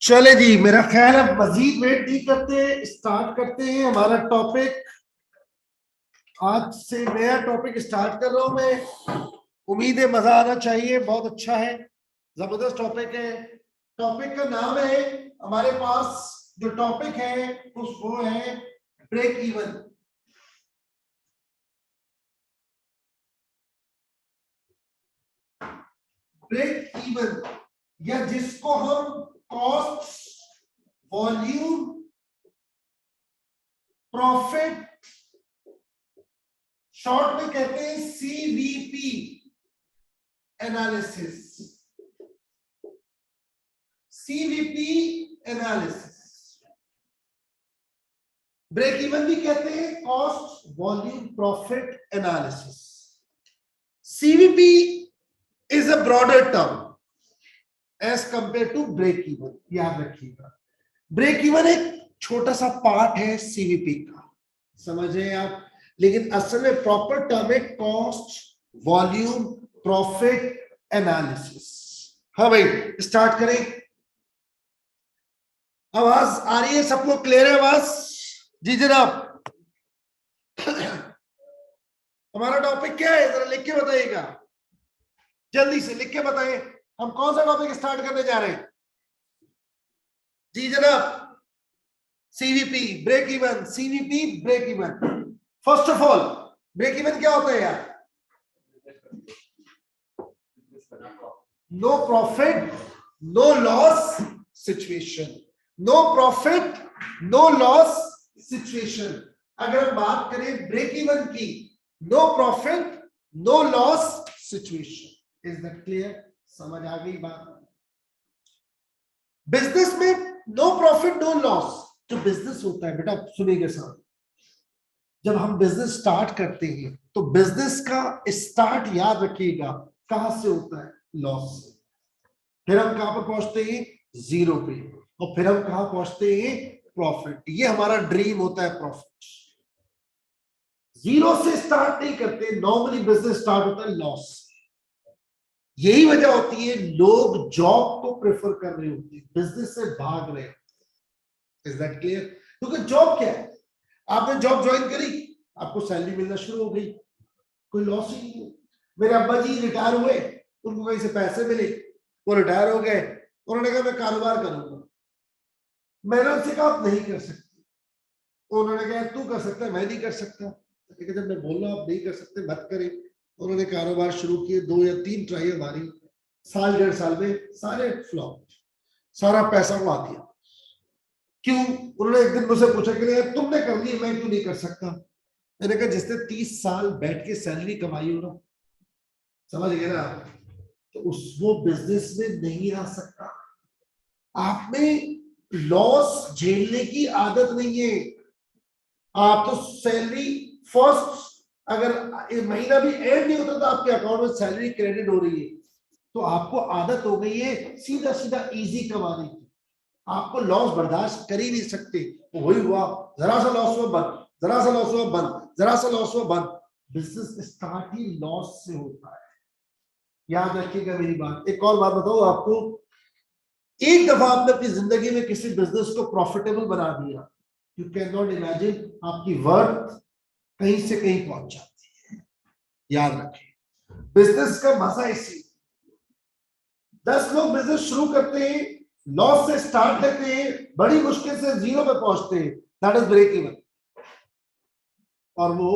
चले जी, मेरा ख्याल है मजीद वेट नहीं करते, स्टार्ट करते हैं हमारा टॉपिक। आज से नया टॉपिक स्टार्ट कर रहा हूं मैं। उम्मीद है मजा आना चाहिए, बहुत अच्छा है, जबरदस्त टॉपिक है। टॉपिक का नाम है, हमारे पास जो टॉपिक है वो है ब्रेक इवन। ब्रेक इवन या जिसको हम कॉस्ट, वॉल्यूम, प्रॉफिट शॉर्ट में कहते हैं CVP analysis. CVP analysis, break even भी कहते हैं, cost, volume, profit analysis. CVP is a broader term as compare to break even. याद रखिएगा, ब्रेक इवन एक छोटा सा पार्ट है सीवीपी का, समझे आप, लेकिन असल में प्रॉपर टर्म है कॉस्ट, वॉल्यूम, प्रॉफिट एनालिसिस। हाँ भाई, स्टार्ट करें। आवाज आ रही है सबको? क्लियर है आवाज? जी जनाब। हमारा टॉपिक क्या है, जरा लिख के बताइएगा, जल्दी से लिख के बताइए। हम कौन सा टॉपिक स्टार्ट करने जा रहे हैं? जी जनाब, CVP break even. CVP break even. First of all, break even क्या होता है यार? No profit no loss situation. No profit no loss situation. अगर हम बात करें ब्रेक इवन की, no profit no loss situation. Is that clear? समझ आ गई बात? बिजनेस में नो प्रॉफिट नो लॉस जो बिजनेस होता है, बेटा सुनिएगा साहब, जब हम बिजनेस स्टार्ट करते हैं तो बिजनेस का स्टार्ट याद रखिएगा कहां से होता है? लॉस से। फिर हम कहां पर पहुंचते हैं? जीरो पे। और फिर हम कहां पहुंचते हैं? प्रॉफिट। ये हमारा ड्रीम होता है, प्रॉफिट। जीरो से स्टार्ट नहीं करते, नॉर्मली बिजनेस स्टार्ट होता है लॉस से। यही वजह होती है लोग जॉब को प्रेफर कर रहे होते हैं, बिजनेस से भाग रहे हैं। Is that clear? क्योंकि जॉब क्या है, आपने जॉब ज्वाइन करी, आपको सैलरी मिलना शुरू हो गई, कोई लॉस ही नहीं है। मेरे अब्बा जी रिटायर हुए, उनको कहीं से पैसे मिले, वो रिटायर हो गए, उन्होंने कहा मैं कारोबार करूंगा। मैंने उनसे कहा आप नहीं कर सकते। उन्होंने कहा तू कर सकता है, मैं नहीं कर सकता। जब मैं बोल रहा हूं आप नहीं कर सकते, मत करें। उन्होंने कारोबार शुरू किए, 2 या 3 ट्राई हमारी, साल 1.5 साल में सारे फ्लॉप, सारा पैसा उड़ा दिया। क्यों? उन्होंने एक दिन मुझसे पूछा कि नहीं तुमने कर ली, मैं क्यों नहीं कर सकता? मैंने कहा जिसने 30 साल बैठ के सैलरी कमाई हो ना, समझ गए ना, तो वो बिजनेस में नहीं आ सकता। आप में लॉस झेलने की आदत नहीं है। आप तो सैलरी फर्स्ट, अगर महीना भी एंड नहीं होता तो आपके अकाउंट में सैलरी क्रेडिट हो रही है, तो आपको आदत हो गई है सीधा सीधा इजी कमाने की। आपको लॉस बर्दाश्त कर ही नहीं सकते। तो वही हुआ, जरा सा लॉस हुआ बंद, जरा सा लॉस हुआ बंद, जरा सा लॉस हुआ बंद। बिजनेस स्टार्ट ही लॉस से होता है, याद रखिएगा मेरी बात। एक और बात बताओ आपको, एक दफा आपने अपनी जिंदगी में किसी बिजनेस को प्रॉफिटेबल बना दिया, यू कैन नॉट इमेजिन आपकी वर्थ कहीं से कहीं पहुंच जाती है। याद रखिए, बिजनेस का मजा इसी, 10 लोग बिजनेस शुरू करते हैं, लॉस से स्टार्ट करते हैं, बड़ी मुश्किल से जीरो पे पहुंचते हैं, दैट इज ब्रेक इवन। और वो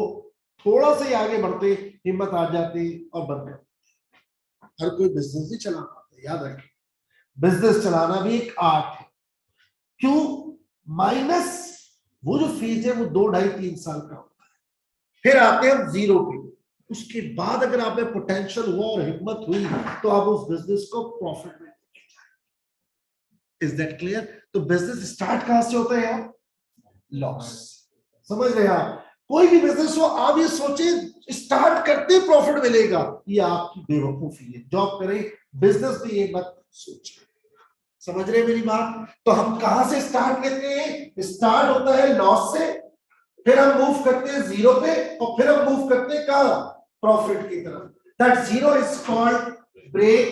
थोड़ा सा ही आगे बढ़ते, हिम्मत आ जाती और बंद कर देते। हर कोई बिजनेस नहीं चला पाता, याद रखें, बिजनेस चलाना भी एक आर्ट है। क्यों? माइनस वो जो फेज है वो 2, 2.5, 3 साल का होता है, फिर आते हैं हम जीरो पे। उसके बाद अगर आप में पोटेंशियल हुआ और हिम्मत हुई तो आप उस बिजनेस को प्रॉफिट में लेके जाए। Is that clear? तो बिजनेस स्टार्ट कहां से होता है यार? लॉस। समझ रहे आप? कोई भी बिजनेस हो, आप ये सोचे स्टार्ट करते प्रॉफिट मिलेगा, ये आपकी बेवकूफी है। जॉब करें, बिजनेस में ये मत सोचिए। समझ रहे मेरी बात? तो हम कहां से स्टार्ट करते हैं? स्टार्ट होता है लॉस से, फिर हम मूव करते हैं जीरो पे, और फिर हम मूव करते हैं कहां? प्रॉफिट की तरफ। That zero is called break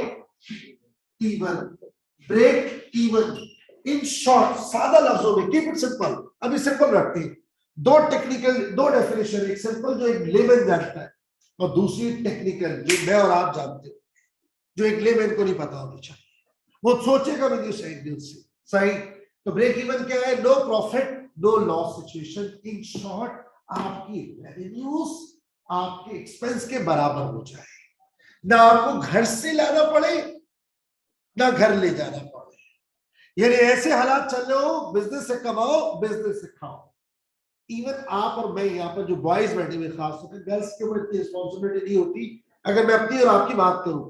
even. Break even in short, सादा लफ्जों में, कीप इट सिंपल, अभी सिंपल रखते हैं। दो टेक्निकल, दो डेफिनेशन, एक सिंपल जो एक लेमैन जानता है और दूसरी टेक्निकल जो मैं और आप जानते हैं, जो एक लेमैन को नहीं पता होनी चाहिए, वो सोचेगा भी नहीं सही दिल से। सही। तो ब्रेक इवन क्या है? No profit no loss situation. In short, आपकी रेवेन्यूज आपके एक्सपेंस के बराबर हो जाए, ना आपको घर से लाना पड़े ना घर ले जाना पड़े। यानी ऐसे हालात चल रहे हो, बिजनेस से कमाओ बिजनेस से खाओ। इवन आप और मैं, यहाँ पर जो बॉयज बैठे हुए, खासतौर पर गर्ल्स के ऊपर इतनी रिस्पॉन्सिबिलिटी नहीं होती। अगर मैं अपनी और आपकी बात करूं,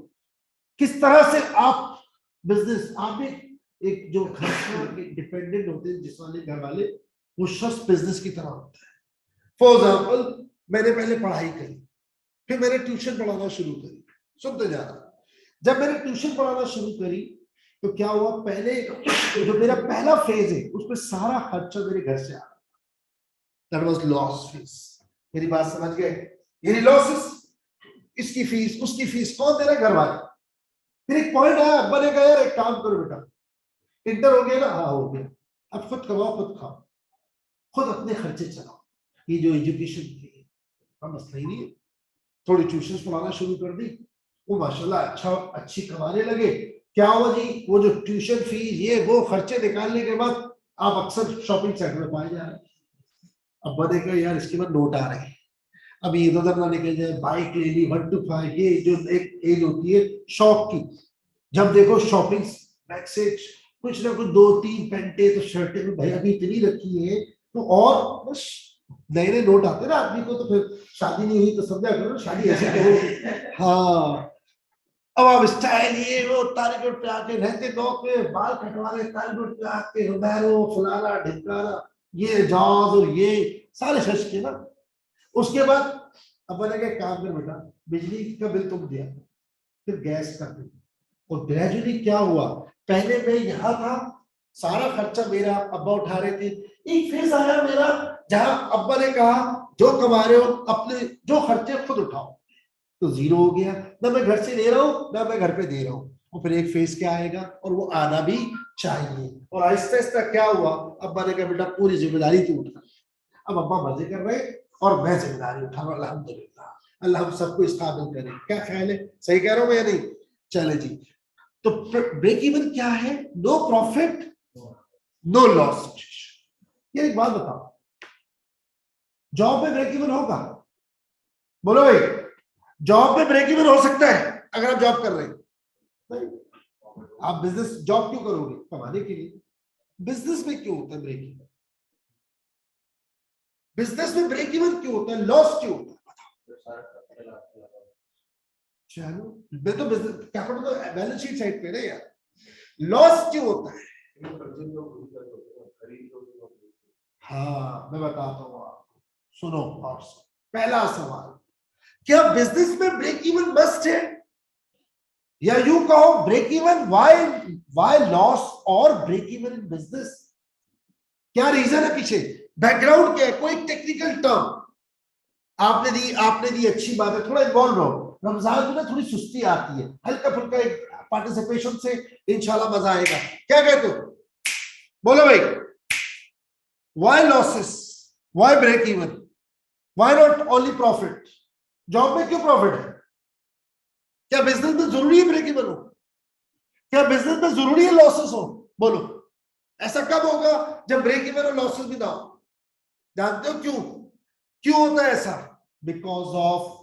किस तरह से आप बिजनेस, आप एक जो घर पर डिपेंडेंट होते हैं, जिस वाले घर वाले, वो शख्स बिजनेस की तरह होता है। फॉर एग्जाम्पल, मैंने पहले पढ़ाई करी, फिर मैंने ट्यूशन पढ़ाना शुरू करी। सुनते जाना, जब मैंने ट्यूशन पढ़ाना शुरू करी तो क्या हुआ, पहले जो मेरा पहला फेज है उसमें सारा खर्चा मेरे घर से आ रहा, दैट वाज लॉस फीस। मेरी बात समझ गए? यानी लॉसेस, इसकी फीस उसकी फीस कौन दे रहा है? घर वाले। फिर एक पॉइंट आया, अब्बा ने कहा यार एक काम करो बेटा, इंटर हो गया ना? हाँ हो गया, अब खुद कमाओ खुद खाओ, खुद अपने खर्चे चलाओ। ये जो एजुकेशन की मसला ही नहीं है। थोड़ी ट्यूशन पढ़ाना शुरू कर दी, वो माशाल्लाह अच्छी कमाने लगे। क्या हुआ जी, वो जो ट्यूशन फीस ये वो खर्चे निकालने के बाद आप अक्सर शॉपिंग सेंटर में पाए जा रहे हैं। अब बने कहा यार इसके बाद नोट आ रहे हैं, अभी इधर उधर ना निकल जाए, बाइक ले ली 1 to 5, ये जो एक एज होती है शौक की, जब देखो शॉपिंग बैग से कुछ ना कुछ 2-3 पैंटे तो शर्टें भी भाई अभी इतनी रखी है, तो और बस नए नए नोट आते ना आदमी को, तो फिर शादी नहीं हुई तो समझा करो शादी ऐसे करो। हाँ, अब आप स्टाइल ये वो तारीख पे आके रहते नौक में, बाल कटवा रहे तारीख पे आके, रोमैरो फलाना ढिमकाना, ये जॉज और ये सारे शश के ना। उसके बाद अब मैंने कहा काम कर बेटा, बिजली का बिल तुम दिया, फिर गैस का बिल, और ग्रेजुअली क्या हुआ, पहले मैं यहाँ था, सारा खर्चा मेरा, अब्बा उठा रहे थे। एक फेज आया मेरा जहां अब्बा ने कहा जो कमा रहे हो अपने जो खर्चे खुद उठाओ, तो जीरो हो गया, ना मैं घर से ले रहा हूँ ना मैं घर पे दे रहा हूँ। और फिर एक फेज क्या आएगा, और वो आना भी चाहिए। और आहिस्ता आहिस्ता क्या हुआ, अब्बा ने कहा बेटा पूरी जिम्मेदारी तू उठा। अब अब्बा मजे कर रहे और मैं जिम्मेदारी उठा रहा हूँ। अल्हम्दुलिल्लाह, अल्लाह हम सबको इस काबिल करे। क्या ख्याल है, सही कह रहा हूँ मैं या नहीं? चले जी, तो ब्रेक इवन क्या है? No profit no loss. ये एक बात बताओ, जॉब में ब्रेक इवन होगा? बोलो भाई, जॉब में ब्रेक इवन हो सकता है अगर आप जॉब कर रहे हैं? नहीं। आप बिजनेस जॉब क्यों करोगे? कमाने के लिए। बिजनेस में क्यों होता है ब्रेक इवन? बिजनेस में ब्रेक इवन क्यों होता है, लॉस क्यों होता है? चलो, मैं तो बिजनेस कैपिटल तो बैलेंस शीट साइड पे ना यार, लॉस क्यों होता है? हाँ मैं बताता हूँ आपको, सुनो और सुनो। पहला सवाल, क्या बिजनेस में ब्रेक इवन मस्ट है? या यूं कहो ब्रेक इवन, व्हाई लॉस और ब्रेक इवन इन बिजनेस? क्या रीजन है पीछे, बैकग्राउंड क्या है? कोई टेक्निकल टर्म आपने दी अच्छी बात है, थोड़ा इन्वॉल्व रहो। रमजान में ना थोड़ी सुस्ती आती है, हल्का फुल्का एक पार्टिसिपेशन से इंशाल्लाह मजा आएगा। क्या कहते हो? बोलो भाई, why losses, why break even, why not only profit? Job में क्यों प्रॉफिट है? क्या बिजनेस में जरूरी है ब्रेक इवन हो? क्या बिजनेस में जरूरी है लॉसेस हो? बोलो, ऐसा कब होगा जब ब्रेक इवन और लॉसेस भी ना हो? जानते हो क्यों? क्यों होता है ऐसा? Because of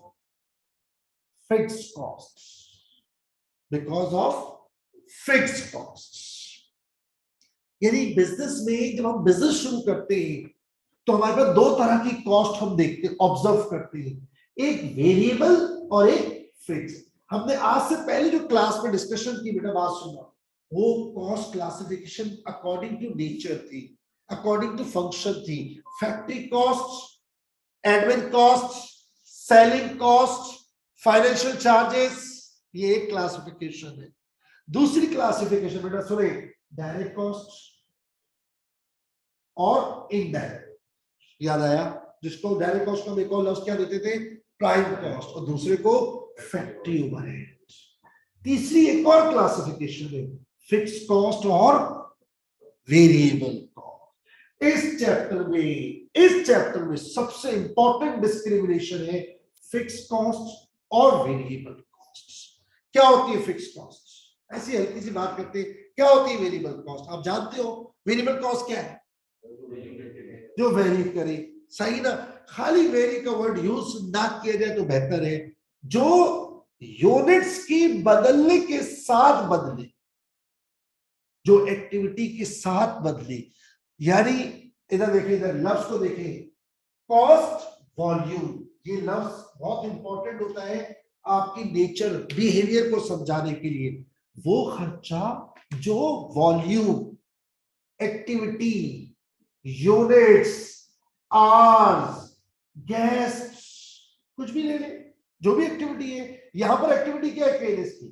fixed cost, because of fixed cost. यानी बिजनेस में जब हम बिजनेस शुरू करते हैं तो हमारे पास दो तरह की कॉस्ट हम देखते, ऑब्जर्व करते हैं, एक वेरिएबल और एक फिक्स। हमने आज से पहले जो क्लास में डिस्कशन की, बेटा बात सुना, वो cost classification according to nature थी, अकॉर्डिंग टू फंक्शन थी। Factory cost, admin cost, selling cost, financial charges, ये एक क्लासिफिकेशन है। दूसरी क्लासिफिकेशन बेटा सुने, डायरेक्ट कॉस्ट और इनडायरेक्ट। याद आया? जिसको डायरेक्ट कॉस्ट का एक और लफ्ज क्या देते थे, प्राइम कॉस्ट, और दूसरे को फैक्ट्री ओवरहेड। तीसरी एक और क्लासिफिकेशन है, फिक्स्ड कॉस्ट और वेरिएबल कॉस्ट। इस चैप्टर में सबसे इंपॉर्टेंट डिस्क्रिमिनेशन है फिक्स कॉस्ट और वेरिएबल कॉस्ट। क्या होती है फिक्स कॉस्ट? ऐसी हल्की सी बात करते हैं, क्या होती है वेरिएबल कॉस्ट? आप जानते हो वेरिएबल कॉस्ट क्या है? जो वेरी करे, सही ना? खाली वेरी का वर्ड यूज ना किया जाए तो बेहतर है, जो यूनिट्स की बदलने के साथ बदले, जो एक्टिविटी के साथ बदले। यानी इधर देखिए, इधर लफ्ज को देखें, कॉस्ट वॉल्यूम, ये लफ्ज बहुत इंपॉर्टेंट होता है आपकी नेचर बिहेवियर को समझाने के लिए। वो खर्चा जो volume, activity, units, hours, guest, कुछ भी ले ले, जो भी एक्टिविटी है। यहां पर एक्टिविटी क्या है? केएनएस की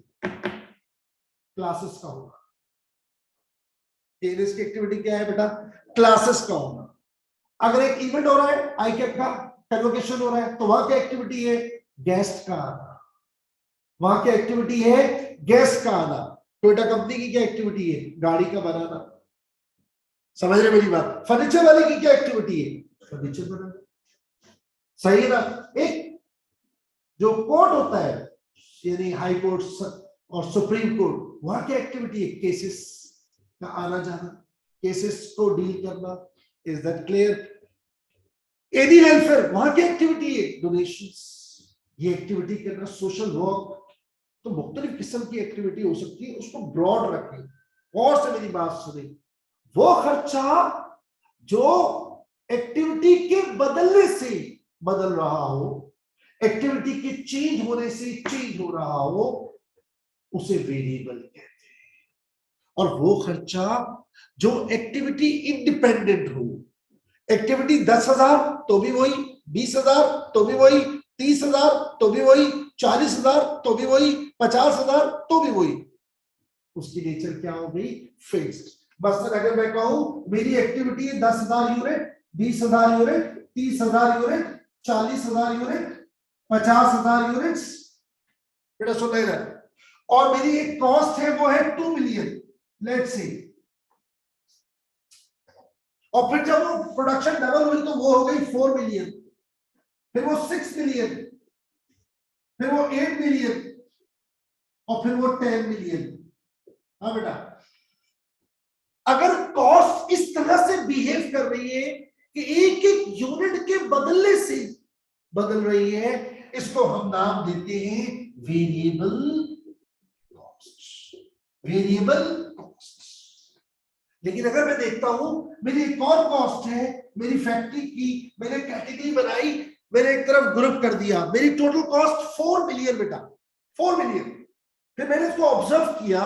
क्लासेस का होगा। केएनएस की एक्टिविटी क्या है बेटा? क्लासेस का होगा। अगर एक इवेंट हो रहा है, आई कैप का कन्वोकेशन हो रहा है, तो वहां क्या एक्टिविटी है? गेस्ट का आना। वहां क्या एक्टिविटी है? गेस्ट का आना। टोयोटा कंपनी की क्या एक्टिविटी है? गाड़ी का बनाना। समझ रहे मेरी बात? फर्नीचर वाले की क्या एक्टिविटी है? फर्नीचर बनाना। सही है ना? एक जो कोर्ट होता है, यानी हाई कोर्ट और सुप्रीम कोर्ट, वहां क्या एक्टिविटी है? केसेस का आना जाना, केसेस को डील करना। Is that clear? Any welfare, वहां की एक्टिविटी है डोनेशंस, ये एक्टिविटी करना। सोशल वर्क, तो मुख्तलिफ किस्म की एक्टिविटी हो सकती है, उसको ब्रॉड रखें। और से मेरी बात सुने, वो खर्चा जो एक्टिविटी के बदलने से बदल रहा हो, एक्टिविटी के चेंज होने से चेंज हो रहा हो, उसे वेरिएबल कहते हैं। और वो खर्चा जो एक्टिविटी इंडिपेंडेंट हो, एक्टिविटी 10,000 तो भी वही, 20,000 तो भी वही, 30,000 तो भी वही, 40,000 तो भी वही, 50,000 तो भी वही, उसकी नेचर क्या हो गई? फिक्स्ड। बस अगर मैं कहूं मेरी activity 10,000 unit, 20,000 unit, 30,000 unit, 40,000 unit, 50,000 units, बेटा सुन रहे, और मेरी एक कॉस्ट है वो है 2 मिलियन लेट्स से, और फिर जब वो प्रोडक्शन डबल हुई तो वो हो गई 4 मिलियन, फिर वो 6 मिलियन, फिर वो 8 मिलियन, और फिर वो 10 मिलियन। हाँ बेटा, अगर कॉस्ट इस तरह से बिहेव कर रही है कि एक एक यूनिट के बदलने से बदल रही है, इसको हम नाम देते हैं वेरिएबल कॉस्ट। Variable cost. लेकिन अगर मैं देखता हूं मेरी एक और कॉस्ट है, मेरी फैक्ट्री की मैंने कैटेगरी बनाई, मैंने एक तरफ ग्रुप कर दिया, मेरी टोटल कॉस्ट 4 मिलियन बेटा, 4 मिलियन। फिर मैंने इसको ऑब्जर्व किया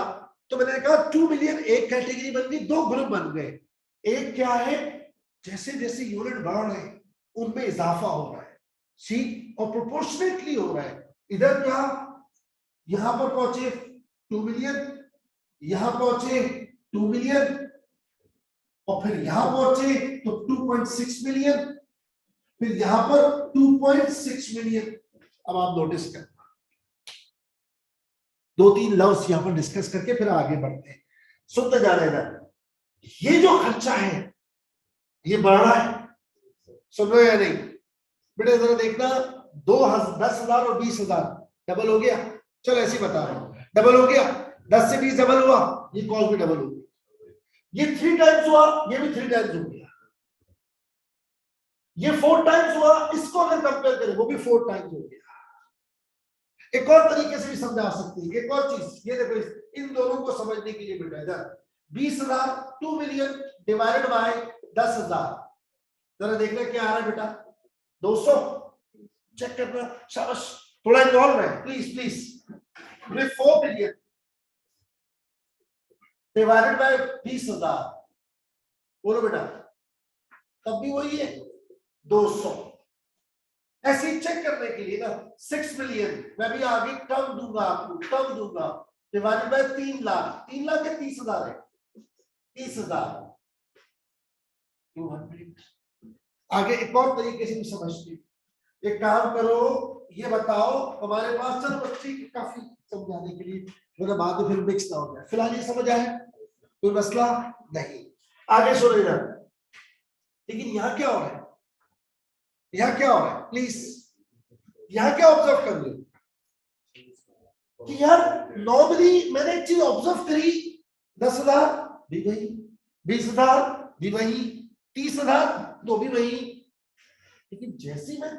तो मैंने कहा 2 मिलियन एक कैटेगरी बन गई, 2 ग्रुप बन गए। एक क्या है, जैसे जैसे यूनिट बढ़ रहे हैं उनमें इजाफा हो रहा है, सी, और प्रोपोर्शनेटली हो रहा है। इधर क्या, यहां पर पहुंचे 2 मिलियन, यहां पहुंचे 2 मिलियन, और फिर यहां पहुंचे तो 2.6 मिलियन, फिर यहां पर 2.6 मिलियन। अब आप नोटिस कर, 2-3 लफ्ज यहां पर डिस्कस करके फिर आगे बढ़ते हैं, सुनते जा रहे हैं। ये जो खर्चा है ये बढ़ रहा है, सुन रहे हो या नहीं बेटे? जरा देखना, 10,000 और 20,000 डबल हो गया। चलो ऐसे बता रहा हूं, डबल हो गया, 10 से 20 डबल हुआ, ये कॉस्ट भी डबल हो गई, ये 3 टाइम्स हुआ, ये भी 3 टाइम्स हो गया, ये 4 टाइम्स हुआ, इसको अगर कंपेयर करें वो भी 4 टाइम्स हो गया। एक और तरीके से भी समझा सकते हैं, एक और चीज, ये देखो इन दोनों को समझने के लिए बेटा, इधर 20,000 2 मिलियन डिवाइडेड बाय 10,000, जरा देखना क्या आ रहा है बेटा, 200। चेक करना, शाबाश, थोड़ा इन्वॉल्व है, please please. 4 million divided by 20,000, बोलो बेटा, तब भी वही है 200। ऐसे ही चेक करने के लिए ना, 6 मिलियन, मैं भी आगे टर्म दूंगा आपको, टर्म दूंगा, डिवाइडेड बाय 3 लाख, 3 लाख के 30,000 है, 30,000, 200। आगे एक और तरीके से समझते, एक काम करो, ये बताओ हमारे पास, चलो बच्चे काफी समझाने के लिए, मतलब बाद में फिर मिक्स ना हो जाए, फिलहाल ये समझ आया, कोई मसला नहीं। आगे सुनो इधर। लेकिन यहां क्या हो रहा है, यहां क्या हो रहा है, प्लीज यहां क्या ऑब्जर्व कर रहे हो कि यार नॉर्मली मैंने एक चीज ऑब्जर्व करी, 10,000 भी वही, 20,000 भी वही, 30,000 तो भी वही, लेकिन जैसे मैं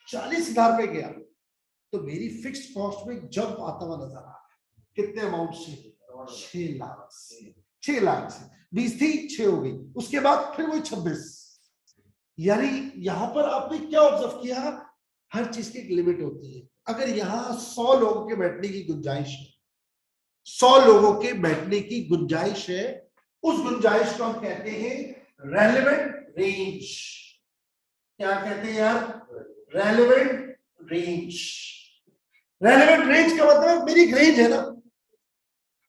40,000 पे गया तो मेरी फिक्स्ड कॉस्ट में जंप आता हुआ नजर आ रहा है। कितने अमाउंट से, 6 लाख से, 6 लाख से 20 थी 6 हो गई, उसके बाद फिर वही 26। यानी यहां पर आपने क्या ऑब्जर्व किया, हर चीज की एक लिमिट होती है। अगर यहां 100 लोगों के बैठने की गुंजाइश है, 100 लोगों के बैठने की गुंजाइश है, उस गुंजाइश को हम कहते हैं रेलेवेंट रेंज। क्या कहते हैं यार, रेलेवेंट रेंज। रेलेवेंट रेंज का मतलब मेरी एक रेंज है ना,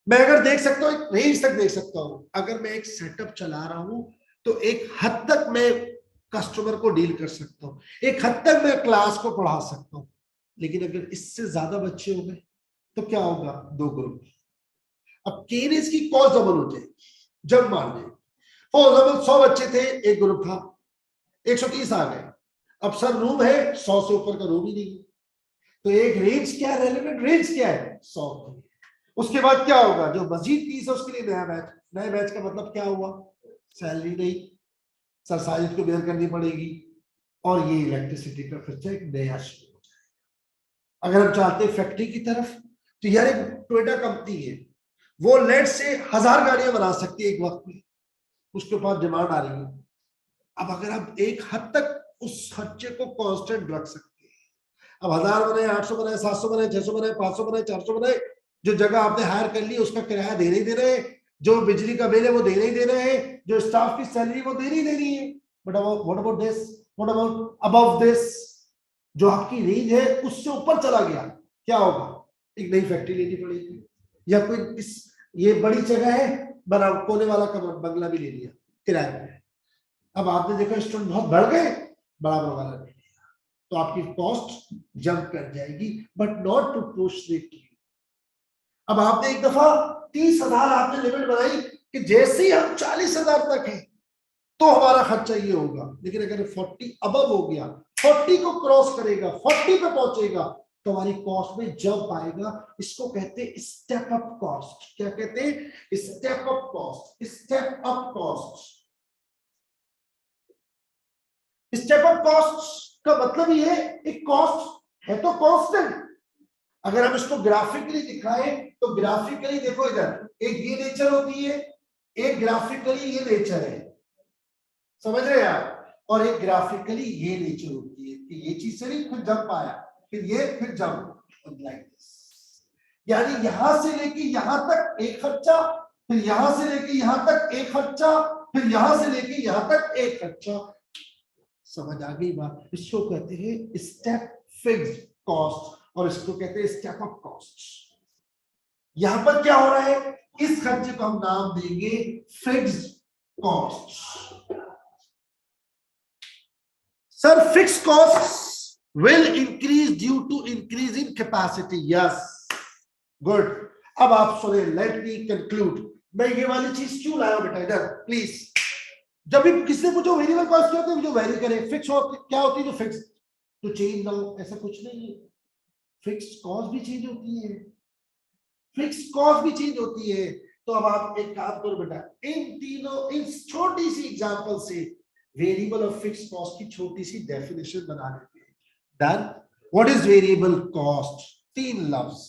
मैं अगर देख सकता हूं एक रेंज तक देख सकता हूं। अगर मैं एक सेटअप चला रहा हूं तो एक हद तक मैं कस्टमर को डील कर सकता हूं, एक हद तक मैं क्लास को पढ़ा सकता हूं। लेकिन अगर इससे ज्यादा बच्चे हो गए तो क्या होगा, 2 ग्रुप। अब केनेस की कॉस्ट डबल हो जाएगी जब मान लें फॉर एग्जाम्पल 100 बच्चे थे, एक ग्रुप था, 130 आ गए। अब सर रूम है 100 से ऊपर का रूम ही नहीं है, तो एक रेंज क्या है, रेलेवेंट रेंज क्या है, 100 की। उसके बाद क्या होगा, जो मजीद 30 है उसके लिए नया बैच। नए बैच का मतलब क्या हुआ, सैलरी नहीं, सर साजिद को बेयर करनी पड़ेगी, और ये इलेक्ट्रिसिटी का खर्चा एक नया शुरू हो जाएगा। अगर हम चाहते हैं फैक्ट्री की तरफ, तो यार एक टोयोटा कंपनी है, वो लेट से 1000 गाड़ियां बना सकती है एक वक्त में, उसके पास डिमांड आ रही है। अब अगर आप एक हद तक उस खर्चे को कांस्टेंट रख सकते हैं, अब 1000 बनाए, 800 बनाए, 700 बनाए, 600 बनाए, 500 बनाए, 400 बनाए, जो जगह आपने हायर कर ली उसका किराया दे नहीं दे रहे हैं, जो बिजली का बिल है वो दे नहीं दे रहे हैं, जो स्टाफ की सैलरी वो दे नहीं दे रही है। But what about this, what about above this, जो आपकी रेंज है उससे ऊपर चला गया, क्या होगा, एक नई फैक्ट्री लेनी पड़ेगी, या कोई इस ये बड़ी जगह है, बना कोने वाला कमरा बंगला भी ले लिया किराए पे। अब आपने देखा स्टूडेंट बहुत बढ़ गए, बड़ा बंगला ले लिया, तो आपकी कॉस्ट जंप कर जाएगी, but not to push the. अब आपने एक दफा 30,000 आपने लिमिट बनाई कि जैसे ही हम 40,000 तक है तो हमारा खर्चा ये होगा, लेकिन अगर 40 अबव हो गया, 40 को क्रॉस करेगा, 40 पे पहुंचेगा, तो हमारी कॉस्ट में जंप आएगा। इसको कहते हैं स्टेप अप कॉस्ट। क्या कहते हैं, step up cost, step up cost. Step up cost का मतलब ये है, एक कॉस्ट है तो कांस्टेंट। अगर हम इसको ग्राफिकली दिखाएं तो ग्राफिकली देखो इधर, एक ये नेचर होती है, एक ग्राफिकली ये नेचर है, समझ रहे हैं आप, और एक ग्राफिकली ये नेचर होती है कि ये चीज से नहीं फिर जंप आया, फिर ये, फिर जंप, लाइक दिस। यानी यहां से लेके यहां तक एक खर्चा, फिर यहां से लेके यहां तक एक खर्चा, फिर यहां से लेके यहां तक एक खर्चा। समझ आ गई बात, इसको कहते हैं स्टेप फिक्स्ड कॉस्ट, और इसको कहते हैं स्टेप अप कॉस्ट। यहां पर क्या हो रहा है, इस खर्चे को हम नाम देंगे fixed cost. Sir fixed cost will increase due to increase in capacity, yes, good. अब आप सुने, लेट मी कंक्लूड। मैं ये वाली चीज क्यों लाया बेटा इधर, प्लीज। जब भी किसी से पूछो वेरिएबल कॉस्ट क्या होती है, जो वेरी करे, फिक्स क्या होती है, जो फिक्स तो चेंज ना हो, ऐसा कुछ नहीं है। फिक्स्ड कॉस्ट भी चेंज होती है, फिक्स्ड कॉस्ट भी चेंज होती है। तो अब आप एक काम करो बेटा, इन तीनों, इस छोटी सी एग्जांपल से वेरिएबल और फिक्स्ड कॉस्ट की छोटी सी डेफिनेशन बना लेते हैं। Done. What is variable cost, 3 लफ्ज,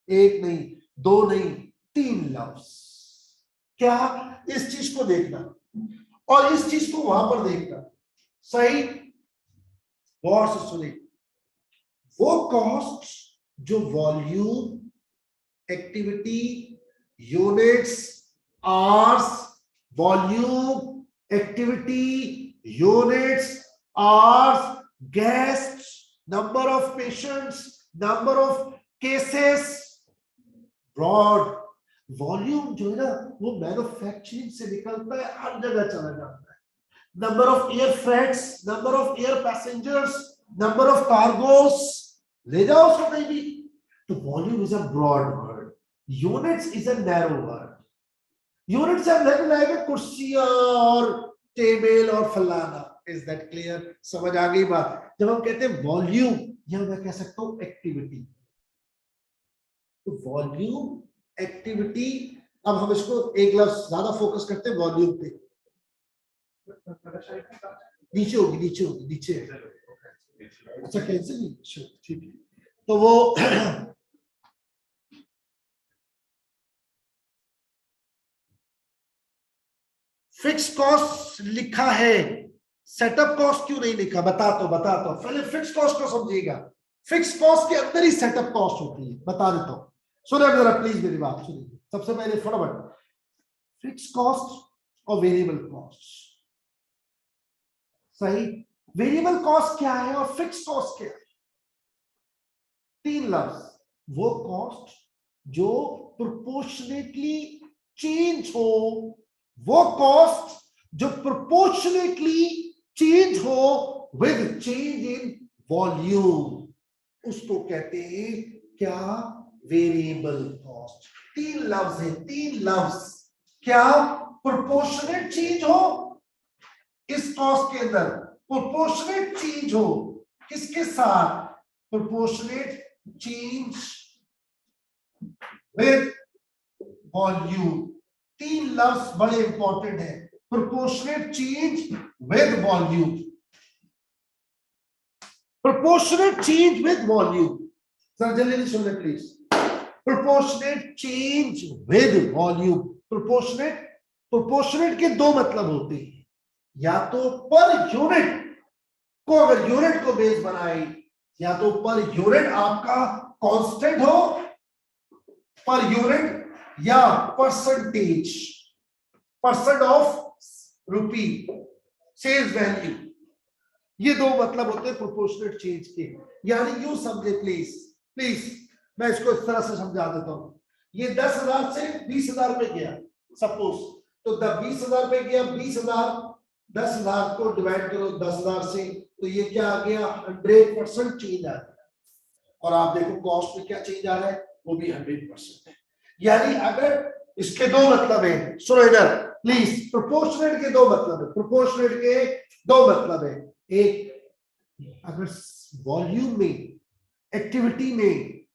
एक नहीं, 2 नहीं, 3 लफ्ज। क्या, इस चीज को देखना और इस चीज को वहां पर देखना, सही, गौर से सुने। वो कॉस्ट जो volume, activity, units, hours, volume, activity, units, hours, guest, number of patients, number of cases, broad. Volume जो है ना, वो मैन्युफैक्चरिंग से निकलता है, हर जगह चला जाता है। Number of air freights, number of air passengers, number of cargos, ले जाओ उसको कहीं भी। तो volume is a broad word, units is a narrow word. Unit से हम लेकर लाएंगे कुर्सियां और टेबल और फलाना। Is that clear? समझ आ गई बात? जब हम कहते हैं वॉल्यूम, या मैं कह सकता हूं एक्टिविटी, तो वॉल्यूम एक्टिविटी। अब हम इसको एक लफ्ज ज्यादा फोकस करते हैं वॉल्यूम पे। नीचे होगी, नीचे होगी, नीचे। अच्छा कैंसिल नहीं, ठीक है। तो वो फिक्स कॉस्ट लिखा है, सेटअप कॉस्ट क्यों नहीं लिखा? बताता हूं। पहले फिक्स कॉस्ट को समझिएगा। फिक्स कॉस्ट के अंदर ही सेटअप कॉस्ट होती है, बता देता हूं। सुनिए जरा प्लीज मेरी बात सुनिए। सबसे पहले फटाफट, फिक्स कॉस्ट और वेरिएबल कॉस्ट। सही। वेरिएबल कॉस्ट क्या है और फिक्स कॉस्ट क्या है? तीन लफ्ज। वो कॉस्ट जो प्रोपोर्शनेटली चेंज हो, वो कॉस्ट जो प्रोपोर्शनेटली चेंज हो विद चेंज इन वॉल्यूम, उसको कहते हैं क्या? Variable cost. तीन लफ्ज है, तीन लफ्ज। क्या? प्रोपोर्शनेट चेंज हो इस कॉस्ट के अंदर, प्रोपोर्शनेट चेंज हो किसके साथ? Proportionate change with volume. तीन लफ्ज बड़े इंपॉर्टेंट है। Proportionate change with volume, proportionate change with volume. Sir जल्दी सुन ले please. Proportionate change with volume. Proportionate के दो मतलब होते हैं, या तो पर यूनिट को, अगर यूनिट को बेस बनाए, या तो पर यूनिट आपका कांस्टेंट हो, पर यूनिट, या percentage, percent of rupee sales value. ये दो मतलब होते हैं प्रोपोर्शनेट चेंज के। यानी यूं समझे प्लीज, मैं इसको इस तरह से समझा देता हूं। ये 10,000 से 20,000 पे गया सपोज, तो 20,000 पे गया, 20,000, 10,000 को डिवाइड करो 10,000 से, तो ये क्या आ गया? 100% चेंज आ गया। और आप देखो कॉस्ट में क्या चेंज आ रहा है, वो भी 100% है। यानी अगर इसके दो मतलब है, सुनो इधर प्लीज। प्रोपोर्शनेट के दो मतलब है, प्रोपोर्शनेट के दो मतलब है। एक, अगर वॉल्यूम में, एक्टिविटी में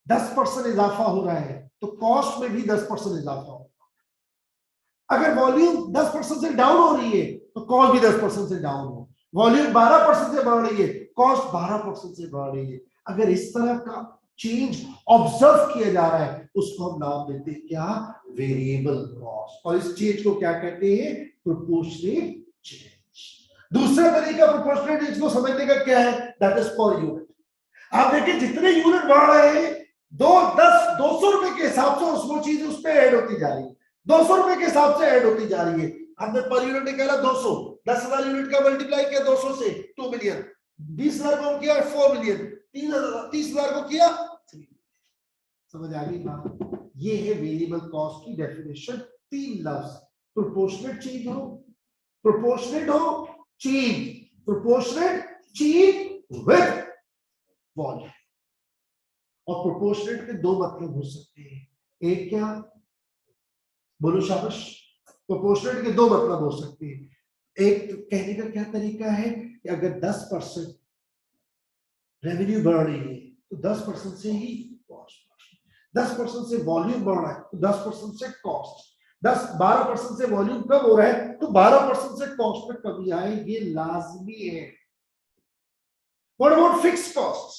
10% इजाफा हो रहा है, तो कॉस्ट में भी 10% इजाफा होगा। अगर वॉल्यूम 10% से डाउन हो रही है, तो कॉस्ट भी 10% से डाउन हो। वॉल्यूम 12% से बढ़ रही है, कॉस्ट 12% से बढ़ रही है। अगर इस तरह का चेंज ऑब्जर्व किया जा रहा है, उसको हम नाम देते हैं क्या? Variable cost. और इस चेंज को क्या कहते हैं? Proportionate change. दूसरा तरीका प्रोपोर्शनेट चेंज को समझने का क्या है? That is per unit. आप देखिए जितने यूनिट बढ़ रहे हैं, 200 रुपए के हिसाब से उसको चीज उस पर ऐड होती जा रही है, 200 रुपए के हिसाब से ऐड होती जा रही है। हमने पर यूनिट निकाला 200, 10,000 यूनिट का मल्टीप्लाई किया 200 से 2 मिलियन, 20,000 को किया 4 मिलियन, 30,000 को किया 3। समझ आ गई बात? ये है वेरिएबल कॉस्ट की डेफिनेशन। तीन लफ्ज, प्रोपोर्शनेट चेंज हो, प्रोपोर्शनेट हो change, proportionate change with volume. और प्रोपोर्शनेट के दो मतलब हो सकते हैं। एक क्या? बोलो शाबाश। प्रोपोर्शनेट के दो मतलब हो सकते हैं। एक कहने का क्या तरीका है कि अगर 10% रेवेन्यू बढ़ रही है, तो 10% से ही कॉस्ट, 10% से वॉल्यूम बढ़ रहा है, तो 10% से कॉस्ट, 12% से वॉल्यूम कम हो रहा है, तो 12% से कॉस्ट में कमी आए, ये लाजमी है। What about fixed costs?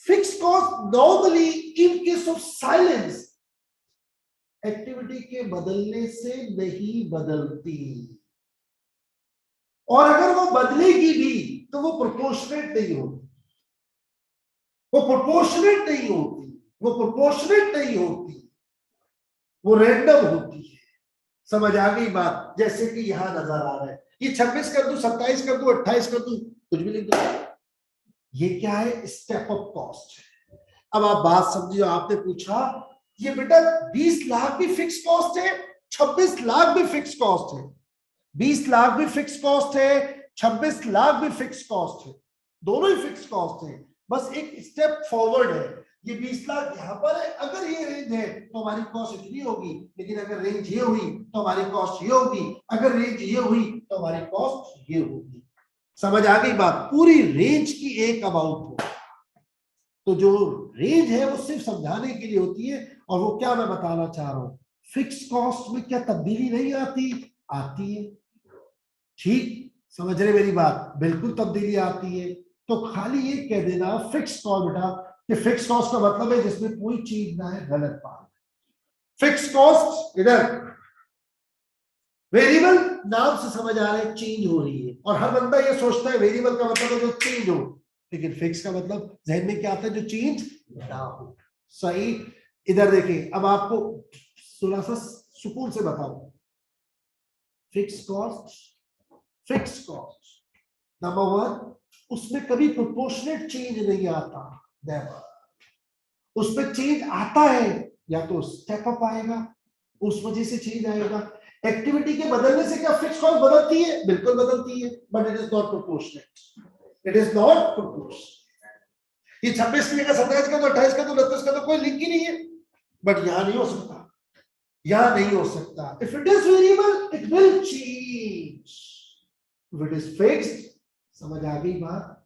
Fixed cost normally in case of silence, activity के बदलने से नहीं बदलती, और अगर वो बदलेगी भी तो वो प्रोपोर्शनेट नहीं होती, वो प्रोपोर्शनेट नहीं होती, वो प्रोपोर्शनेट नहीं होती, वो रैंडम होती है। समझ आ गई बात? जैसे कि यहां नजर आ रहा है, ये 26 कर दूं, 27 कर दूं, 28 कर दूं, कुछ भी लिख दो, ये क्या है? स्टेप अप कॉस्ट है। अब आप बात समझिए, आपने पूछा ये बेटा 20 लाख भी फिक्स कॉस्ट है, 26 लाख भी फिक्स कॉस्ट है, 20 लाख भी फिक्स कॉस्ट है, 26 लाख भी फिक्स कॉस्ट है, दोनों ही फिक्स कॉस्ट है। बस एक स्टेप फॉरवर्ड है, ये 20 लाख यहाँ पर है, अगर ये रेंज है तो हमारी कॉस्ट इतनी होगी, लेकिन अगर रेंज ये हुई तो हमारी कॉस्ट ये होगी, अगर रेंज ये हुई तो हमारी कॉस्ट ये होगी। समझ आ गई बात? पूरी रेंज की एक अमाउंट हो, तो जो रेंज है वो सिर्फ समझाने के लिए होती है। और वो क्या मैं बताना चाह रहा हूं, फिक्स कॉस्ट में क्या तब्दीली नहीं आती? आती है। ठीक समझ रहे मेरी बात? बिल्कुल तब्दीली आती है। तो खाली ये कह देना फिक्स कॉस्ट बेटा, कि फिक्स कॉस्ट का मतलब है जिसमें कोई चीज ना है, गलत बात। फिक्स कॉस्ट इधर, वेरिएबल नाम से समझ आ रहा है चेंज हो रही है, और हर बंदा ये सोचता है वेरिएबल का मतलब है जो चेंज हो, लेकिन फिक्स का मतलब जहन में क्या आता है? जो चेंज ना हो। सही। इधर देखिए, अब आपको थोड़ा सा सुकून से बताओ, फिक्स कॉस्ट नंबर वन, उसमें कभी प्रोपोर्शनेट चेंज नहीं आता, नेवर। उसमें चेंज आता है या तो स्टेप अप आएगा, उस वजह से चेंज आएगा। एक्टिविटी के बदलने से क्या फिक्स कॉस्ट बदलती है? बिल्कुल बदलती है, but it is not proportionate. It is not proportionate. ये 26 का 27 का 28 का 29 का तो कोई लिंक ही नहीं है, बट यहां नहीं हो सकता, यहां नहीं हो सकता। If it is variable it will change, if it is fixed, समझ आ गई बात?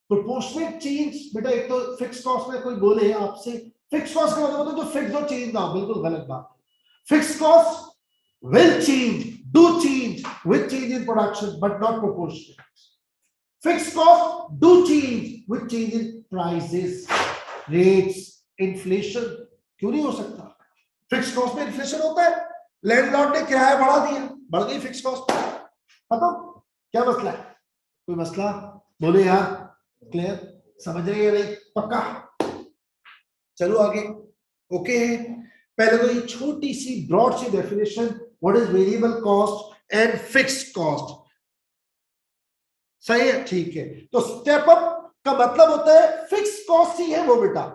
प्रोपोर्शनेट चेंज बेटा, एक तो फिक्स कॉस्ट में कोई बोले आपसे फिक्स कॉस्ट का मतलब जो फिक्स हो चेंज ना हो, बिल्कुल गलत बात है। Fix cost will change, do change with change in production, but not proportionate. Fixed cost do change with change in prices, rates, inflation. क्यों नहीं हो सकता? फिक्स कॉस्ट में इन्फ्लेशन होता है, लैंडलॉर्ड ने किराया बढ़ा दिया, बढ़ गई फिक्स कॉस्ट, खत्म। क्या मसला है? कोई मसला? बोले यार, क्लियर? समझ रहे हैं नहीं? पक्का? चलो आगे। ओके है। पहले तो ये छोटी सी ब्रॉड सी definition, what is variable cost and fixed cost. सही है, ठीक है। तो स्टेप अप का मतलब होता है फिक्स कॉस्ट ही है वो बेटा,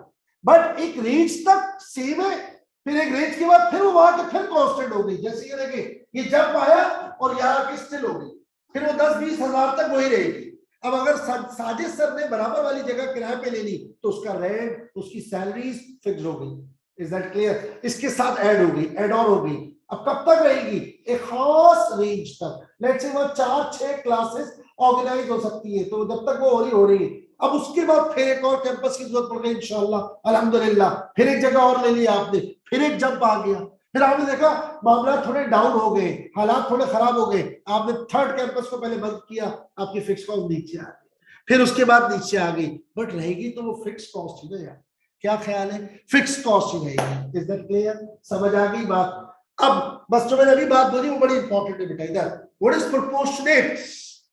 बट एक रेंज तक सेम है, फिर एक रेंज के बाद फिर वो वहां के फिर कांस्टेंट हो गई। जैसे ये देखिए, ये जंप आया और यहाँ की स्टिल हो गई, फिर वो 10-20 हजार तक वही रहेगी। अब अगर साजिद सर ने बराबर वाली जगह किराए पे ले ली तो उसका रेंट, उसकी सैलरीज फिक्स हो गई। Is that clear? इसके साथ ऐड हो गई, ऐड ऑन हो गई। अब कब तक रहेगी? एक खास रेंज तक। लेट्स से वो 4-6 क्लासेस ऑर्गेनाइज हो सकती है, तो जब तक वो हो रही है। अब उसके बाद फिर एक और कैंपस की जरूरत पड़ गई, इंशाल्लाह अल्हम्दुलिल्लाह, फिर एक जगह और ले लिया आपने, फिर एक जंप आ गया, फिर आपने देखा मामला थोड़े डाउन हो गए, हालात थोड़े खराब हो गए, आपने थर्ड कैंपस को पहले बंद किया, आपकी फिक्स कॉस्ट नीचे आ गई, फिर उसके बाद नीचे आ गई, बट रहेगी तो वो फिक्स कॉस्ट ही ना यार। क्या ख्याल है? फिक्स कॉस्ट ही रहेगी। Is that clear? समझ आ गई बात? अब बस जो मैंने अभी बात बोली वो बड़ी इंपॉर्टेंट है बेटा। इधर व्हाट इज प्रोपोर्शनेट,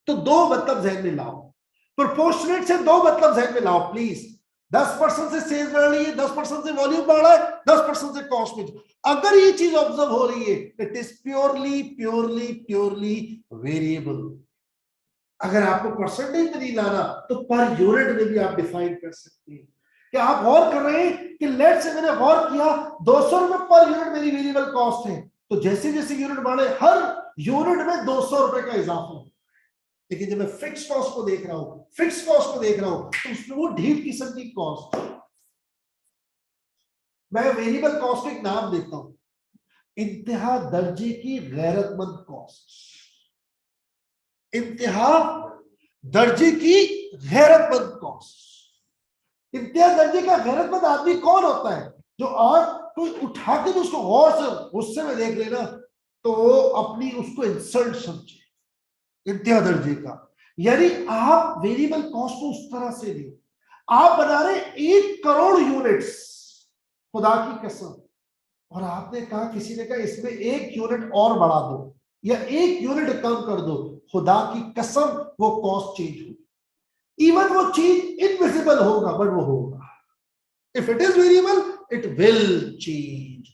तो दो मतलब जहन में लाओ। प्रोपोर्शनेट से दो मतलब जहन में लाओ प्लीज। 10% से सेल्स बढ़ रही है, 10% से वॉल्यूम बढ़ रहा है, 10% से कॉस्ट में। अगर ये चीज ऑब्जर्व हो रही है, इट इज प्योरली वेरिएबल। अगर आपको परसेंटेज में नहीं लाना तो पर यूनिट में भी आप डिफाइन कर सकते हैं। कि आप गौर कर रहे हैं कि लेट से मैंने गौर किया 200 रुपए पर यूनिट मेरी वेरिएबल कॉस्ट है, तो जैसे जैसे यूनिट बढ़े हर यूनिट में 200 रुपए का इजाफा हो। लेकिन जब मैं फिक्स कॉस्ट को देख रहा हूं, तो उसमें वो ढीठ किस्म की कॉस्ट, मैं वेरिएबल कॉस्ट को एक नाम देता हूं, इंतहा दर्जे की गैरतमंद कॉस्ट। इंतहा दर्जे की गैरतमंद कॉस्ट। इंतहा दर्जे का गैरतमंद आदमी कौन होता है? जो आज कोई उठा के उसको गौर से गुस्से में देख लेना तो अपनी उसको इंसल्ट समझे, इंतहा दर्जे का। यानी आप वेरिएबल कॉस्ट को उस तरह से ले, आप बना रहे 1 करोड़ यूनिट्स, खुदा की कसम, और आपने कहा, किसी ने कहा इसमें 1 यूनिट और बढ़ा दो या 1 यूनिट कम कर दो, खुदा की कसम वो कॉस्ट चेंज होगी। इवन वो चीज इनविजिबल होगा बट वो होगा। If it is variable it will change.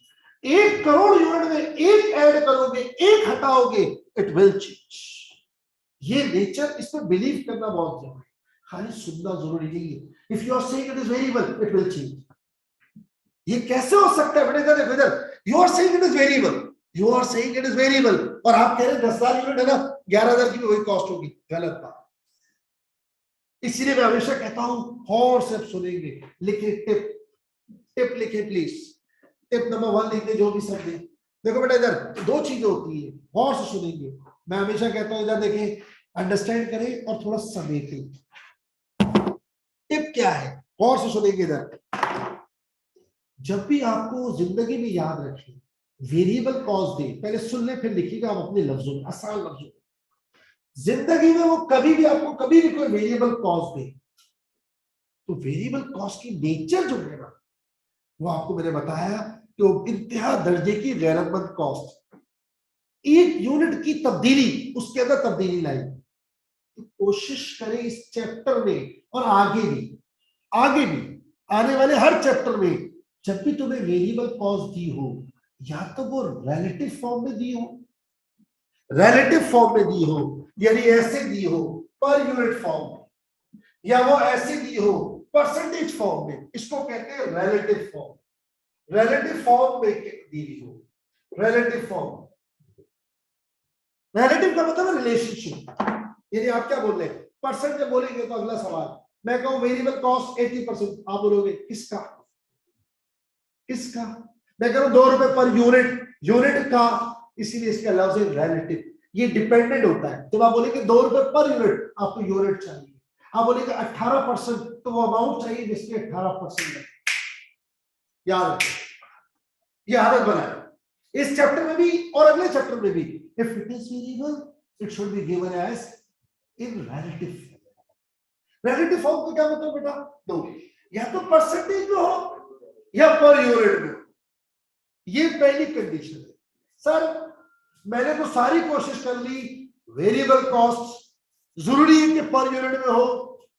1 crore unit में 1 ऐड करोगे, 1 हटाओगे, इट विल चेंज। ये नेचर, इसमें बिलीव करना बहुत जरूरी है, खाली सुनना जरूरी नहीं है। If you are saying it is variable it will change. ये कैसे हो सकता है बेटा? देखो इधर, you are saying it is variable, और आप कह रहे हैं 10,000 यूनिट है ना, 11,000 की भी वही कॉस्ट होगी। गलत बात। इसीलिए मैं हमेशा कहता हूं और सिर्फ सुनेंगे, लिखे टिप, टिप लिखे प्लीज, टिप नंबर 1 लिख दे जो भी सब दे। देखो बेटा इधर दो चीजें होती है, और से सुनेंगे। मैं हमेशा कहता हूं इधर देखें, अंडरस्टैंड करें और थोड़ा समेटें। टिप क्या है, और से सुनेंगे इधर। जब भी आपको जिंदगी में याद रखें वेरिएबल कॉस्ट दे, पहले सुन ले फिर लिखिएगा आप अपने लफ्जों में, आसान लफ्जों में। जिंदगी में वो कभी भी आपको कभी भी कोई वेरिएबल कॉस्ट दे, तो वेरिएबल कॉस्ट की नेचर जो है ना, वो आपको मैंने बताया कि वो इंतहा दर्जे की गैरतमंद कॉस्ट, एक यूनिट की तब्दीली, उसके अंदर तब्दीली लाई। तो कोशिश करें इस चैप्टर में और आगे भी आने वाले हर चैप्टर में, जब भी तुम्हें वेरिएबल कॉस्ट दी हो, या तो वो रिलेटिव फॉर्म में दी हो, यानी ऐसे दी हो पर यूनिट फॉर्म में, या वो ऐसे दी हो परसेंटेज फॉर्म में, इसको कहते हैं रिलेटिव फॉर्म। रिलेटिव फॉर्म में दी हो, रिलेटिव फॉर्म, रिलेटिव का मतलब रिलेशनशिप। यानी आप क्या बोल रहे हैं, परसेंट जब बोलेंगे तो अगला सवाल, मैं कहूं वेरिएबल कॉस्ट 80%, आप बोलोगे किसका, मैं कह रहा हूं 2 रुपए पर यूनिट का, इसीलिए इसका लफ्ज है रिलेटिव। ये डिपेंडेंट होता है। जब आप बोलेंगे 2 रुपए पर यूनिट, आपको यूनिट चाहिए। आप बोलेंगे 18%, तो वो अमाउंट चाहिए जिसके 18% है। याद रखें, ये आदत बनाए इस चैप्टर में भी और अगले चैप्टर में भी। If it is variable it should be given as in relative form का क्या मतलब बेटा, दो, या तो परसेंटेज में हो या पर यूनिट में। ये पहली कंडीशन है। सर मैंने तो सारी कोशिश कर ली, वेरिएबल कॉस्ट जरूरी है कि पर यूनिट में हो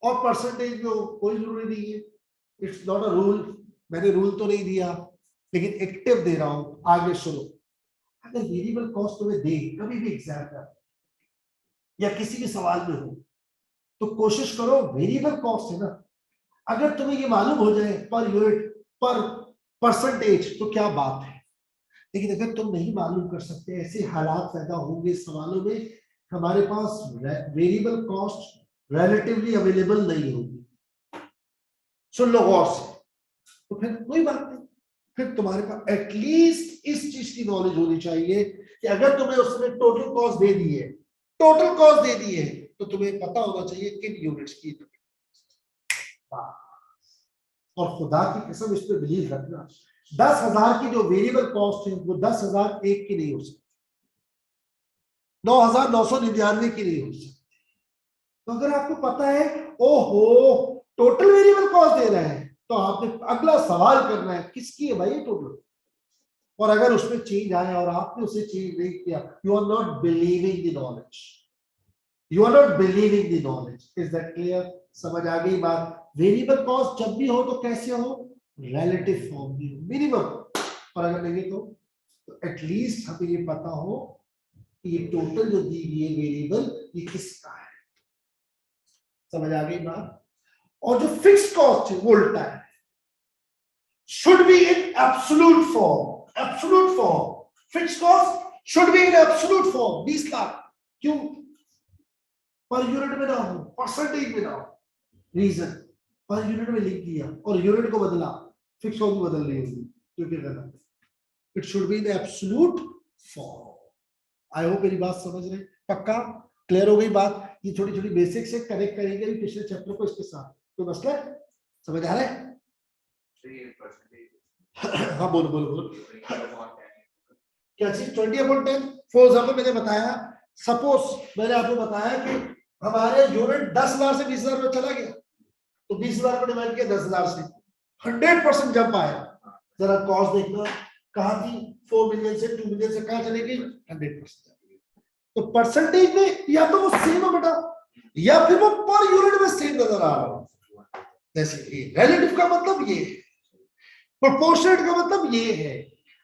और परसेंटेज में हो, कोई जरूरी नहीं है। इट्स नॉट अ रूल, मैंने रूल तो नहीं दिया, लेकिन एक टिप दे रहा हूं, आगे सुनो। अगर वेरिएबल कॉस्ट तुम्हें दे कभी भी एग्जाम का या किसी भी सवाल में हो, तो कोशिश करो वेरिएबल कॉस्ट है ना, अगर तुम्हें ये मालूम हो जाए पर यूनिट पर परसेंटेज तो क्या बात है। लेकिन अगर तुम नहीं मालूम कर सकते, ऐसे हालात पैदा होंगे सवालों में, हमारे पास वेरिएबल कॉस्ट रिलेटिवली अवेलेबल नहीं होगी, सुन लो गौर से, तो फिर कोई बात नहीं, फिर तुम्हारे पास एटलीस्ट इस चीज की नॉलेज होनी चाहिए कि अगर तुम्हें उसने टोटल कॉस्ट दे दी है, तो तुम्हें पता होना चाहिए किन यूनिट्स की। और खुदा की कसम इस पे बिलीव रखना, 10,000 की जो वेरिएबल कॉस्ट है वो 10,000 एक की नहीं हो सकती, 9,999 की नहीं हो सकती। तो अगर आपको पता है ओहो टोटल वेरिएबल कॉस्ट दे रहे हैं, तो आपने अगला सवाल करना है किसकी है भाई ये टोटल। और अगर उसमें चेंज आया और आपने उसे चेंज नहीं किया, you are not believing the knowledge, is that clear, समझ आ गई बात। वेरिएबल कॉस्ट जब भी हो तो कैसे हो, रिलेटिव फॉर्म में मिनिमम, और अगर नहीं तो एटलीस्ट हमें ये पता हो कि ये टोटल जो दी गई है वेरिएबल ये किसका है, समझ आ गई बात। और जो फिक्स्ड कॉस्ट है वो उल्टा है, should be in absolute form, fixed cost should be in absolute form. 20 lakh क्यों, पर यूनिट में ना हो, परसेंटेज में ना हो। रीजन, पर यूनिट में लिख दिया और यूनिट को बदला, फिक्स कॉस्ट भी बदल रही होगी, क्योंकि गलत है। It should be in absolute form. I hope मेरी बात समझ रहे, पक्का क्लियर हो गई बात। ये छोटी छोटी बेसिक से कनेक्ट करेंगे पिछले चैप्टर को इसके साथ, तो मसला समझ आ रहा है। हाँ बोलो क्या चीज 20/10। फॉर एग्जाम्पल मैंने बताया, सपोज मैंने आपको बताया कि हमारे यूनिट 10,000 से 20,000 में चला गया, तो 20,000 को डिवाइड किया 10,000 से, 100% जंप आया। जरा कॉस्ट देखना कहां थी, 4 मिलियन से 2 मिलियन से कहां चली गई, 100%। तो परसेंटेज में या तो वो सेम है बेटा, या फिर वो पर यूनिट में सेम नजर आ रहा है। जैसे रिलेटिव का मतलब ये है, प्रोपोर्शनेट का मतलब ये है।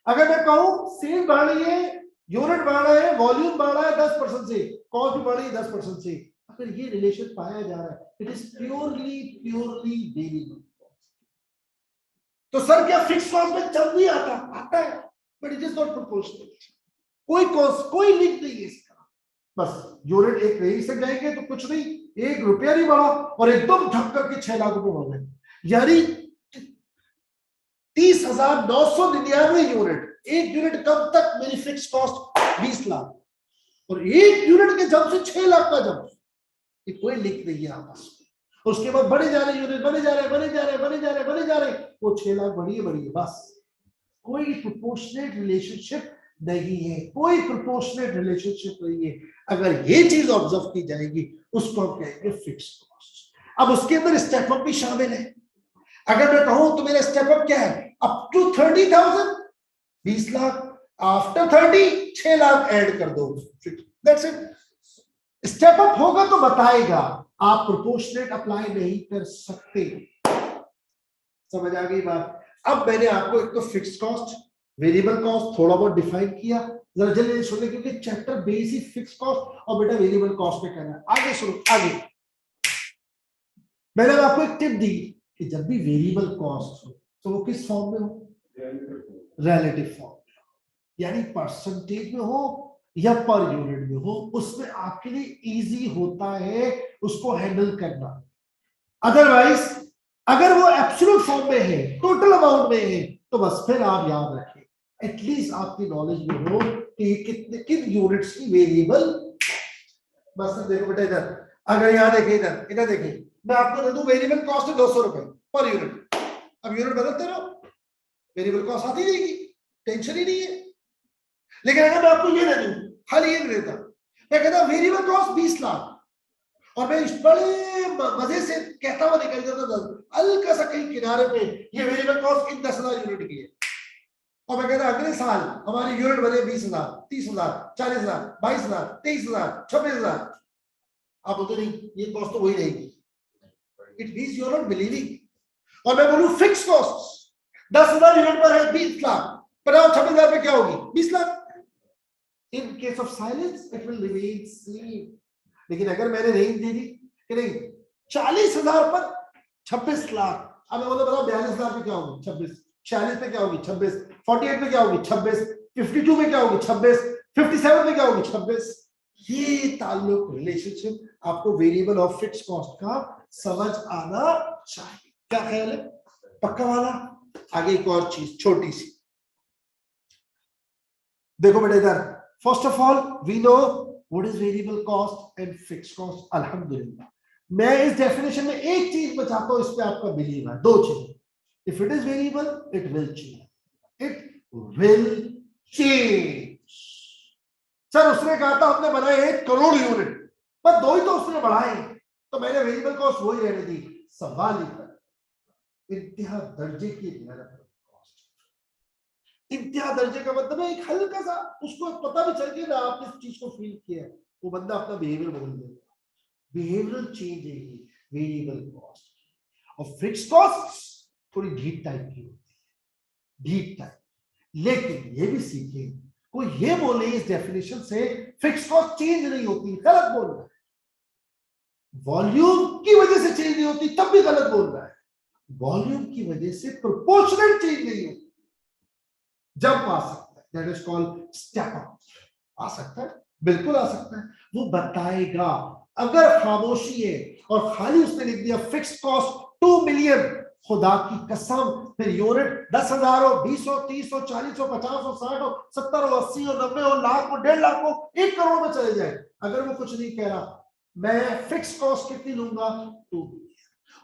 अगर मैं कहूं सेल बढ़ रही है, यूनिट बढ़ रहा है, वॉल्यूम बढ़ रहा है 10% से, कॉस्ट भी बढ़ रही है 10% से, अगर ये रिलेशन पाया जा रहा है, इट इज प्योरली वेरिएबल। तो सर क्या फिक्स कॉस्ट में जब भी आता है, but it is not proportional. कोई लिंक नहीं है इसका, बस यूनिट एक रेंज से जाएंगे तो कुछ नहीं, 1 रुपया नहीं बढ़ा और एकदम झक करके 6 लाख रुपए बढ़ गए, यानी 30,999 यूनिट। एक यूनिट कब तक? मेरी फिक्स कॉस्ट 20 लाख और एक यूनिट के जब से 6 लाख का जब, ये कोई लिंक नहीं है आपस में। उसके बाद बढ़े जा रहे यूनिट, बढ़े जा रहे बड़े जा रहे बड़े जा रहे बड़े जा रहे, वो 6 लाख बढ़ी है बस। कोई प्रोपोर्शनेट रिलेशनशिप नहीं है, कोई प्रोपोर्शनेट रिलेशनशिप नहीं है। अगर ये चीज ऑब्जर्व की जाएगी उसको हम कहेंगे फिक्स कॉस्ट। अब उसके अंदर स्टेप अप भी शामिल है। अगर मैं कहूं तो मेरा स्टेप अप क्या है? Up to 30,000 20 lakh, after 30 6 lakh add कर दो, दैट्स इट। स्टेप अप होगा तो बताएगा, आप प्रोपोर्शनेट अप्लाई नहीं कर सकते। समझ आ गई बात? अब मैंने आपको एक तो फिक्स कॉस्ट, वेरिएबल कॉस्ट थोड़ा बहुत डिफाइन किया, जरा जल्दी सुनिए क्योंकि चैप्टर बेसिक फिक्स कॉस्ट और बेटा वेरिएबल कॉस्ट में करना है। आगे सुनो, आगे मैंने आपको एक टिप दी कि जब भी वेरिएबल कॉस्ट हो तो वो किस फॉर्म में हो? रिलेटिव फॉर्म में हो, यानी परसेंटेज में हो या पर यूनिट में हो, उसमें आपके लिए इजी होता है उसको हैंडल करना। अदरवाइज अगर वो एब्सोल्यूट फॉर्म में है, टोटल अमाउंट में है, तो बस फिर आप याद रखें, एटलीस्ट आपकी नॉलेज में हो कि कितने किन यूनिट्स की वेरिएबल। बस देखो बेटा इधर, अगर यहां देखें, इधर देखें, मैं आपको दे दूं वेरिएबल कॉस्ट है 200 रुपए पर यूनिट। अब यूनिट बदलते रहो, वेरिएबल कॉस्ट आती रहेगी, टेंशन ही नहीं है। लेकिन अगर मैं आपको ये दे दूं, खाली ये देता, मैं कहता वेरिएबल कॉस्ट 20 लाख और मैं इस बड़े मजे से कहता हुआ निकल जाता हल्का सा कहीं किनारे पे ये वेरिएबल कॉस्ट इन 10,000 यूनिट की है और मैं कहता अगले साल हमारी यूनिट बने 20,000 30,000 40,000 22,000 23,000 26,000। आप बोलते नहीं ये कॉस्ट तो वही रहेगी, it means you are not believing. और मैं बोलूं फिक्स कॉस्ट 10,000 यूनिट पर है 20 लाख, 50-26,000 पे क्या होगी? 20 लाख। इन case of silence it will remain same. लेकिन अगर मैंने रेंज दे दी कि नहीं 40,000 पर 26 लाख, अब मैं बोला बताओ 42,000 पे क्या होगी? 26। 46 पे क्या होगी? 26। 48 पे क्या होगी? 26। 52 में क्या होगी? 26। 57 में क्या होगी? 26। ये ताल्लुक रिलेशनशिप आपको वेरिएबल और फिक्स कॉस्ट का समझ आना चाहिए। क्या ख्याल है? पक्का वाला? आगे एक और चीज छोटी सी देखो बेटा इधर, first of all we know what is variable cost and fix cost. अल्हम्दुलिल्लाह मैं इस डेफिनेशन में एक चीज बचाता हूं, इस पे आपका बिलीव है, दो चीज। If it is variable it will change, it will change. Sir उसने कहा था हमने बनाए 1 करोड़ यूनिट पर 2 ही तो उसने बढ़ाए, तो मैंने वेरिएबल कॉस्ट वही रहने दी। सवाल ही था इंतहा दर्जे की मेहनत, इंतहा दर्जे का मतलब है एक हल्का सा उसको पता भी चल गया ना आपने इस चीज को फील किया है, वो बंदा अपना बिहेवियर बदल देगा। बिहेवियरल चेंज है ये वेरिएबल कॉस्ट। और फिक्स कॉस्ट थोड़ी ढीठ टाइप की होती है, ढीठ टाइप। लेकिन ये भी सीखे, कोई ये बोले इस डेफिनेशन से फिक्स कॉस्ट चेंज नहीं होती, गलत बोल रहा है। वॉल्यूम की वजह से चेंज नहीं होती तब भी गलत बोल रहा है। वॉल्यूम की वजह से प्रोपोर्शनल चेंज नहीं होती, जंप आ सकता है, that is called step up. आ सकता है, बिल्कुल आ सकता है, वो बताएगा। अगर खामोशी है और खाली उसने लिख दिया फिक्स कॉस्ट 2 मिलियन, खुदा की कसम फिर यूनिट 10,000 हो, 20 हो, 30 हो, 40 हो, 50 हो, 60 हो, 70 हो, 80 हो, 90 हो, लाख हो, 1.5 लाख हो, 1 करोड़ में चले जाए, अगर वो कुछ नहीं कह रहा, मैं फिक्स कॉस्ट कितनी लूंगा? 2 मिलियन।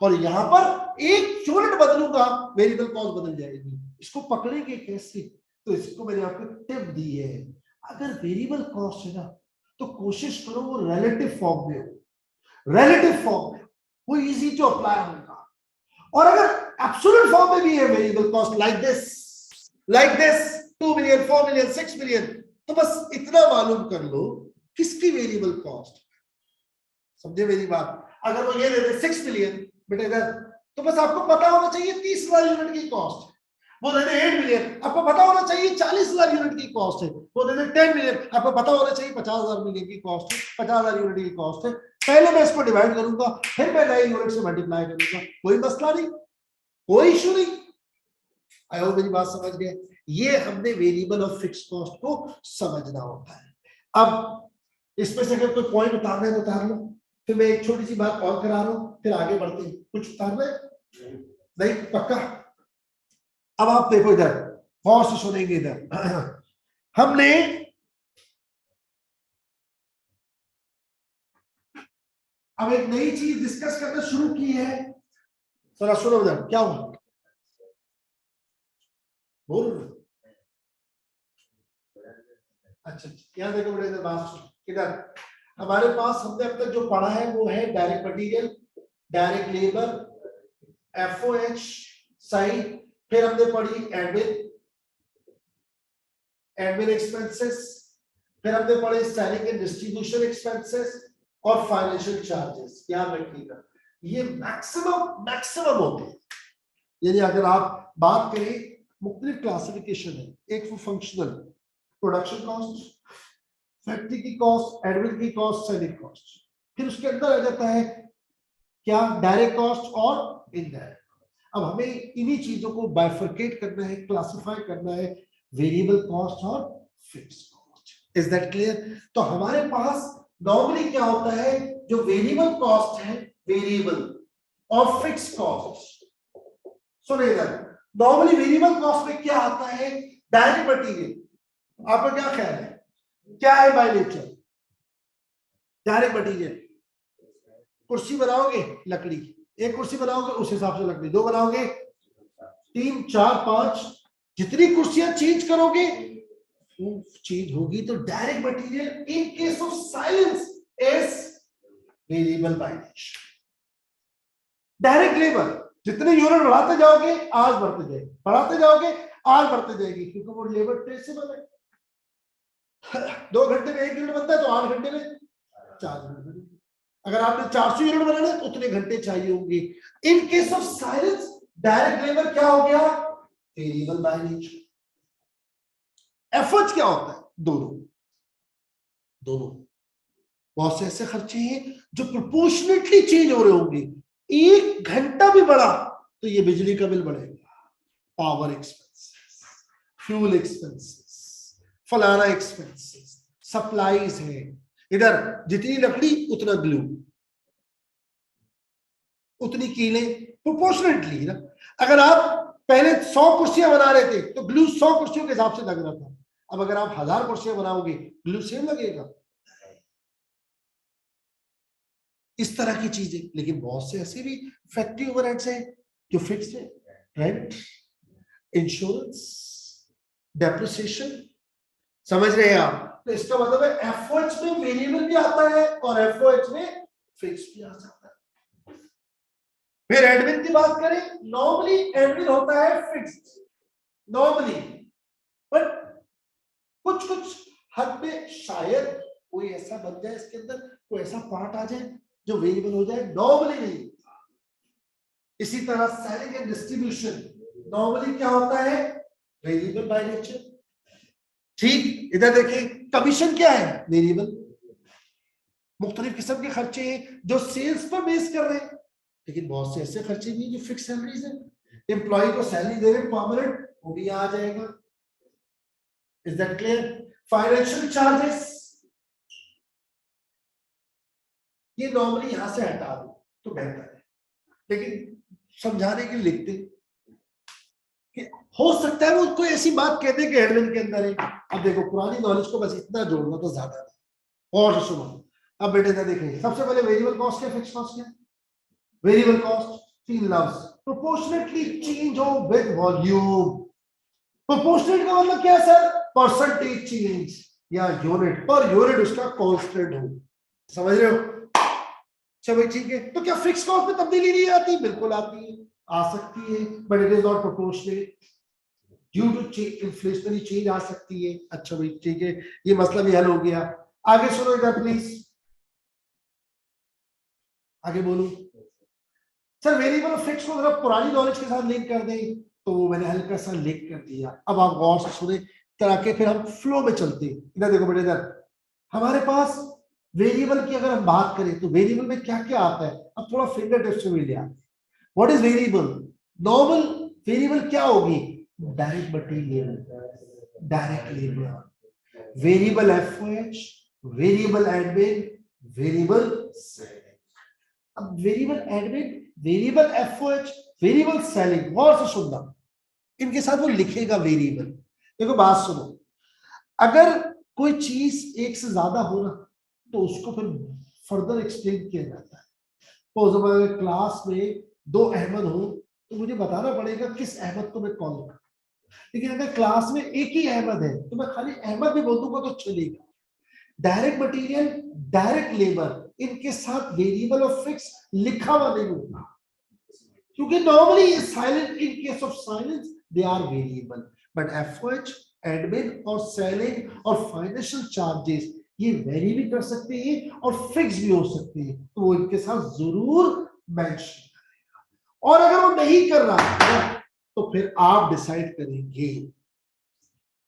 और यहां पर एक यूनिट बदलूंगा, वेरिएबल कॉस्ट बदल जाएगी। इसको पकड़ेंगे कैसे? तो इसको मैंने आपको टिप दी है, अगर वेरिएबल कॉस्ट है ना तो कोशिश करो वो रिलेटिव फॉर्म में हो, रिलेटिव फॉर्म में वो इजी टू अप्लाई होगा। और अगर एब्सोल्यूट फॉर्म में भी है variable cost like this 2 million 4 million 6 million, तो बस इतना मालूम कर लो किसकी वेरिएबल कॉस्ट। समझे मेरी बात? अगर वो ये दे दे 6 मिलियन बेटा इधर, तो बस आपको पता होना चाहिए 30,000 यूनिट की कॉस्ट। वो दे दे 8 मिलियन, आपको पता होना चाहिए 40,000 यूनिट की कॉस्ट है। वो दे दे 10 मिलियन, आपको पता होना चाहिए 50,000 मिलियन की कॉस्ट है, 50,000 यूनिट की कॉस्ट है। पहले मैं इसको डिवाइड करूंगा, फिर मैं नए यूनिट से मल्टीप्लाई करूंगा, कोई मसला नहीं, कोई इशू नहीं। आई होप मेरी बात समझ गए। ये हमने वेरिएबल और फिक्स कॉस्ट को समझना होता है। अब इसमें से अगर कोई पॉइंट उतारना है तो उतार लो, फिर मैं एक छोटी सी बात और करा रहा हूं, फिर आगे बढ़ते हैं। कुछ उतारना है नहीं? पक्का? अब आप देखो इधर, गौर से सुनेंगे इधर। हमने अब एक नई चीज डिस्कस करना शुरू की है, जरा सुनो इधर क्या हुआ, बोलो। अच्छा यहाँ देखो बेटा, इधर बात सुनो। इधर हमारे पास हमने अब तक जो पढ़ा है वो है direct material, direct labour, FOH side, फिर हमने पढ़ी एडमिन एक्सपेंसेस, फिर हमने पढ़े सेलिंग एंड डिस्ट्रीब्यूशन एक्सपेंसेस और फाइनेंशियल चार्जेस। याद रखिएगा ये मैक्सिमम होते हैं। यानी अगर आप बात करें, मुख्तलिफ क्लासिफिकेशन है, एक वो फंक्शनल, प्रोडक्शन कॉस्ट, फैक्ट्री की कॉस्ट, एडमिन की कॉस्ट, सेलिंग कॉस्ट, फिर उसके अंदर आ जाता है क्या, डायरेक्ट कॉस्ट और इनडायरेक्ट। अब हमें इन्हीं चीजों को बाइफरकेट करना है, क्लासिफाई करना है, वेरिएबल कॉस्ट और fix cost. Is that clear? तो हमारे पास नॉर्मली क्या होता है, जो वेरिएबल कॉस्ट है, वेरिएबल और फिक्स कॉस्ट। सुनिए इधर, नॉर्मली वेरिएबल कॉस्ट में क्या आता है, डायरेक्ट मटेरियल। आपका क्या ख्याल है, क्या है बाय नेचर डायरेक्ट मटेरियल? कुर्सी बनाओगे लकड़ी, एक कुर्सी बनाओगे उस हिसाब से लकड़ी, दो बनाओगे, 3 4 5, जितनी कुर्सियां चेंज करोगे वो चेंज होगी। तो direct material in case of silence is variable by nature. Direct labour जितने यूनिट बढ़ाते जाओगे आज बढ़ते जाएगी, बढ़ाते जाओगे आज बढ़ते जाएगी, क्योंकि वो लेबर ट्रेसेबल है। 2 घंटे में 1 यूनिट बनता है तो 8 घंटे में 4 यूनिट बनेगी। अगर आपने 400 यूनिट बनाना है तो उतने घंटे चाहिए होंगे। इन case of silence direct labour क्या हो गया, वेरिएबल बाय नेचर। एफर्ट्स क्या होता है, दोनों बहुत से ऐसे खर्चे हैं जो प्रोपोर्शनेटली चेंज हो रहे होंगे। 1 घंटा भी बढ़ा तो ये बिजली का बिल बढ़ेगा, पावर एक्सपेंसेस, फ्यूल एक्सपेंसेस, फलाना एक्सपेंसेस, सप्लाईज है। इधर जितनी लकड़ी उतना ग्लू, उतनी कीलें, प्रोपोर्शनेटली ना। अगर आप पहले 100 कुर्सियां बना रहे थे तो ग्लू 100 कुर्सियों के हिसाब से लग रहा था। अब अगर आप 1000 कुर्सियां बनाओगे ग्लू सेम लगेगा। इस तरह की चीजें। लेकिन बहुत से ऐसे भी फैक्ट्री ओवरहेड्स हैं जो फिक्स है, रेंट, इंश्योरेंस, डेप्रिसिएशन, समझ रहे हैं आप? तो इसका मतलब है एफओएच में वेरिएबल भी आता है और एफओएच में फिक्स भी आ सकता है। फिर एडमिन की बात करें, नॉर्मली एडमिन होता है फिक्स्ड नॉर्मली, बट कुछ हद में शायद कोई ऐसा बन जाए, इसके अंदर कोई ऐसा पार्ट आ जाए जो वेरिएबल हो जाए, नॉर्मली नहीं। इसी तरह सेलिंग एंड डिस्ट्रीब्यूशन नॉर्मली क्या होता है, वेरिएबल बाय नेचर। ठीक, इधर देखिए कमीशन क्या है, वेरिएबल। मुख्तलिफ किस्म के खर्चे हैं जो सेल्स पर बेस कर रहे हैं, लेकिन बहुत से ऐसे खर्चे भी जो फिक्स सैलरीज है। एम्प्लॉय को सैलरी दे रहे परमानेंट, वो भी आ जाएगा। Is that clear? Financial charges ये नॉर्मली यहां से हटा दो तो बेहतर है, लेकिन समझाने के लिए लिखते कि हो सकता है वो कोई ऐसी बात कहते कि एडमिन के अंदर है। अब देखो पुरानी नॉलेज को बस इतना जोड़ना तो ज्यादा है। और सुनो, अब बेटे इधर देखिए, सबसे पहले वेरिएबल कॉस्ट क्या, फिक्स कॉस्ट क्या? वेरिएबल कॉस्ट 3 लफ्ज, प्रोपोर्शनेटली चेंज हो विद वॉल्यूम। प्रोपोर्शनेट का मतलब क्या है सर, परसेंटेज चेंज या यूनिट, पर यूनिट उसका कांस्टेंट हो। समझ रहे हो? चलो ठीक है। तो क्या फिक्स कॉस्ट में तब्दीली नहीं आती? बिल्कुल आती है, आ सकती है, but it is not proportionate due to inflationary change आ सकती है। अच्छा भाई ठीक है, ये मसला भी हल हो गया। आगे सुनो इधर प्लीज, आगे बोलो सर। वेरिएबल और फिक्स को अगर पुरानी नॉलेज के साथ लिंक कर दें तो वो मैंने हल्का सा लिंक कर दिया। अब आप गौर से सुने ताकि फिर हम फ्लो में चलते हैं। इधर देखो बेटे, इधर हमारे पास वेरिएबल की अगर हम बात करें तो वेरिएबल में क्या क्या आता है, अब थोड़ा फिंगर टिप्स से मिल जाए। What is variable? Normal variable क्या होगी, direct material, direct labour, variable FOH, variable admin, variable selling. अब variable admin, variable FOH, variable selling, गौर से सुनना, इनके साथ वो लिखेगा वेरिएबल। देखो बात सुनो, अगर कोई चीज एक से ज्यादा हो ना तो उसको फिर फर्दर एक्सप्लेन किया जाता है। तो अगर क्लास में 2 अहमद हो तो मुझे बताना पड़ेगा किस अहमद को मैं कॉल करूं। लेकिन अगर क्लास में एक ही अहमद है तो मैं खाली अहमद भी बोल दूंगा तो चलेगा। डायरेक्ट मटेरियल, डायरेक्ट लेबर, इनके साथ वेरिएबल और फिक्स लिखा हुआ नहीं होता, क्योंकि normally silent, in case of silence they are variable, but FOH, admin और सेलिंग और फाइनेंशियल चार्जेस ये वेरी भी कर सकते हैं और फिक्स भी हो सकते हैं, तो वो इनके साथ जरूर मेंशन करेगा। और अगर वो नहीं कर रहा तो फिर आप डिसाइड करेंगे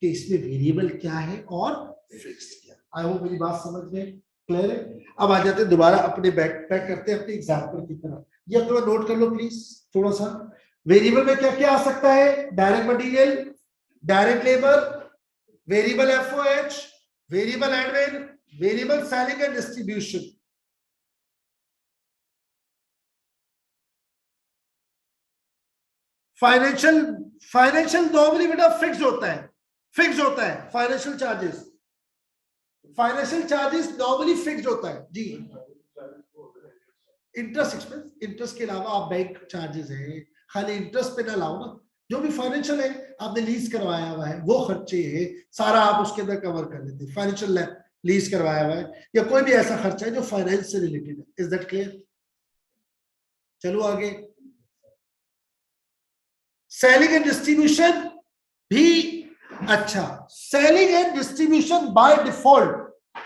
कि इसमें वेरिएबल क्या है और फिक्स क्या। आई होप मेरी बात समझ में क्लियर है। अब आ जाते हैं दोबारा अपने बैक करते हैं अपने एग्जांपल की तरफ। ये अपना नोट कर लो प्लीज थोड़ा सा। वेरिएबल में क्या क्या आ सकता है? Direct material, direct labour, variable FOH, variable admin, variable selling and distribution. Financial, financial normally बेटा फिक्स होता है, फिक्स होता है financial charges, financial charges normally fix होता है जी। इंटरेस्ट एक्सपेंस, इंटरेस्ट के अलावा आप बैंक चार्जेस है, खाली इंटरेस्ट पे ना लाओ ना, जो भी फाइनेंशियल है, आपने लीज करवाया हुआ है वो खर्चे है सारा आप उसके अंदर कवर कर लेते हैं। फाइनेंशियल लीज करवाया हुआ है या कोई भी ऐसा खर्चा है जो फाइनेंस से रिलेटेड है। Is that clear? चलो आगे। सेलिंग एंड डिस्ट्रीब्यूशन भी अच्छा, selling and distribution by default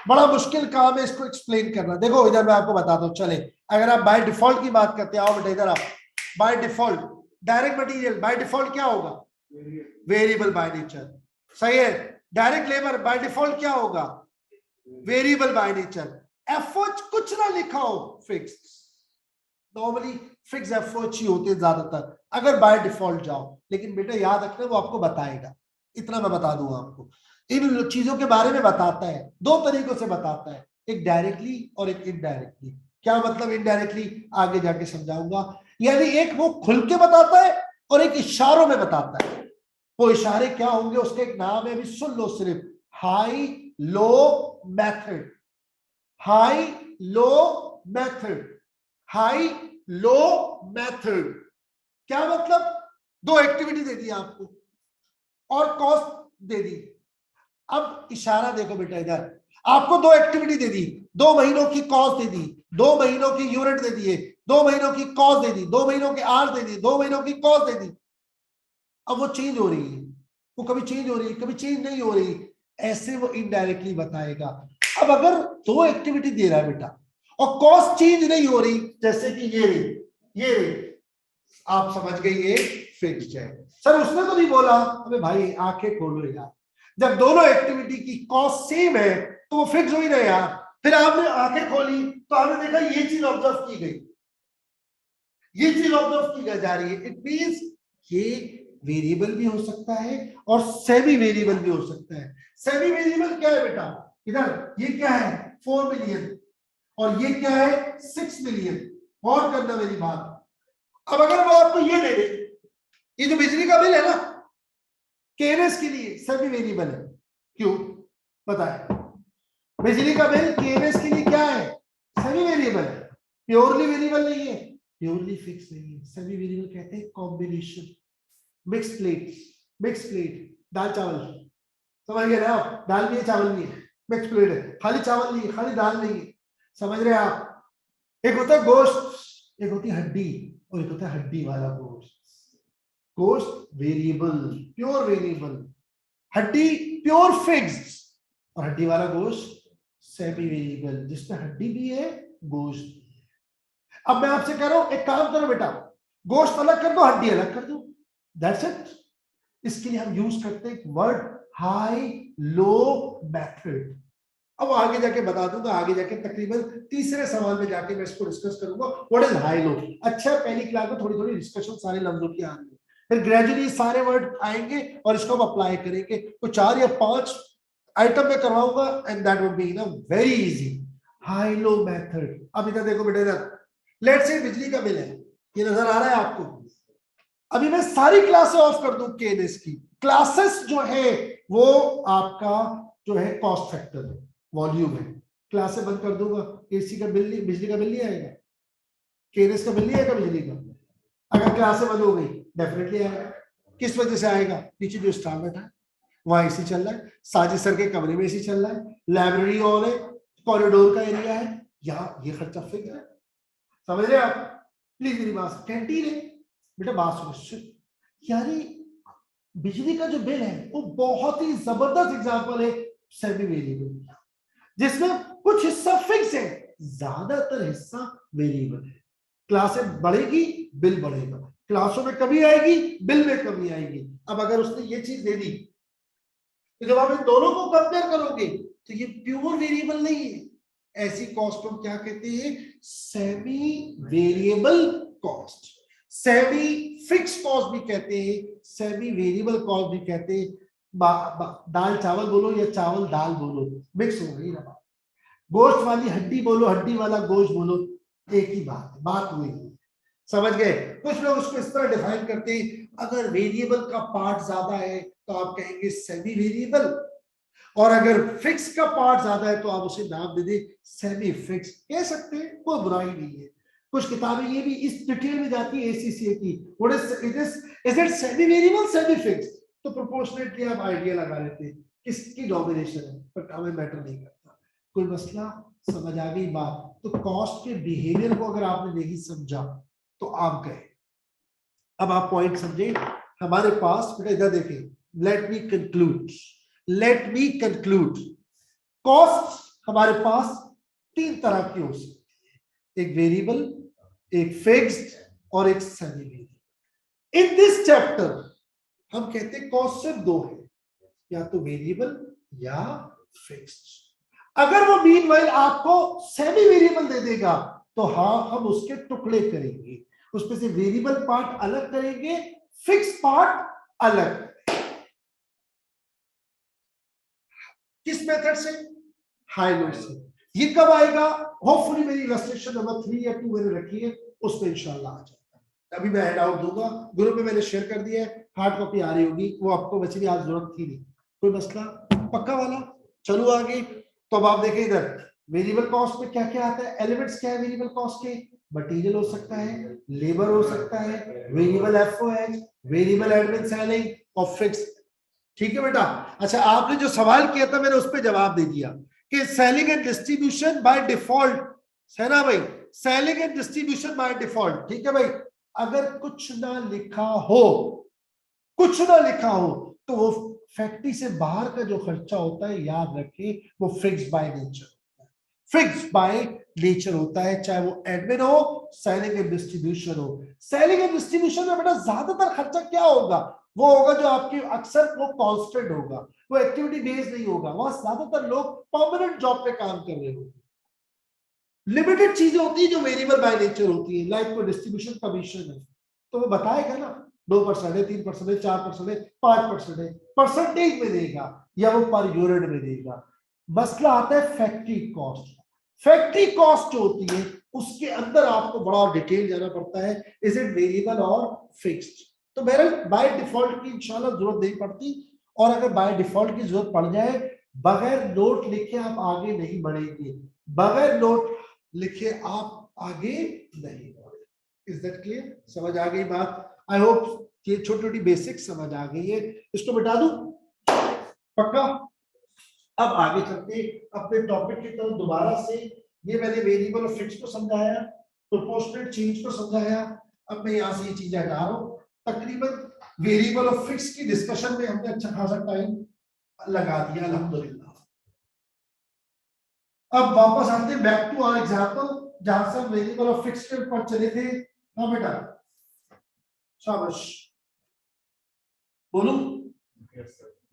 बड़ा मुश्किल काम है इसको एक्सप्लेन करना। देखो इधर मैं आपको बताता हूं, चले अगर आप बाय डिफॉल्ट की बात करते हैं, आओ बेटा इधर आप। By default direct material by default क्या होगा? वेरिएबल बाय नेचर, सही है। डायरेक्ट लेबर बाय डिफॉल्ट क्या होगा? Variable by nature. एफओएच कुछ ना लिखा हो, फिक्स, नॉर्मली फिक्स एफओएच ही होते हैं ज्यादातर अगर बाय डिफॉल्ट जाओ। लेकिन बेटा याद रखना वो आपको बताएगा, इतना मैं बता दूंगा आपको, इन चीजों के बारे में बताता है, 2 तरीकों से बताता है, एक डायरेक्टली और एक इनडायरेक्टली। क्या मतलब इनडायरेक्टली? आगे जाके समझाऊंगा। यानी एक वो खुल के बताता है और एक इशारों में बताता है। वो इशारे क्या होंगे उसका एक नाम है, अभी सुन लो सिर्फ, high low method, high low method, high low method. क्या मतलब? 2 एक्टिविटी दे दी आपको और कॉस्ट दे दी। अब इशारा देखो बेटा इधर, आपको 2 एक्टिविटी दे दी, 2 महीनों की कॉस्ट दे दी, 2 महीनों की यूनिट दे दिए, 2 महीनों की कॉस्ट दे दी, 2 महीनों के आर्स दे दी, 2 महीनों की कॉस्ट दे दी। अब वो चेंज हो रही है, वो कभी चेंज हो रही है कभी चेंज नहीं हो रही, ऐसे वो इनडायरेक्टली बताएगा। अब अगर 2 एक्टिविटी दे रहा है बेटा और कॉस्ट चेंज नहीं हो रही, जैसे कि ये रही, ये रही, आप समझ गए ये फिक्स्ड है। सर उसने तो नहीं बोला, अबे भाई आंखें खोलो यार, जब दोनों एक्टिविटी की कॉस्ट सेम है तो वो फिक्स हो ही रहे यार। फिर आपने आंखें खोली तो आपने देखा ये चीज ऑब्जर्व की गई, ये चीज ऑब्जर्व की जा रही है। इट मींस ये वेरिएबल भी हो सकता है और सेमी वेरिएबल भी हो सकता है। सेमी वेरिएबल क्या है बेटा? इधर ये क्या है? 4 मिलियन और ये क्या है? 6 मिलियन। और करना मेरी बात। अब अगर वो आपको ये दे दे, ये जो बिजली का बिल है ना, केएनएस के लिए सभी वेरिएबल है। क्यों बताए? बिजली का बिल केएनएस के लिए क्या है? सभी वेरिएबल है, प्योरली वेरिएबल नहीं है, प्योरली फिक्स नहीं है। सभी वेरिएबल कहते हैं combination, mix plate, mix plate, दाल चावल, समझ गए ना आप? दाल भी है चावल भी है, मिक्स प्लेट है, खाली चावल नहीं है खाली दाल नहीं है, समझ रहे आप? एक होता है गोश्त, एक होती है हड्डी और एक होता है हड्डी वाला गोश्त। गोश्त वेरिएबल, प्योर वेरिएबल, हड्डी प्योर फिक्स्ड और हड्डी वाला गोश्त सेमी वेरिएबल जिसमें हड्डी भी है गोश्त भी है। अब मैं आपसे कह रहा हूं एक काम करो बेटा, गोश्त अलग कर दो हड्डी अलग कर दो, दैट्स इट। इसके लिए हम यूज करते हैं वर्ड हाई लो मेथड। अब आगे जाके बता दूंगा, आगे जाके तकरीबन तीसरे सवाल में जाके मैं इसको डिस्कस करूंगा व्हाट इज हाई लो। अच्छा पहली क्लास में थोड़ी थोड़ी डिस्कशन सारे लफ्जों की आ रही है, फिर ग्रेजुअली सारे वर्ड आएंगे और इसको हम अप्लाई करेंगे। तो 4 या 5 आइटम में करवाऊंगा एंड दैट वुड बी ना very easy. High low method. अब इधर देखो बेटे, इधर लेट्स से बिजली का बिल है, ये नजर आ रहा है आपको। अभी मैं सारी क्लासेस ऑफ कर दूं केएनएस की, क्लासेस जो है वो आपका जो है कॉस्ट फैक्टर है, वॉल्यूम है, क्लासेस बंद कर दूंगा, एसी का बिल नहीं, बिजली का बिल नहीं आएगा, केएनएस का बिल नहीं आएगा बिजली का। अगर क्लासेस बंद हो गई डेफिनेटली आएगा। किस वजह से आएगा? नीचे जो स्टाफ बैठा है वहां एसी चल रहा है, साजिद सर के कमरे में एसी चल रहा है, लाइब्रेरी ऑन है, कॉरिडोर का एरिया है, यहाँ ये खर्चा फिक्स है। समझ रहे आप? प्लीज मेरी बात, कैंटीन है बेटा, बात सुनो यारी, बिजली का जो बिल है वो बहुत ही जबरदस्त एग्जांपल है सेमी वेरिएबल, जिसमें कुछ हिस्सा फिक्स है, ज्यादातर हिस्सा वेरिएबल है। क्लासें बढ़ेगी बिल बढ़ेगा, क्लासों में कमी आएगी बिल में कमी आएगी। अब अगर उसने ये चीज दे दी तो जब आप इन दोनों को कंपेयर करोगे तो ये प्योर वेरिएबल नहीं है। ऐसी कॉस्ट को क्या कहते हैं? Semi variable cost, semi fix cost भी कहते हैं, सेमी वेरिएबल कॉस्ट भी कहते हैं। दाल चावल बोलो या चावल दाल बोलो, मिक्स हो गई ना। गोश्त वाली हड्डी बोलो, हड्डी वाला गोश्त बोलो, एक ही बात है, बात हुई। समझ गए? कुछ लोग उसको इस तरह डिफाइन करते हैं, अगर वेरिएबल का पार्ट ज्यादा है तो आप कहेंगे सेमी वेरिएबल, और अगर फिक्स का पार्ट ज्यादा है तो आप उसे नाम दे दे सेमी फिक्स, कह सकते हैं, कोई बुराई नहीं है। कुछ किताबें ये भी इस डिटेल में जाती है एसीसीए की, what is it semi variable semi fix, तो प्रोपोर्शनेटली आप आइडिया लगा लेते हैं किसकी डोमिनेशन है, बट हमें मैटर नहीं करता। कोई मसला? समझ आ गई बात? तो कॉस्ट के बिहेवियर को अगर आपने नहीं समझा तो आप गए। अब आप पॉइंट समझे हमारे पास, इधर देखिए, लेट मी कंक्लूड। कॉस्ट हमारे पास तीन तरह की हो सकती है, एक वेरिएबल, एक फिक्स्ड और एक semi variable. In this chapter हम कहते हैं कॉस्ट सिर्फ दो है, या तो वेरिएबल या फिक्स्ड। अगर वो मीनवाइल आपको सेमी वेरिएबल दे देगा तो हाँ, हम उसके टुकड़े करेंगे, उसमें से वेरिएबल पार्ट अलग करेंगे, फिक्स पार्ट अलग। किस मेथड से? हाई लो से। ये कब आएगा? होपफुली मेरी इलस्ट्रेशन नंबर 3 या 2 मैंने रखी है, उसमें इंशाल्लाह आ जाएगा। अभी मैं हैंड आउट दूंगा, ग्रुप में मैंने शेयर कर दिया है, हार्ड कॉपी आ रही होगी, वो आपको वैसे भी आज जरूरत थी नहीं। कोई मसला? पक्का वाला? चलो आगे। तो अब आप देखें इधर वेरिएबल कॉस्ट में क्या क्या आता है, एलिमेंट्स क्या है वेरिएबल कॉस्ट के? मटेरियल हो सकता है, लेबर हो सकता है, variable FOH, variable admin selling और फिक्स। ठीक है बेटा? अच्छा, आपने जो सवाल किया था मैंने उस पर जवाब दे दिया कि selling and distribution by default है ना भाई, selling and distribution by default. ठीक है भाई? अगर कुछ ना लिखा हो, कुछ ना लिखा हो, तो वो फैक्ट्री से बाहर का जो खर्चा होता है, याद रखिए, वो फिक्स बाय नेचर होता है, फिक्स बाय नेचर होता है, चाहे वो एडमिन हो, सेलिंग एंड डिस्ट्रीब्यूशन हो। सेलिंग एंड डिस्ट्रीब्यूशन में बेटा ज्यादातर खर्चा क्या होगा? वो होगा जो आपकी अक्सर वो कांस्टेंट होगा, वो एक्टिविटी बेस्ड नहीं होगा, वहां ज्यादातर लोग परमानेंट जॉब पे काम कर रहे होंगे। लिमिटेड चीजें होती है जो वेरिएबल बाय नेचर होती है, लाइक को डिस्ट्रीब्यूशन कमीशन है, तो वो बताएगा ना 2% है, 3% है, 4% है, 5% है, परसेंटेज में देगा या वो पर यूनिट में देगा। मसला आता है फैक्ट्री कॉस्ट। फैक्ट्री कॉस्ट जो होती है उसके अंदर आपको बड़ा डिटेल जाना पड़ता है, इज इट वेरिएबल और फिक्स्ड। तो मेरे बाय डिफॉल्ट की इंशाल्लाह जरूरत नहीं पड़ती, और अगर बाय डिफॉल्ट की जरूरत पड़ जाए, बगैर नोट लिखे आप आगे नहीं बढ़ेंगे, बगैर नोट लिखे आप आगे नहीं बढ़े। Is that clear? समझ आ गई बात? आई होप ये छोटी छोटी बेसिक समझ आ गई है। इसको मिटा दूं? पक्का? अब आगे चलते अपने टॉपिक की तरफ दोबारा से। ये मैंने वेरिएबल और फिक्स को समझाया, प्रोपोर्शनेट चेंज को समझाया। अब मैं यहां से ये चीजें हटा रहा हूं। तकरीबन वेरिएबल और फिक्स की डिस्कशन में हमने अच्छा खासा टाइम लगा दिया, अल्हम्दुलिल्लाह। अब वापस आते हैं बैक टू आवर एग्जांपल, जहां से हम वेरिएबल और फिक्स के ऊपर चले थे। हाँ बेटा, शाबाश, बोलूं?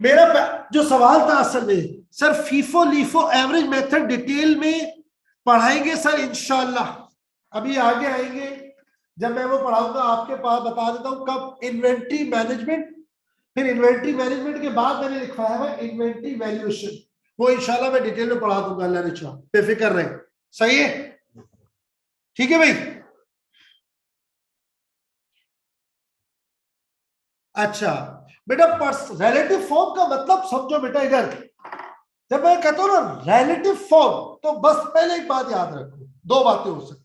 मेरा जो सवाल था असल में, sir FIFO LIFO average method detail में पढ़ाएंगे सर इंशाल्लाह, अभी आगे आएंगे जब मैं वो पढ़ाऊंगा आपके पास। बता देता हूं कब, इन्वेंट्री मैनेजमेंट, फिर इन्वेंट्री मैनेजमेंट के बाद मैंने लिखवाया हुआ इन्वेंट्री वैल्यूएशन। वो इंशाल्लाह मैं डिटेल में पढ़ा दूंगा, अल्लाह ने चाहा, बेफिक्र रहे। सही है, ठीक है भाई। अच्छा बेटा, रिलेटिव फॉर्म का मतलब समझो बेटा। इधर जब मैं कहता हूं ना रिलेटिव फॉर्म, तो बस पहले एक बात याद रखो, दो बातें हो सकती,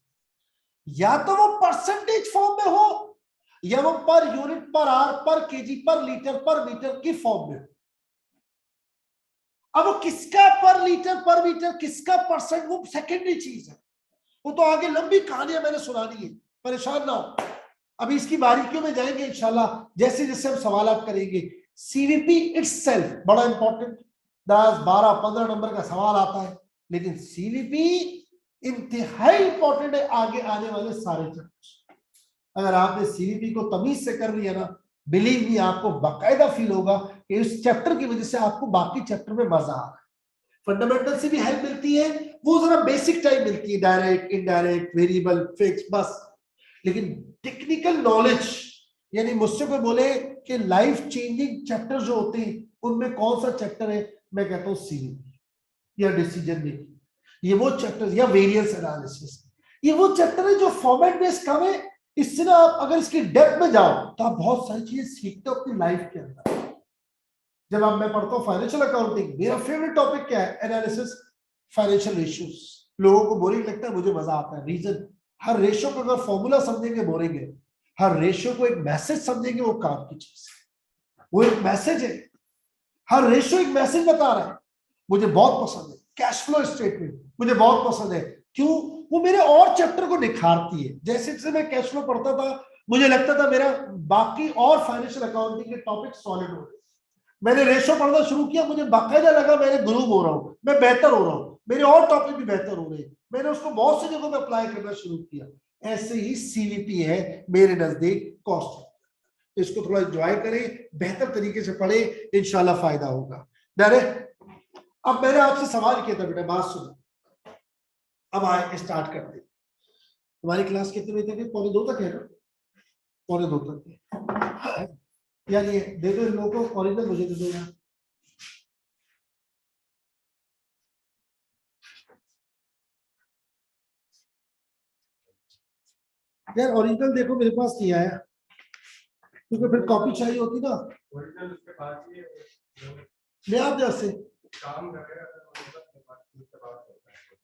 या तो वो परसेंटेज फॉर्म में हो, या वो पर यूनिट, पर आर, पर केजी, पर लीटर, पर मीटर की फॉर्म में हो। अब वो किसका पर लीटर, पर मीटर, किसका परसेंट, वो सेकेंडरी चीज है, वो तो आगे लंबी कहानियां मैंने सुनानी है, परेशान ना हो। अभी इसकी बारीकियों में जाएंगे इंशाल्लाह, जैसे जैसे हम सवाल आप करेंगे। सीवीपी इटसेल्फ बड़ा इंपॉर्टेंट, 10, 12, 15 नंबर का सवाल आता है, लेकिन सीवीपी इंतहाई इंपॉर्टेंट है आगे आने वाले सारे चैप्टर। अगर आपने सीवीपी को तमीज से कर लिया ना, बिलीव मी, आपको बाकायदा फील होगा कि इस चैप्टर की वजह से आपको बाकी चैप्टर में मजा आ रहा है। फंडामेंटल से भी हेल्प मिलती है, वो जरा बेसिक टाइप मिलती है, डायरेक्ट, इनडायरेक्ट, वेरिएबल, फिक्स, बस। लेकिन टेक्निकल नॉलेज, यानी मुझसे कोई बोले कि लाइफ चेंजिंग चैप्टर जो होते हैं उनमें कौन सा चैप्टर है, मैं कहता हूं सीवीपी या डिसीजन मेकिंग, ये वो चैप्टर, या वेरिएंस एनालिसिस, ये वो चैप्टर है जो फॉर्मेट बेस्ड कम है। इससे ना आप अगर इसकी डेप्थ में जाओ तो आप बहुत सारी चीजें सीखते हो अपनी लाइफ के अंदर। जब आप, मैं पढ़ता हूँ फाइनेंशियल अकाउंटिंग, मेरा फेवरेट टॉपिक क्या है, एनालिसिस, फाइनेंशियल रेशियोज। लोगों को बोरिंग लगता है, मुझे मजा आता है। रीजन, हर रेशियो को अगर फॉर्मूला समझेंगे बोरिंग है, हर रेशियो को एक मैसेज समझेंगे वो काम की चीज है, वो एक मैसेज है, हर रेशियो एक मैसेज बता रहा है। मुझे बहुत पसंद है कैश फ्लो स्टेटमेंट, मुझे बहुत पसंद है। क्यों? वो मेरे और चैप्टर को निखारती है। जैसे जैसे मैं कैश फ्लो पढ़ता था, मुझे लगता था मेरा बाकी और फाइनेंशियल अकाउंटिंग के टॉपिक सॉलिड हो गए। मैंने रेशो पढ़ना शुरू किया, मुझे बाकायदा लगा मैंने ग्रूव हो रहा हूँ, मैं बेहतर हो रहा हूँ, मेरे और टॉपिक भी बेहतर हो रहे हैं। मैंने उसको बहुत सी जगहों में अप्लाई करना शुरू किया। ऐसे ही सीवीपी है मेरे नजदीक कॉस्ट। इसको थोड़ा एंजॉय करें, बेहतर तरीके से पढ़े, इंशाल्लाह फायदा होगा। डरे? अब मैंने आपसे सवाल किया था बेटा, बात सुनो। अब आए स्टार्ट करते। तुम्हारी क्लास कितने बजे तक है? 1:45 तक है ना? 1:45 तक है यार। ये दे दो इन लोगों को, ओरिजिनल मुझे दे दो यार। यार ओरिजिनल देखो, मेरे पास नहीं आया, क्योंकि फिर कॉपी चाहिए होती ना। ले आप जैसे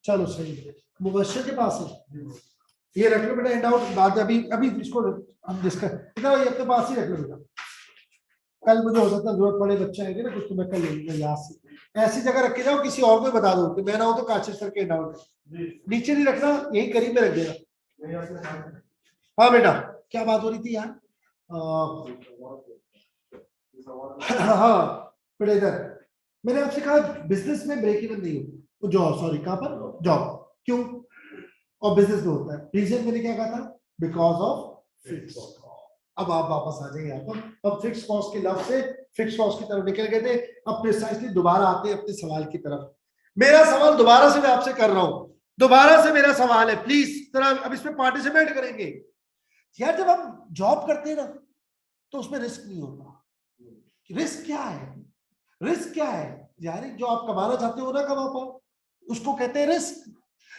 चलो सही है, मुबशर के पास है। ये रख लो बेटा, एंड आउट बाद, अभी अभी इसको हम डिस्कस, इधर ये अपने पास ही रख लो बेटा। कल मुझे हो सकता है जरूरत पड़े, बच्चा आएगा ना कुछ, तो मैं कल ले लूंगा याद से। ऐसी जगह रख के जाओ, किसी और को बता दो कि मैं ना हो तो काशिश करके एंड आउट, नीचे नहीं रखना, यही करीब में रख देना। हाँ बेटा, क्या बात हो रही थी यार? हाँ बेटा, इधर मैंने आपसे कहा बिजनेस में ब्रेक इवन नहीं हो, जॉब, सॉरी कहां पर, जॉब। क्यों? और बिजनेस में होता है। रीजन मैंने क्या कहा था? Because of fix. अब आप वापस आ जाइए यहाँ पर। अब फिक्स कॉस्ट के लफ्ज से फिक्स कॉस्ट की तरफ निकल गए थे, अब प्रिसाइसली दोबारा आते हैं अपने सवाल की तरफ। मेरा सवाल दोबारा से मैं आपसे कर रहा हूं, दोबारा से मेरा सवाल है, प्लीज जरा अब इसमें पार्टिसिपेट करेंगे। यार जब हम जॉब करते हैं ना, तो उसमें रिस्क नहीं होता। रिस्क क्या है? रिस्क क्या है यार? जो आप कमाना चाहते हो ना कमा पाओ, उसको कहते हैं रिस्क।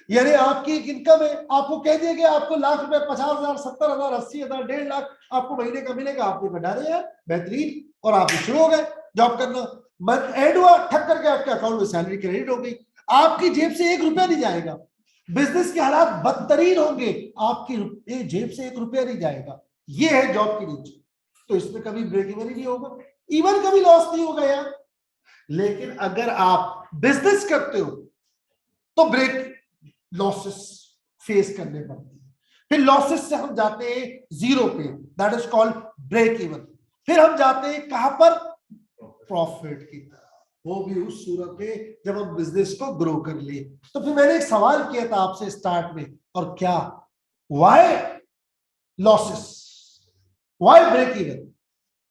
यानी आपकी एक इनकम है, आपको कह दिया गया आपको लाख रुपए, 50,000, 70,000, 80,000, 1.5 लाख आपको महीने का मिलेगा। आपने कहा अरे यार बेहतरीन, और आप शुरू हो गए जॉब करना। मंथ एंड हुआ, ठक करके आपके अकाउंट में सैलरी क्रेडिट हो गई, आपकी जेब से 1 रुपया नहीं जाएगा। बिजनेस के हालात बदतरीन होंगे, आपकी जेब से 1 रुपया नहीं जाएगा। ये है जॉब की नीचे। तो इसमें कभी ब्रेक इवन ही नहीं होगा, इवन कभी लॉस नहीं होगा यार। लेकिन अगर आप बिजनेस करते हो तो ब्रेक, लॉसेस फेस करने पड़ते हैं। फिर लॉसेस से हम जाते हैं जीरो पे, that is called break even. फिर हम जाते हैं कहां पर? प्रॉफिट की तरफ। वो भी उस सूरत में जब हम बिजनेस को ग्रो कर ले। तो फिर मैंने एक सवाल किया था आपसे स्टार्ट में, और क्या? Why losses, why break even,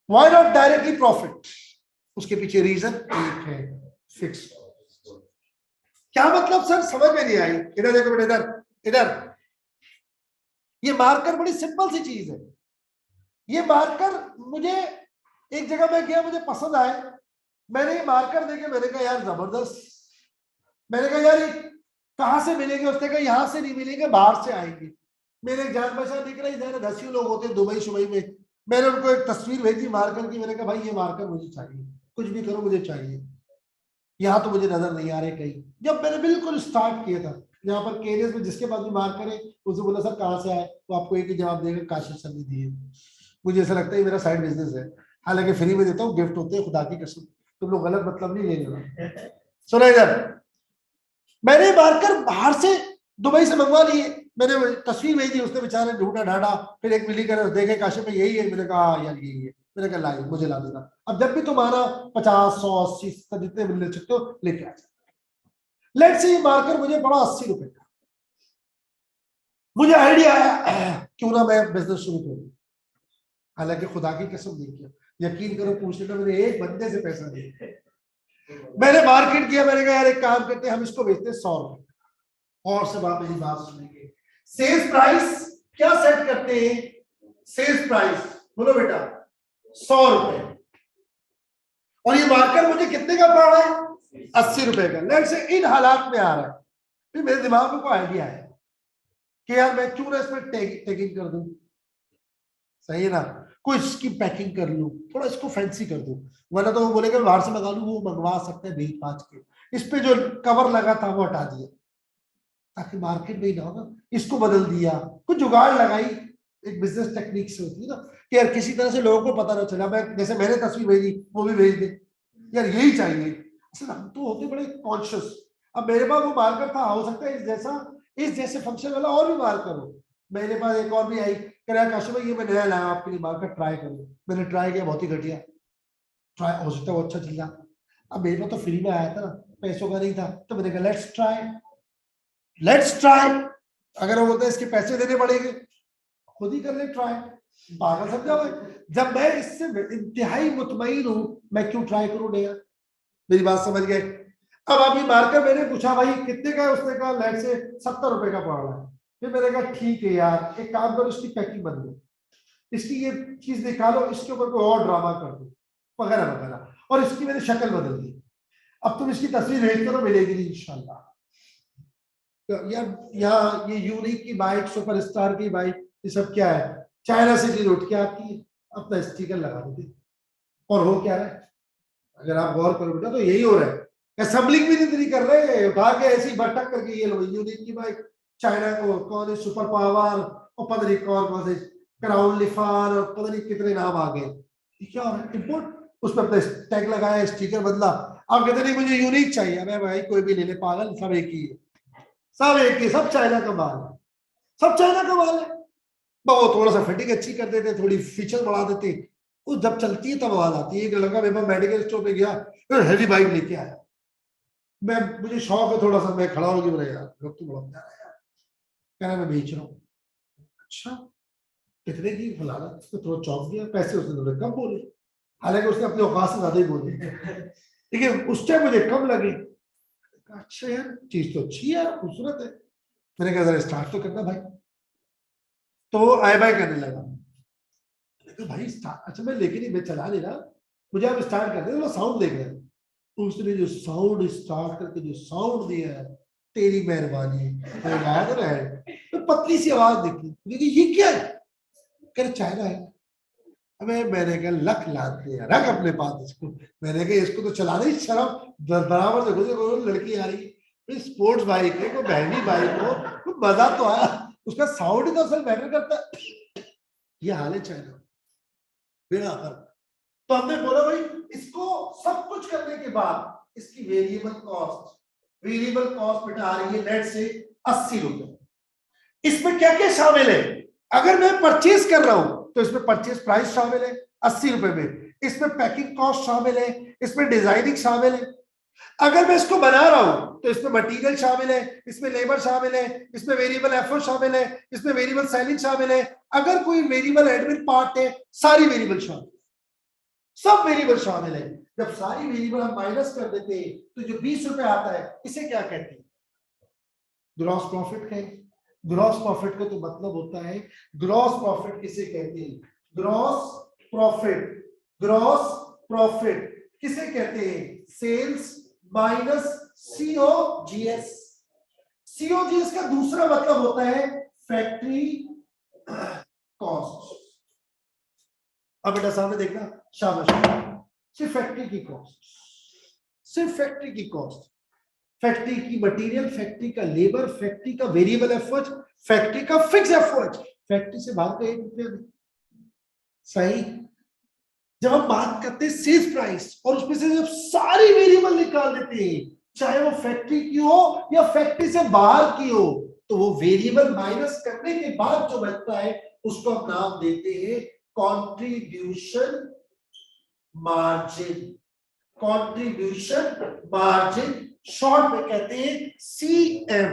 why not directly profit? उसके पीछे रीजन एक है, फिक्स। क्या मतलब सर? समझ में नहीं आई। इधर देखो बेटा, इधर इधर, ये मार्कर बड़ी सिंपल सी चीज है। ये मार्कर मुझे एक जगह में गया, मुझे पसंद आए, मैंने ये मार्कर देखे, मैंने कहा यार जबरदस्त, मैंने कहा यार ये कहाँ से मिलेंगे? उसने कहा यहाँ से नहीं मिलेंगे, बाहर से आएंगे। मेरे एक जान पहचान दिख रही है, 10 ही लोग होते हैं दुबई शुबई में। मैंने उनको एक तस्वीर भेजी मार्कर की, मैंने कहा भाई ये मार्कर मुझे चाहिए, कुछ भी करो मुझे चाहिए, यहाँ तो मुझे नजर नहीं आ रहे कहीं। जब मैंने बिल्कुल स्टार्ट किया था, यहाँ पर केरियस में जिसके पास भी मार्कर है उसे बोला सर कहाँ से आए, तो आपको एक ही जवाब देगा काशी सर ने दिए। मुझे ऐसा लगता है मेरा साइड बिजनेस है, हालांकि फ्री में देता हूँ, गिफ्ट होते हैं, खुदा की कसम, तुम लोग गलत मतलब नहीं ले लेना। सुनो इधर, मैंने मार्कर बाहर से दुबई से मंगवा लिए, मैंने तस्वीर भेजी, उसने बेचारे ढूंढा ढांढा, फिर एक मिली कर देखे काशी में यही है, मैंने कहा यार यही है, मैंने कहा ला मुझे ला देना, अब जब भी तुम्हारा 50 100 80 जितने मिल ले सकते हो लेके आ जाओ। लेट्स से ये मार्कर मुझे पड़ा 80 रुपए का, मुझे आइडिया आया क्यों ना मैं बिजनेस शुरू करूं, हालांकि खुदा की कसम नहीं किया, यकीन करो पूछ लेना, मैंने एक बंदे से पैसा नहीं, मैंने मार्केट किया, मैंने कहा यार एक काम करते हैं हम इसको बेचते हैं 100 रुपए। और सब आप मेरी बात सुनेंगे, सेल्स प्राइस क्या सेट करते हैं? सेल्स प्राइस बोलो बेटा 100 रुपए, और ये मार्कर मुझे कितने का पड़ रहा है? 80 रुपए का। लेट से इन हालात में आ रहा है, फिर मेरे दिमाग में कोई आइडिया है कि यार मैं क्यों ना इसमें टैगिंग कर दूं, सही है ना, कोई इसकी पैकिंग कर लूं, थोड़ा इसको फैंसी कर दूं, वरना तो वो बोलेगा बाहर से मंगा लूं, वो मंगवा सकते हैं बेच बाच के। इस पे जो कवर लगा था वो हटा दिया ताकि मार्केट में ही ना होगा, इसको बदल दिया, कुछ जुगाड़ लगाई, एक बिजनेस टेक्निक से होती है ना कि यार किसी तरह से लोगों को पता ना चला, मैं जैसे मैंने तस्वीर भेजी वो भी भेज दे, यार यही चाहिए। असल हम तो होते बड़े कॉन्शियस, अब मेरे पास वो मार्कर था, हो सकता है इस जैसे फंक्शन वाला और भी मार्कर हो, मेरे पास एक और भी आई, कह रहा काशी भाई ये मैं नया लाया आपके लिए मार्कर, ट्राई करो। मैंने ट्राई किया, बहुत ही घटिया, ट्राई हो सकता है वो अच्छा चल जाता, अब मेरे पास तो फ्री में आया था ना, पैसों का नहीं था, तो मैंने कहा लेट्स ट्राई, अगर वो बोलते इसके पैसे देने पड़ेंगे खुद ही कर ले ट्राई, पागल समझा हुआ। जब मैं इससे इंतहाई मुतमईन हूं, मैं क्यों ट्राई करूं नया? मेरी बात समझ गए? अब अभी मार्कर मैंने पूछा भाई कितने का है, उसने कहा लेट से 70 रुपए का पड़ रहा है। फिर मैंने कहा ठीक है यार, एक काम करो इसकी पैकिंग बदलो, इसकी ये चीज निकालो, इसके ऊपर कोई और ड्रामा कर दो वगैरह वगैरह, और इसकी मैंने शक्ल बदल दी। अब तुम इसकी तस्वीर भेज करो, मिलेगी नहीं इंशाल्लाह। तो यार यहाँ ये यूनिक की बाइक, सुपरस्टार की बाइक, ये सब क्या है? चाइना से चीज उठ के आती है, अपना स्टिकर लगा देती, और हो क्या रहा है? अगर आप गौर करो बेटा तो यही हो रहा है, असेंबलिंग भी नहीं कर रहे, उठा के ऐसी भटक करके ये लो यूनिक की बाइक, चाइना को कौन है सुपर पावर, और पता नहीं कौन से क्राउन लिफान, और पता नहीं कितने नाम आ गए, क्या हो रहा है? इम्पोर्ट, उस पर अपना टैग लगाया, स्टिकर बदला, आप कहते नहीं मुझे यूनिक चाहिए, अबे भाई कोई भी ले ले पागल, सब एक ही है, सब एक ही, सब चाइना का माल है, सब चाइना का माल है। वो थोड़ा सा फिटिंग अच्छी कर देते, थोड़ी फीचर बढ़ा देते, वो जब चलती है तब आवाज आती है। एक लड़का मेरे पास मेडिकल स्टोर पे गया, हेवी बाइक लेके आया, मैं मुझे शौक है थोड़ा सा, मैं खड़ा होगी, बोला यार लोग तो बड़ा प्यारा है यार, कह रहा मैं बेच रहा हूँ। अच्छा कितने की? फलाना, उसको थोड़ा चौंक दिया, पैसे उसने थोड़े कम बोले, हालांकि उसने अपने औकात से ज्यादा ही बोले, लेकिन उस टाइम मुझे कम लगे। अच्छा यार चीज तो अच्छी है, खूबसूरत है, मैंने कहा जरा स्टार्ट तो करना भाई, तो वो आई बाय करने लगा। तो भाई स्टार्ट, अच्छा मैं लेकिन नहीं, मैं चला नहीं रहा, मुझे आप स्टार्ट कर दे, साउंड देख रहे हैं, उसने जो साउंड स्टार्ट करके जो साउंड दिया है, तेरी मेहरबानी, तो पतली सी आवाज दिखी, ये क्या है? कर चाइना है। अबे मैंने कहा लख लाते हैं, रख अपने पास इसको, मैंने कहा इसको तो चलाना ही शर्म, बराबर से घुसे, लड़की आ रही, स्पोर्ट्स बाइक है, कोई महंगी बाइक हो, कोई मजा तो आया, उसका साउंड ही तो असल मैटर करता है। ये हाल है चाइना, बिना फर्क। तो हमने बोला भाई इसको सब कुछ करने के बाद इसकी वेरिएबल कॉस्ट बेटा आ रही है नेट से 80 रुपए। इसमें क्या क्या शामिल है? अगर मैं परचेज कर रहा हूं तो इसमें परचेज प्राइस शामिल है 80 रुपए में, इसमें पैकिंग कॉस्ट शामिल है, इसमें डिजाइनिंग शामिल है, अगर मैं इसको बना रहा हूं तो इसमें मटेरियल शामिल है, इसमें लेबर शामिल है, इसमें वेरिएबल एफर्ट शामिल है, इसमें वेरिएबल सेलिंग शामिल है, अगर कोई वेरिएबल एडमिन पार्ट है, सारी वेरिएबल शामिल, सब वेरिएबल शामिल है। जब सारी वेरिएबल हम माइनस कर देते हैं तो जो 20 रुपए आता है इसे क्या कहते हैं? ग्रॉस प्रॉफिट कहें। ग्रॉस प्रॉफिट का तो मतलब होता है, ग्रॉस प्रॉफिट किसे कहते हैं? ग्रॉस प्रॉफिट, ग्रॉस प्रॉफिट किसे कहते हैं? Sales minus COGS। COGS का दूसरा मतलब होता है फैक्ट्री कॉस्ट। अब बेटा सामने देखना, शाबाश, सिर्फ फैक्ट्री की कॉस्ट, सिर्फ फैक्ट्री की कॉस्ट, फैक्ट्री की मटेरियल, फैक्ट्री का लेबर, फैक्ट्री का वेरिएबल एफर्ट, फैक्ट्री का फिक्स एफर्ट, फैक्ट्री से बाहर का 1 रुपया नहीं। सही। जब हम बात करते हैं सेल्स प्राइस और उसमें से जब सारी वेरिएबल निकाल देते हैं, चाहे वो फैक्ट्री की हो या फैक्ट्री से बाहर की हो, तो वो वेरिएबल माइनस करने के बाद जो बचता है उसको हम नाम देते हैं contribution margin. Contribution margin short में कहते हैं CM।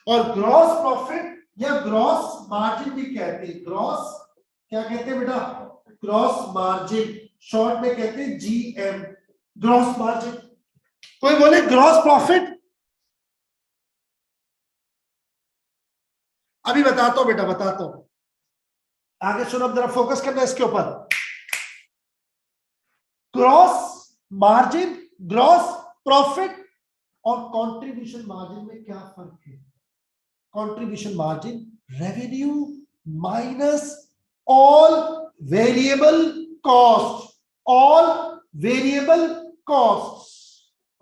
और ग्रॉस प्रॉफिट या ग्रॉस मार्जिन भी कहते हैं। ग्रॉस क्या कहते हैं बेटा? ग्रॉस मार्जिन, शॉर्ट में कहते हैं GM, ग्रॉस मार्जिन। कोई बोले ग्रॉस प्रॉफिट? अभी बताता हूं बेटा, बताता हूं, आगे सुनो, अब जरा फोकस करना इसके ऊपर। ग्रॉस मार्जिन, ग्रॉस प्रॉफिट और कंट्रीब्यूशन मार्जिन में क्या फर्क है? Contribution margin revenue minus all variable cost, all variable cost.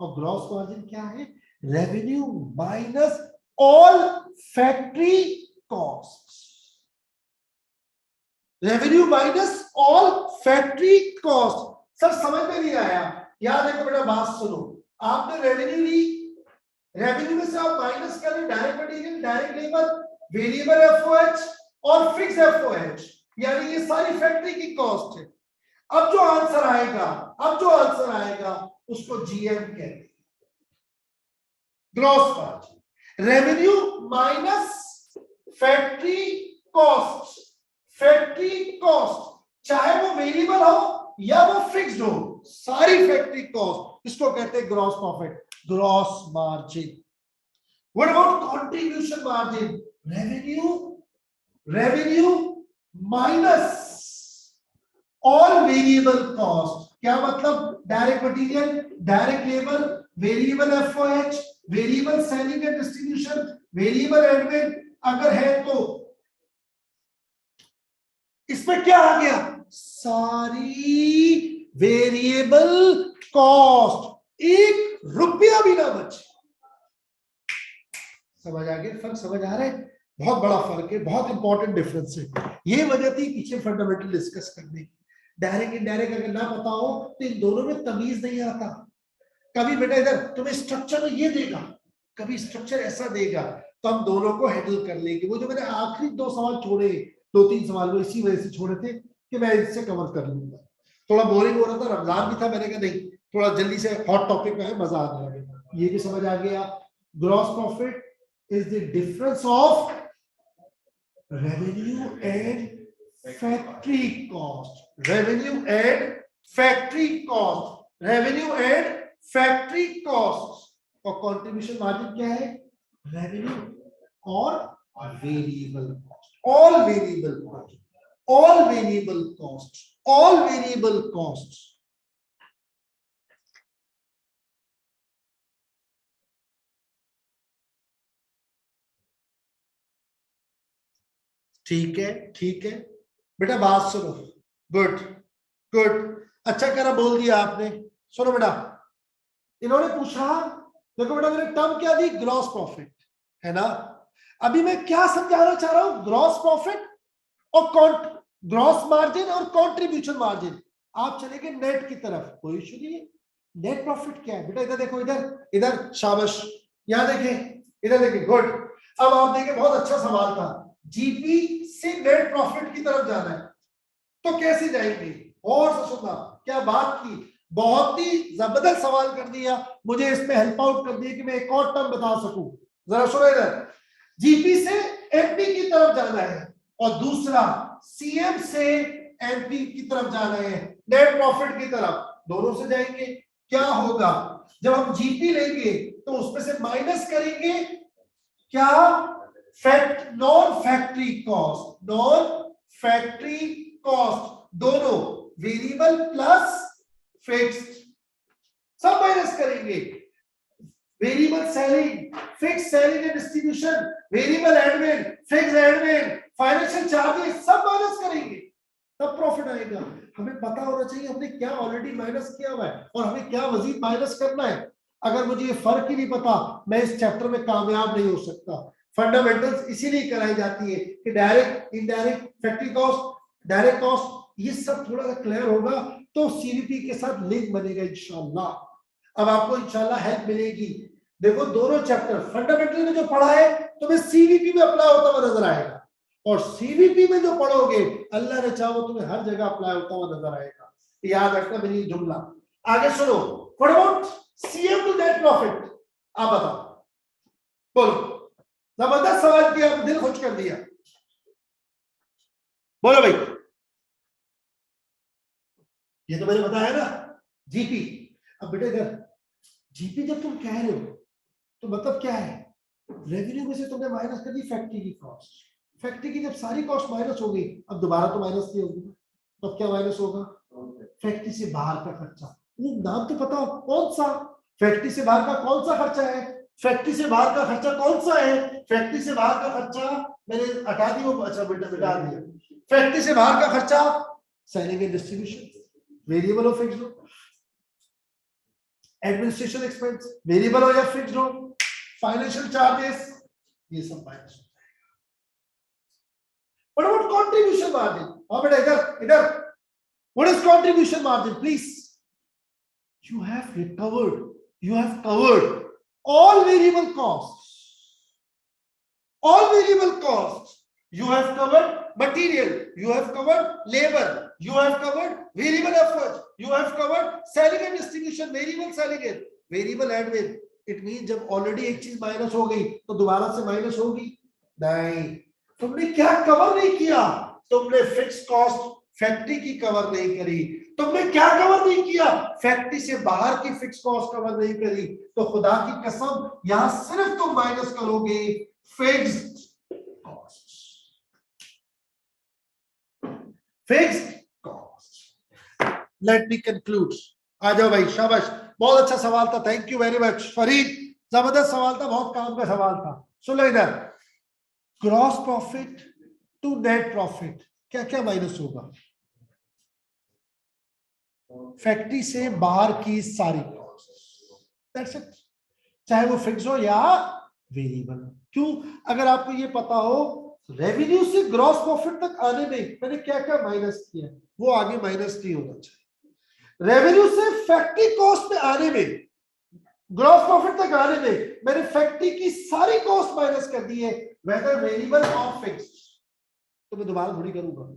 और ग्रॉस मार्जिन क्या है? Revenue minus all factory cost, revenue minus all factory cost. Sir समझ में नहीं आया? याद है बेटा, बात सुनो, आपने रेवेन्यू ली, रेवेन्यू में से आप माइनस करें direct material, direct labour, variable FOH और फिक्स एफओएच, यानी ये सारी फैक्ट्री की कॉस्ट है। अब जो आंसर आएगा, अब जो आंसर आएगा उसको जीएम कहते हैं, gross margin. Revenue minus factory cost, factory cost चाहे वो वेरिएबल हो या वो फिक्स्ड हो, सारी फैक्ट्री कॉस्ट, इसको कहते हैं gross profit, gross margin. What about contribution margin? Revenue, revenue minus all variable cost. क्या मतलब? Direct material, direct labour, variable FOH, variable selling and distribution, variable admin अगर है तो इसमें क्या आ गया? सारी वेरिएबल कॉस्ट, 1 रुपया भी ना बचे। समझ आ गया? फर्क समझ आ रहा है? बहुत बड़ा फर्क है, बहुत इंपॉर्टेंट डिफरेंस है। ये वजह थी पीछे फंडामेंटल डिस्कस करने की। डायरेक्ट इनडायरेक्ट अगर ना पता हो तो इन दोनों में तमीज नहीं आता। कभी बेटा इधर तुम्हें स्ट्रक्चर ये देगा, कभी स्ट्रक्चर ऐसा देगा, तो हम दोनों को हैंडल कर लेंगे। वो जो मैंने आखिरी 2 सवाल छोड़े, 2-3 सवाल वो इसी वजह से छोड़े थे कि मैं इससे कवर कर लूंगा। थोड़ा बोरिंग हो रहा था, रमजान भी था, मैंने कहा नहीं थोड़ा जल्दी से हॉट टॉपिक में है, मजा आने लगे। ये भी समझ आ गया। Gross profit is the difference of revenue and factory cost, revenue and factory cost, revenue and factory cost। और contribution margin क्या है? revenue और variable cost, all variable cost, all variable cost, all variable costs। ठीक है, ठीक है बेटा, बात सुनो। गुड, गुड, अच्छा करा बोल दिया आपने। सुनो बेटा, इन्होंने पूछा, देखो बेटा मैंने टर्म क्या दी? ग्रॉस प्रॉफिट, है ना? अभी मैं क्या समझाना चाह रहा हूं? ग्रॉस प्रॉफिट और ग्रॉस मार्जिन और कंट्रीब्यूशन मार्जिन। आप चलेंगे नेट की तरफ, कोई इशू नहीं है। नेट प्रॉफिट क्या है बेटा? इधर देखो, इधर इधर, शाबाश, यहां देखें, इधर देखें, गुड। अब आप देखें, बहुत अच्छा सवाल था, जीपी से नेट प्रॉफिट की तरफ जाना है तो कैसे जाएंगे? और से सुनना, क्या बात की, बहुत ही जबरदस्त सवाल कर दिया, मुझे इसमें हेल्प आउट कर दिया कि मैं एक और टर्म बता सकूं। जरा सुनो इधर, जीपी से एमपी की तरफ जाना है और दूसरा सीएम से एमपी की तरफ जाना है, नेट प्रॉफिट की तरफ, दोनों से जाएंगे। क्या होगा जब हम जीपी लेंगे तो उसमें से माइनस करेंगे क्या? Non factory cost, non factory cost, दोनों वेरिएबल प्लस फिक्स्ड, सब माइनस करेंगे। Variable selling, fix selling and distribution, variable admin, fix admin, financial charges सब माइनस करेंगे तब प्रॉफिट आएगा। हमें पता होना चाहिए हमने क्या ऑलरेडी माइनस किया हुआ है और हमें क्या मजीद माइनस करना है। अगर मुझे ये फर्क ही नहीं पता मैं इस चैप्टर में कामयाब नहीं हो सकता। फंडामेंटल्स इसीलिए कराई जाती है कि direct, indirect, factory cost, direct cost, ये सब थोड़ा सा क्लियर होगा तो सीवीपी के साथ लिंक बनेगा इंशाल्लाह। अब आपको इंशाल्लाह हेल्प मिलेगी। देखो दोनों चैप्टर फंडामेंटल में जो पढ़ा है तुम्हें सीवीपी में अप्लाई होता हुआ नजर आएगा और सीवीपी में जो पढ़ोगे अल्लाह ने चाहो तुम्हें हर जगह अप्लाई होता हुआ नजर आएगा। याद रखना मेरी जुमला। आगे सुनो, what about CM to net profit, आप बताओ, बोलो। जबरदस्त सवाल किया, दिल खुश कर दिया, बोलो भाई। ये तो मैंने बताया ना जीपी। अब बेटे अगर जीपी जब तुम कह रहे हो तो मतलब क्या है, रेवेन्यू में से तुमने माइनस कर दी फैक्ट्री की कॉस्ट। फैक्ट्री की जब सारी कॉस्ट माइनस हो गई अब दोबारा तो माइनस नहीं होगी, तो क्या माइनस होगा, फैक्ट्री से बाहर का खर्चा। ये नाम तो पता कौन सा, फैक्ट्री से बाहर का कौन सा खर्चा है, फैक्ट्री से बाहर का खर्चा कौन सा है, फैक्ट्री से बाहर का खर्चा मैंने हटा दी वो, अच्छा बेटा मिटा दिया। फैक्ट्री से बाहर का खर्चा सेलिंग एंड डिस्ट्रीब्यूशन, वेरिएबल हो फिक्स्ड हो, एडमिनिस्ट्रेशन एक्सपेंस वेरिएबल हो या फिक्स्ड हो, फाइनेंशियल चार्जेस ये सब माइनस हो जाएगा। व्हाट अबाउट कंट्रीब्यूशन मार्जिन, हां बेटा इधर इधर, what is contribution margin please. You have recovered, you have covered all variable costs, all variable costs. You have covered material, you have covered labor, you have covered variable effort, you have covered selling and distribution, variable selling and variable admin. It means जब already एक चीज minus हो गई तो दोबारा से minus होगी नहीं। तुमने क्या कवर नहीं किया, तुमने फिक्स कॉस्ट फैक्ट्री की कवर नहीं करी, तुमने क्या कवर नहीं किया, फैक्ट्री से बाहर की फिक्स कॉस्ट कवर नहीं करी। तो खुदा की कसम यहां सिर्फ तुम माइनस करोगे fixed cost, fixed cost. Let me conclude. आ जाओ भाई, शाबाश, बहुत अच्छा सवाल था, thank you very much Farid, जबरदस्त सवाल था, बहुत काम का सवाल था। सुन लो इधर, gross profit to net profit क्या क्या माइनस होगा, फैक्ट्री से बाहर की सारी कॉस्ट, दैट्स इट, चाहे वो फिक्स हो या वेरिएबल। क्यों, अगर आपको ये पता हो रेवेन्यू से ग्रॉस प्रॉफिट तक आने में मैंने क्या क्या माइनस किया वो आगे माइनस नहीं होना चाहिए। रेवेन्यू से फैक्ट्री कॉस्ट में आने में, ग्रॉस प्रॉफिट तक आने में मैंने फैक्ट्री की सारी कॉस्ट माइनस कर दी है, वेदर वेरिएबल और फिक्स्ड, तो मैं दोबारा थोड़ी करूंगा।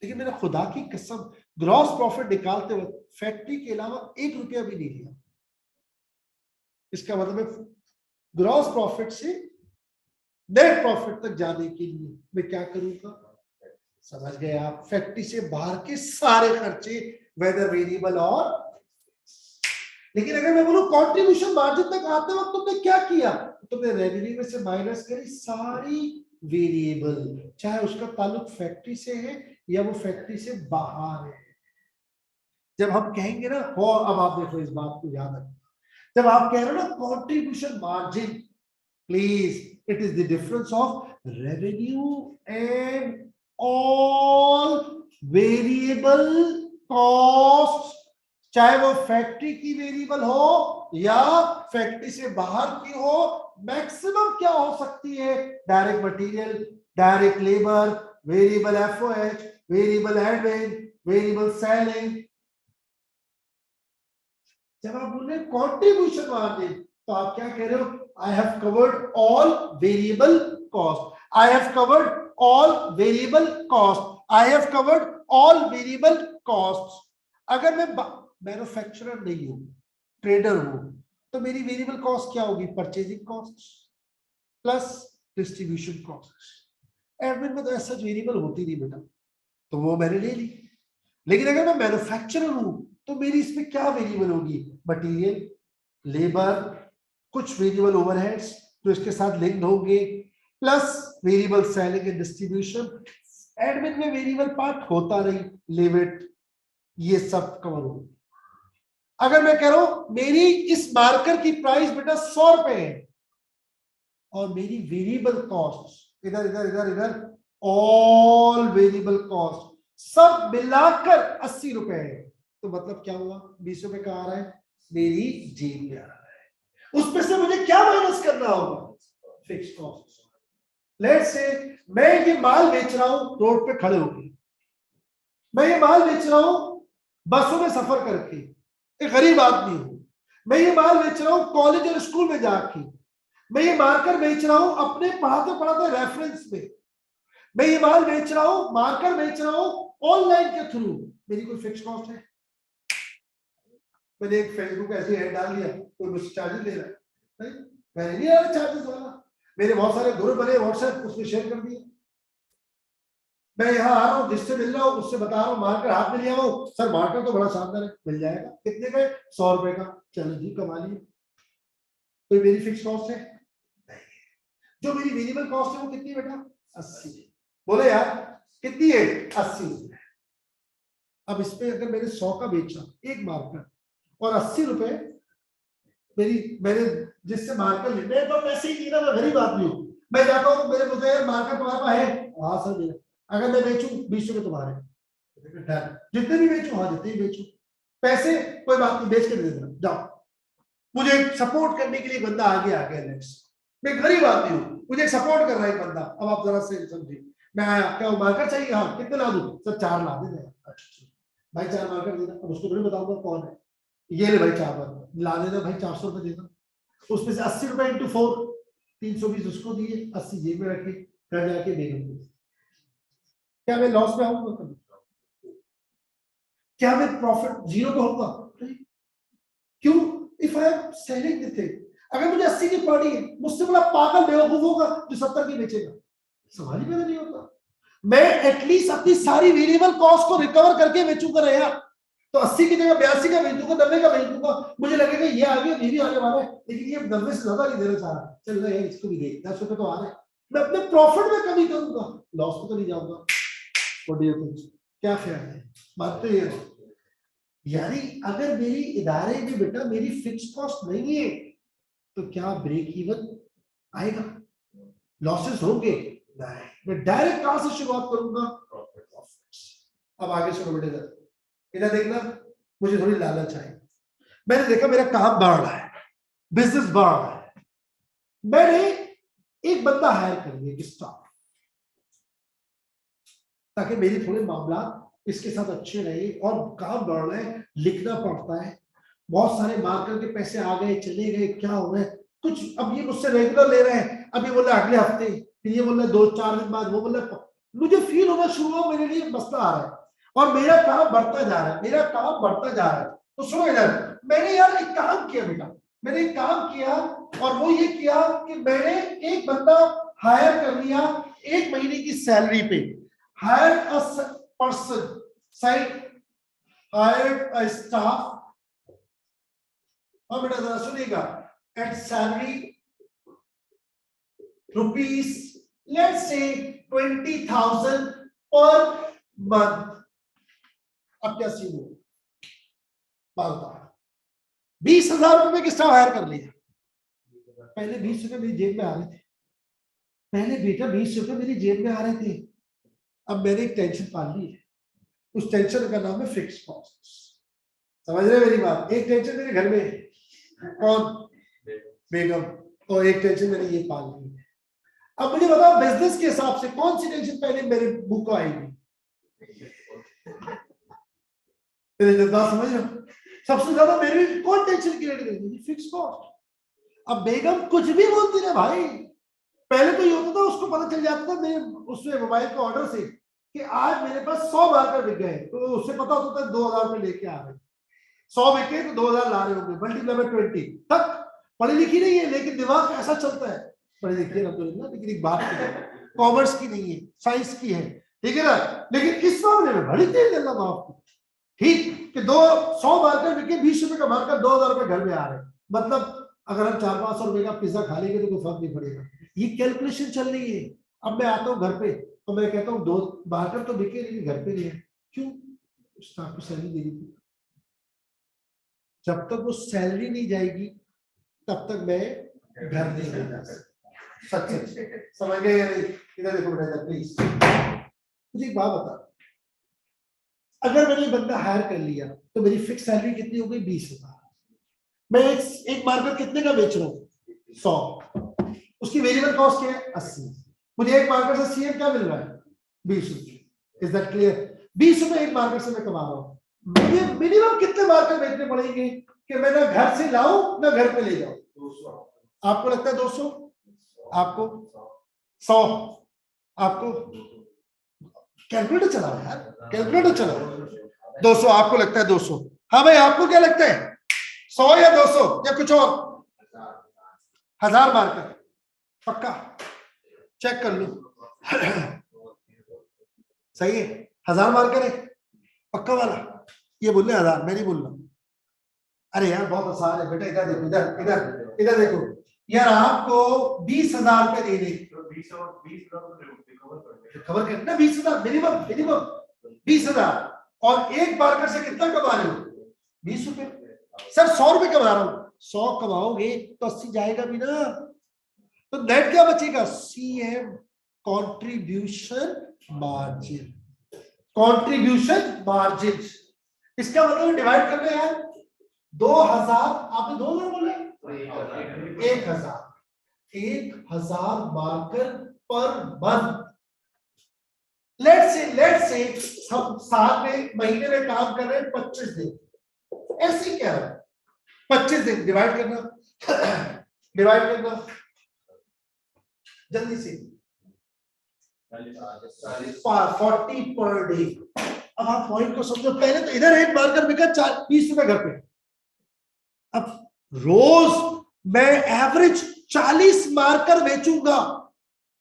लेकिन मैंने खुदा की कसम ग्रॉस प्रॉफिट निकालते वक्त फैक्ट्री के अलावा 1 रुपया भी नहीं लिया। इसका मतलब है ग्रॉस प्रॉफिट से नेट प्रॉफिट तक जाने के लिए मैं क्या करूंगा, समझ गए आप, फैक्ट्री से बाहर के सारे खर्चे वेदर वेरिएबल और। लेकिन अगर मैं बोलूं कंट्रीब्यूशन मार्जिन तक आते वक्त तुमने क्या किया, तुमने रेवेन्यू में से माइनस करी सारी वेरिएबल, चाहे उसका ताल्लुक फैक्ट्री से है या वो फैक्ट्री से बाहर है। जब हम कहेंगे ना, और अब आप देखो इस बात को याद रखना, जब आप कह रहे हो ना contribution margin, please it is the difference of revenue and all variable cost, चाहे वो फैक्ट्री की वेरिएबल हो या फैक्ट्री से बाहर की हो। मैक्सिमम क्या हो सकती है, direct material, direct labour, variable FOH, variable admin, variable selling. जब आप बोल रहे हैं कंट्रीब्यूशन मार्जिन तो आप क्या कह रहे हो, I have covered all variable cost, I have covered all variable cost, I have covered all variable cost. अगर मैं मैन्युफैक्चरर नहीं हूं, ट्रेडर हूं, तो मेरी वेरिएबल कॉस्ट क्या होगी, purchasing cost plus distribution cost. Admin में तो ऐसा वेरिएबल होती नहीं बेटा, तो वो मैंने ले ली। लेकिन अगर मैं मैन्युफैक्चरर हूं तो मेरी इसमें क्या वेरिएबल होगी, मटेरियल, लेबर, कुछ वेरिएबल ओवरहेड्स तो इसके साथ लिंक्ड होंगे, plus variable selling and distribution. Admin में वेरिएबल पार्ट होता नहीं, लिमिट, ये सब कवर होगा। अगर मैं कह रहा हूं मेरी इस मार्कर की प्राइस बेटा 100 रुपए है और मेरी वेरिएबल कॉस्ट इधर इधर इधर इधर ऑल वेरिएबल कॉस्ट सब मिलाकर 80 रुपए है, तो मतलब क्या हुआ? 20 रुपए का आ रहा है मेरी जेब में आ रहा है। उसमें से मुझे क्या माइनस करना होगा? Fix cost. लेट्स से मैं ये माल बेच रहा हूं रोड पे खड़े होकर, मैं ये माल बेच रहा हूं बसों में सफर करके, एक गरीब आदमी हूं, मैं ये माल बेच रहा हूं कॉलेज और स्कूल में जाके, मैं ये मार्कर बेच रहा हूं अपने पढ़ाते पढ़ाते रेफरेंस में, मैं ये माल बेच रहा हूं मार्कर बेच रहा हूं ऑनलाइन के थ्रू, मेरी कोई फिक्स कॉस्ट है? मैंने एक फेसबुक ऐसी ऐड डाल दिया, कोई मुझसे चार्जेस ले रहा है? नहीं, मैंने नहीं डाला चार्जेस वाला। मेरे बहुत सारे ग्रुप बने व्हाट्सएप, उसमें शेयर कर दिया। मैं यहाँ आ रहा हूँ, जिससे मिल रहा हूँ उससे बता रहा हूँ, मार्कर हाथ में लिया हूँ, सर मार्कर तो बड़ा शानदार है, मिल जाएगा। कितने का? 100 रुपए का। चलो जी, कमा लिए। कोई मेरी फिक्स कॉस्ट है? जो मेरी वेरिएबल कॉस्ट है वो कितनी बेटा? 80। बोले यार कितनी है? 80 रुपए। अब इसमें अगर मैंने 100 का बेचा एक मार्कर और 80 रुपए मैंने जिससे मार्कर ले, तो पैसे ही नहीं ना, मैं गरीब आदमी हूँ, मैं जाता हूँ मेरे मुझे यार मार्कर तुम्हारे पास है? हाँ सर मेरा। अगर मैं बेचूं 20 रुपए तुम्हारे, जितने भी बेचूं, हाँ जितने भी बेचूं, पैसे कोई बात नहीं, बेच के दे देना, जाओ। मुझे सपोर्ट करने के लिए बंदा आगे आ गया नेक्स्ट, मैं गरीब आदमी हूँ, मुझे सपोर्ट कर रहा है एक बंदा। अब आप जरा से समझिए, मैं आया, क्या मार्कर चाहिए? हाँ, कितने ला दूं? सर 4 ला दे। अच्छा भाई 4 मार्कर देना। अब उसको थोड़ी बताऊंगा कौन है, ये ले भाई 4 मार्कर ला देना भाई, 400 रुपए देना। उसमें से 80 रुपए इंटू 4, 320 उसको दिए, 80 जेब में रखे, घर जाके बेगम को। क्या मैं लॉस में आऊंगा कभी? क्या मैं प्रॉफिट जीरो पे होगा? क्यों? If I am selling the thing, अगर मुझे 80 की पड़ी है, मुझसे बड़ा पागल बेवकूफ होगा जो 70 की बेचेगा। सवाल ही पैदा नहीं होता। मैं एटलीस्ट अपनी सारी वेरिएबल कॉस्ट को रिकवर करके बेचूंगा यार। तो 80 की जगह 82 का बेच दूंगा, 90 का बेच दूंगा, मुझे लगेगा ये आगे ये भी आने वाला है, लेकिन ये 90 से ज्यादा नहीं देना चाह रहा, चल रहा है इसको भी दे, 10 रुपए तो आ रहे हैं, मैं अपने प्रॉफिट में कमी करूंगा, लॉस में तो नहीं जाऊंगा। क्या ख्याल है? बात तो ये है, यानी अगर मेरी इदारे में बेटा मेरी फिक्स कॉस्ट नहीं है तो क्या ब्रेक इवन आएगा? लॉसेस होंगे? नहीं, मैं डायरेक्ट कहां से शुरुआत करूंगा? अब आगे सुनो बेटे, इधर देखना, मुझे थोड़ी लालच आई। मैंने देखा मेरा काम बढ़ रहा है, बिजनेस बढ़ रहा है, मैंने एक बंदा हायर कर लिया स्टाफ, ताकि मेरी थोड़े मामला इसके साथ अच्छे रहे, और काम बढ़ रहा है, लिखना पड़ता है, बहुत सारे मार्कर के पैसे आ गए चले गए, क्या हो रहा है कुछ। अब ये मुझसे रेगुलर ले रहे हैं, अब ये बोल रहा है अगले हफ्ते, फिर ये बोल रहा है 2-4 दिन बाद, वो बोल रहा है, मुझे फील होना शुरू हुआ मेरे लिए मसला आ रहा है, और मेरा काम बढ़ता जा रहा है, मेरा काम बढ़ता जा रहा है। तो सुनो इधर, मैंने यार एक काम किया बेटा, मैंने एक काम किया, और वो ये किया कि मैंने एक बंदा हायर कर लिया 1 महीने की सैलरी पे, higher a person, side hired a staff, और बेटा जरा सुनिएगा, eight salary rupees let's say 20,000 per month. अब क्या सीन हो? 20,000 रुपए की स्टाफ हायर कर लिया। पहले 20 रुपए मेरी जेब में आ रहे थे, पहले बेटा 20 रुपए मेरी जेब में आ रहे थे, अब मैंने एक टेंशन पाल ली है, उस टेंशन का नाम है फिक्स कॉस्ट। समझ रहे मेरी बात? एक टेंशन मेरे घर में, कौन? बेगम। और एक टेंशन मैंने ये पाल ली है। अब मुझे बताओ बिजनेस के हिसाब से कौन सी टेंशन पहले मेरे मुंह को आएगी? मेरे जज्बात समझ रहे हो? सबसे ज्यादा मेरी कौन टेंशन क्रिएट करेगी? Fix cost. अब बेगम कुछ भी बोलती है भाई, पहले तो ये होता था उसको पता चल जाता था मेरे उसमें मोबाइल के ऑर्डर से कि आज मेरे पास 100 मार्कर बिक गए, तो उससे पता होता था 2,000 रुपए लेके आ रहे, 100 बिके तो 2,000 ला रहे होंगे, मल्टीप्लाई बाय 20 तक। पढ़ी लिखी नहीं है लेकिन दिमाग ऐसा चलता है, पढ़ी लिखी है ना तो ना, लेकिन एक बात की कॉमर्स की नहीं है, साइंस की है, ठीक है ना, लेकिन इस मामले में बड़ी तेज गल्ला आपको, ठीक कि 100 मार्कर बिके, 20 रुपए का मार्कर, 2,000 रुपए घर में आ रहे, मतलब अगर हम 400-500 रुपए का पिज्जा खा लेंगे तो कोई फर्क नहीं पड़ेगा। ये कैलकुलेशन चल रही है। अब मैं आता हूँ घर पे तो मैं कहता हूँ 2 मार्कर तो बिके लेकिन घर पे नहीं है, क्यों? स्टाफ को सैलरी दे दी थी, जब तक वो सैलरी नहीं जाएगी तब तक मैं घर नहीं ले जा सकता। सच समझ गए या नहीं? इधर देखो बेटा, प्लीज मुझे एक बात बता, अगर मैंने बंदा हायर कर लिया तो मेरी फिक्स सैलरी कितनी हो गई? 20,000। मैं एक मार्कर कितने का बेच रहा हूँ? 100। उसकी वेरिएबल कॉस्ट क्या है? 80। मुझे एक मार्कर से सीएम क्या मिल रहा है? 20 रुपए। Is that clear? 20 रुपए एक मार्कर से मैं कमा रहा हूँ। मुझे मिनिमम कितने मार्कर बेचने पड़ेंगे कि मैं ना घर से लाऊं ना घर पे ले जाऊं? 200। आपको लगता है 200? आपको 100? आपको कैलकुलेटर चलाओ यार, कैलकुलेटर चलाओ। 200 आपको लगता है? 200। हाँ भाई, आपको क्या लगता है? 100 या 200 या कुछ और? 1000 मार्कर पक्का? चेक कर लो। सही है? 1000 मार्कर है पक्का वाला? ये बोल रहे 1000, मैं नहीं बोल रहा। अरे यार बहुत आसान है बेटा, इधर देखो, इधर इधर इधर देखो यार, आपको 20,000 रुपए दे दे, खबर करना 20,000 मिनिमम, मिनिमम 20,000, और एक मार्कर से कितना कमा रहे हो? 20 रुपए। सर 100 रुपए कमा रहा हूं। 100 कमाओगे तो 80 जाएगा भी ना, तो नेट क्या बचेगा? CM contribution margin, contribution margin. इसका मतलब डिवाइड कर रहे हैं 2000, आपने 2000 बोले? 1000 marker per month. Let's say हम साथ में महीने में काम कर रहे हैं 25 दिन, ऐसे क्या है? 25 दिन डिवाइड करना, डिवाइड करना जल्दी से, 40 पर डे। अब आप पॉइंट को समझो, पहले तो इधर एक मार्कर बिका 20 रुपए घर पे, अब रोज मैं एवरेज 40 मार्कर बेचूंगा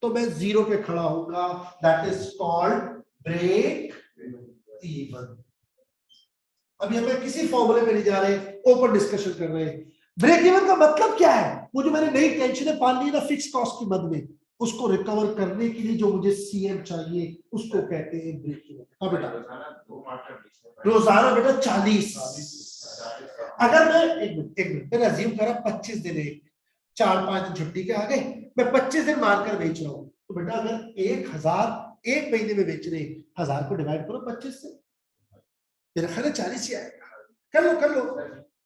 तो मैं 0 पे खड़ा होऊंगा। That is called break even. अभी हमें किसी फॉर्मूले में नहीं जा रहे, ओपन डिस्कशन कर रहे हैं। ब्रेक इवन का मतलब क्या है? वो जो मैंने नई टेंशन पाली ना फिक्स कॉस्ट की मद में, उसको रिकवर करने के लिए जो मुझे सीएम चाहिए उसको कहते हैं ब्रेक इवन। हाँ बेटा, रोजाना बेटा 40। अगर मैं एक मिनट मैंने अज्यूम करा 25 दिन, 4-5 दिन छुट्टी के आ गए, मैं 25 दिन मारकर बेच रहा हूं, तो बेटा अगर 1000 एक महीने में बेच रहे, 1000 को डिवाइड करो 25 से, मेरा ख्याल है 40 ही आएगा। कर लो कर लो।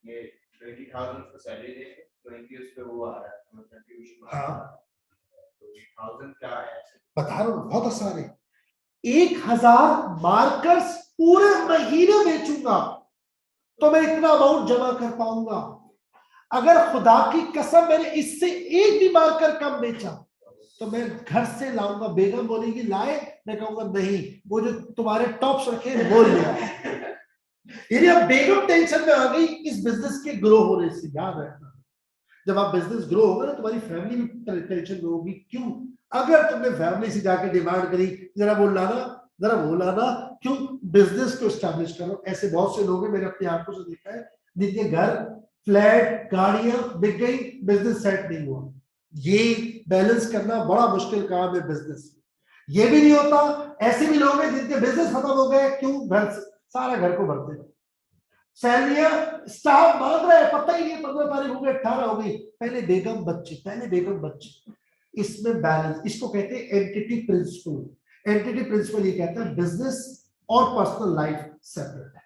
ये 20,000 का सैलरी देंगे, 20 उस पे वो आ रहा है कंट्रीब्यूशन। हाँ, 20,000 क्या है? बता रहा हूं, बहुत आसान है। 1000 मार्कर्स पूरे महीने बेचूंगा तो मैं इतना अमाउंट जमा कर पाऊंगा। अगर खुदा की कसम मैंने इससे एक भी मार्कर कम बेचा तो मैं घर से लाऊंगा। बेगम बोलेगी लाए, मैं कहूंगा नहीं, वो जो तुम्हारे टॉप्स रखे वो ले। यानी अब बेगम टेंशन में आ गई इस बिजनेस के ग्रो होने से। याद रखना, जब आप बिजनेस ग्रो होगा ना, तुम्हारी फैमिली भी टेंशन में होगी। क्यों? अगर तुमने फैमिली से जाके डिमांड करी जरा वो लाना, क्यों? बिजनेस को एस्टैब्लिश करो। ऐसे बहुत से लोग हैं, मैंने अपनी आंखों से देखा है, जिनके घर फ्लैट गाड़ियां बिक गई, बिजनेस सेट नहीं हुआ। ये बैलेंस करना बड़ा मुश्किल काम है बिजनेस। ये भी नहीं होता, ऐसे भी लोग हैं जिनके बिजनेस खत्म हो गए। क्यों? घर सारा घर को भरते, सैलरियां स्टाफ मांग रहा है, पता ही नहीं 15 तारीख हो गई, 18 हो गई, पहले बेगम बच्चे। इसमें बैलेंस, इसको कहते हैं एंटिटी प्रिंसिपल। एंटिटी प्रिंसिपल ये कहता है बिजनेस और पर्सनल लाइफ सेपरेट है।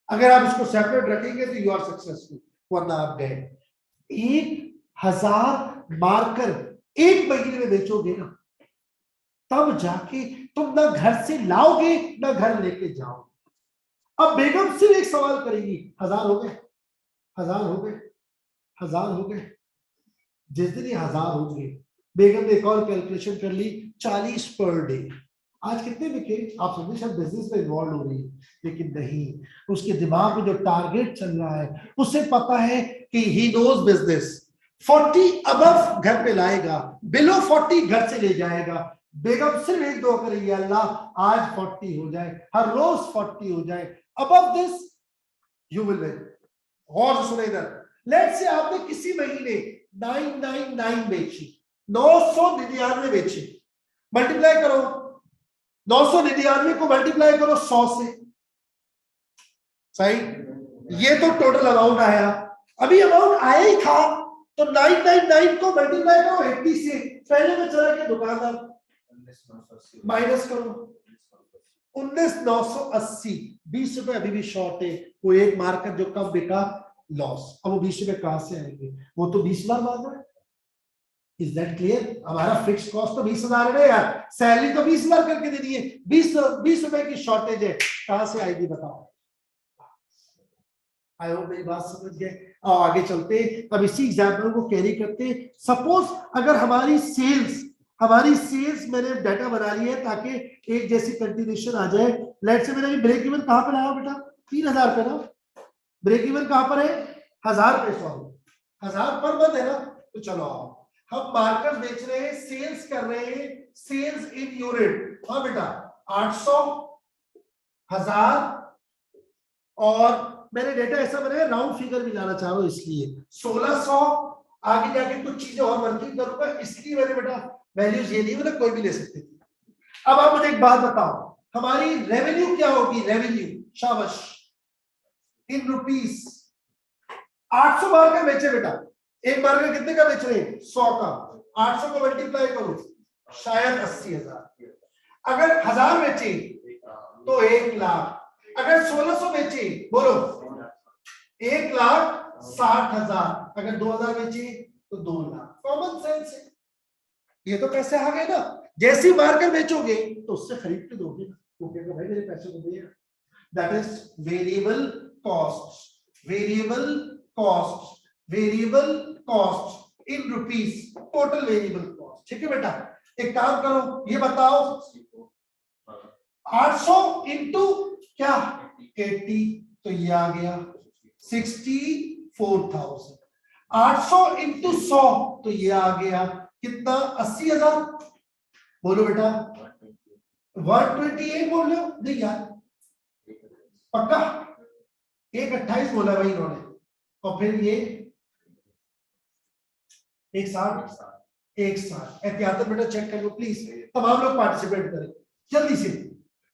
अगर आप इसको सेपरेट रखेंगे तो यू आर सक्सेसफुल, वरना आप गए। 1000 मार्कर एक महीने में बेचोगे ना, तब जाके तुम ना घर से लाओगे ना घर लेके जाओगे। अब बेगम सिर्फ एक सवाल करेगी, 1000 हो गए, 1000 हो गए, 1000 हो गए। जिस दिन ये 1000 हो गए, बेगम ने एक और कैलकुलेशन कर ली, 40 पर डे। आज कितने बिके? आप समझे शायद बिजनेस में इन्वॉल्व हो रही है, लेकिन नहीं, उसके दिमाग में जो टारगेट चल रहा है, उसे पता है कि ही नोज बिजनेस 40 अबव घर पे लाएगा, बिलो 40 घर से ले जाएगा। बेगम सिर्फ एक दुआ करेगी, अल्लाह आज 40 हो जाए, हर रोज 40 हो जाए, above this you will win. और सुने इधर, लेट्स से आपने किसी महीने 999 बेची, 999 बेची, मल्टीप्लाई करो 999 को मल्टीप्लाई करो 100 से, सही? ये तो टोटल अमाउंट आया, अभी अमाउंट आया ही था तो 999 को मल्टीप्लाई करो 80 से, पहले में चला के दुकानदार माइनस करो 19,980, 20 रुपए अभी भी शॉर्ट है, वो एक मार्केट जो कब बिका लॉस, अब वो 20 रुपए कहां से आएंगे, वो तो 20 बार मांग रहा है। Is that clear? हमारा फिक्स कॉस्ट तो 20,000 है यार, सैलरी तो 20 बार करके देनी है, 20 रुपए की शॉर्टेज है, कहां से आएगी बताओ? आई होप मेरी बात समझ गए। और आगे चलते, अब इसी एग्जाम्पल को कैरी करते, सपोज अगर हमारी सेल्स मैंने डाटा बना ली है ताकि एक जैसी कंटिन्यूशन आ जाए। लेट्स से मैंने ब्रेक इवन कहां पर आया बेटा? 3,000 पे ना, ब्रेक इवन कहां पर है? 1,000 पे, सॉरी 1,000 पर मंथ है ना। तो चलो हम मार्कर बेच रहे हैं, सेल्स कर रहे हैं, सेल्स इन यूनिट, हाँ बेटा 800, 1,000, और मैंने डेटा ऐसा बनाया राउंड फिगर भी लाना चाह रहा हूं इसलिए 1600, आगे जाके कुछ चीजें और वर्किंग करूंगा इसलिए मैंने बेटा वैल्यूज ये नहीं, मतलब कोई भी ले सकते थे। अब आप मुझे एक बात बताओ, हमारी रेवेन्यू क्या होगी? रेवेन्यू, शाबाश, इन रुपीस 800 बार का बेचे बेटा, एक बार का कितने का बेच रहे हैं? 100 का, 800 को मल्टीप्लाई करो शायद 80,000, अगर 1,000 बेचे तो 1 लाख, अगर 1600 बेचे बोलो 1,60,000, अगर 2,000 बेचे तो 2 लाख। कॉमन सेंस है, ये तो पैसे आ गए ना, जैसे ही मार्कर बेचोगे तो उससे खरीद के दोगे ना, क्योंकि भाई मेरे पैसे को दिए। That is variable cost, variable cost, variable cost in rupees, total variable cost. ठीक है बेटा, एक काम करो, ये बताओ 800 इंटू क्या 80, तो ये आ गया 64,000, 800 इंटू 100 तो ये आ गया कितना? 80,000। बोलो बेटा 128 बोल रहे हो? नहीं यार पक्का 128 बोला भाई इन्होंने, और फिर ये 160, एहतियातन बेटा चेक कर लो प्लीज, तमाम लोग पार्टिसिपेट करें जल्दी से,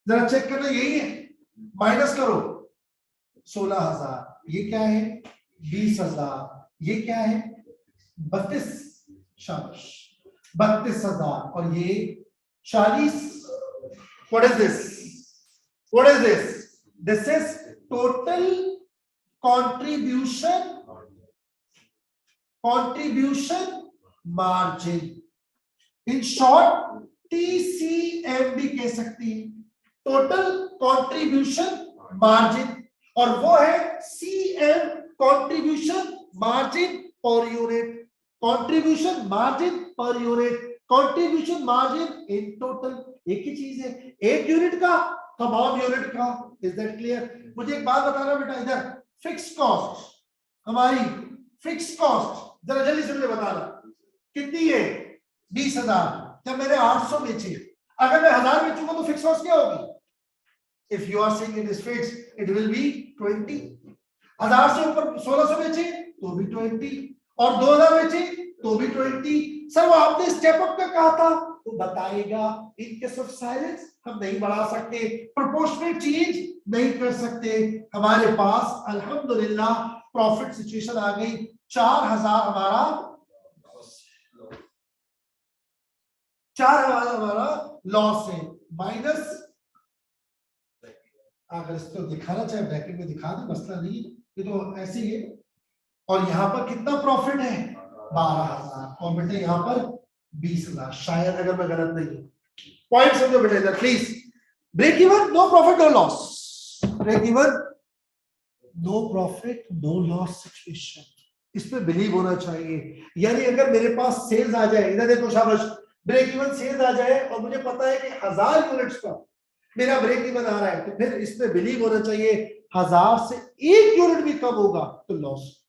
जरा चेक करना, यही है, माइनस करो 16,000, ये क्या है? 20,000, ये क्या है? 32, शाबाश 32,000, और ये 40। What is this? What is this? This is total contribution, contribution margin, in short TCM भी कह सकती है, टोटल कंट्रीब्यूशन मार्जिन, और वो है CM, contribution margin per unit, contribution margin per unit, contribution margin in total, एक ही चीज है, एक यूनिट का तमाम यूनिट का। Is that clear? मुझे एक बात बताना बेटा, इधर फिक्स कॉस्ट, हमारी फिक्स कॉस्ट जरा जल्दी से मुझे बताना कितनी है? 20,000। जब मैंने 800 बेचे, अगर मैं 1,000 बेचूंगा तो फिक्स कॉस्ट क्या होगी? If you are saying it is fixed, it will be 20. 1,000 से ऊपर 1,600 बेचे तो भी 20, और 2,000 बेचे तो भी 20। सर वो आपने स्टेप अप का कहा था, तो बताएगा इन केस ऑफ साइलेंस हम नहीं बढ़ा सकते, प्रोपोर्शनल चेंज नहीं कर सकते। हमारे पास अल्हम्दुलिल्लाह प्रॉफिट सिचुएशन आ गई, 4,000 हमारा, 4,000 हमारा लॉस है, माइनस, अगर इसको दिखाना चाहे ब्रैकेट में दिखा दे, मसला नहीं है, ये तो ऐसे ही है। और यहाँ पर कितना प्रॉफिट है? 12,000, और बेटे यहाँ पर 20,000, शायद अगर मैं गलत नहीं हूं, पॉइंट समझो बेटे इधर please. Break even, no profit no loss, break even no profit no loss situation, इस पे बिलीव होना चाहिए। यानी अगर मेरे पास सेल्स आ जाए, इधर देखो शाबाश, ब्रेक इवन सेल्स आ जाए और मुझे पता है कि 1,000 यूनिट्स का मेरा ब्रेक इवन आ रहा है, तो फिर इसमें बिलीव होना चाहिए 1,000 से 1 यूनिट भी कम होगा तो लॉस,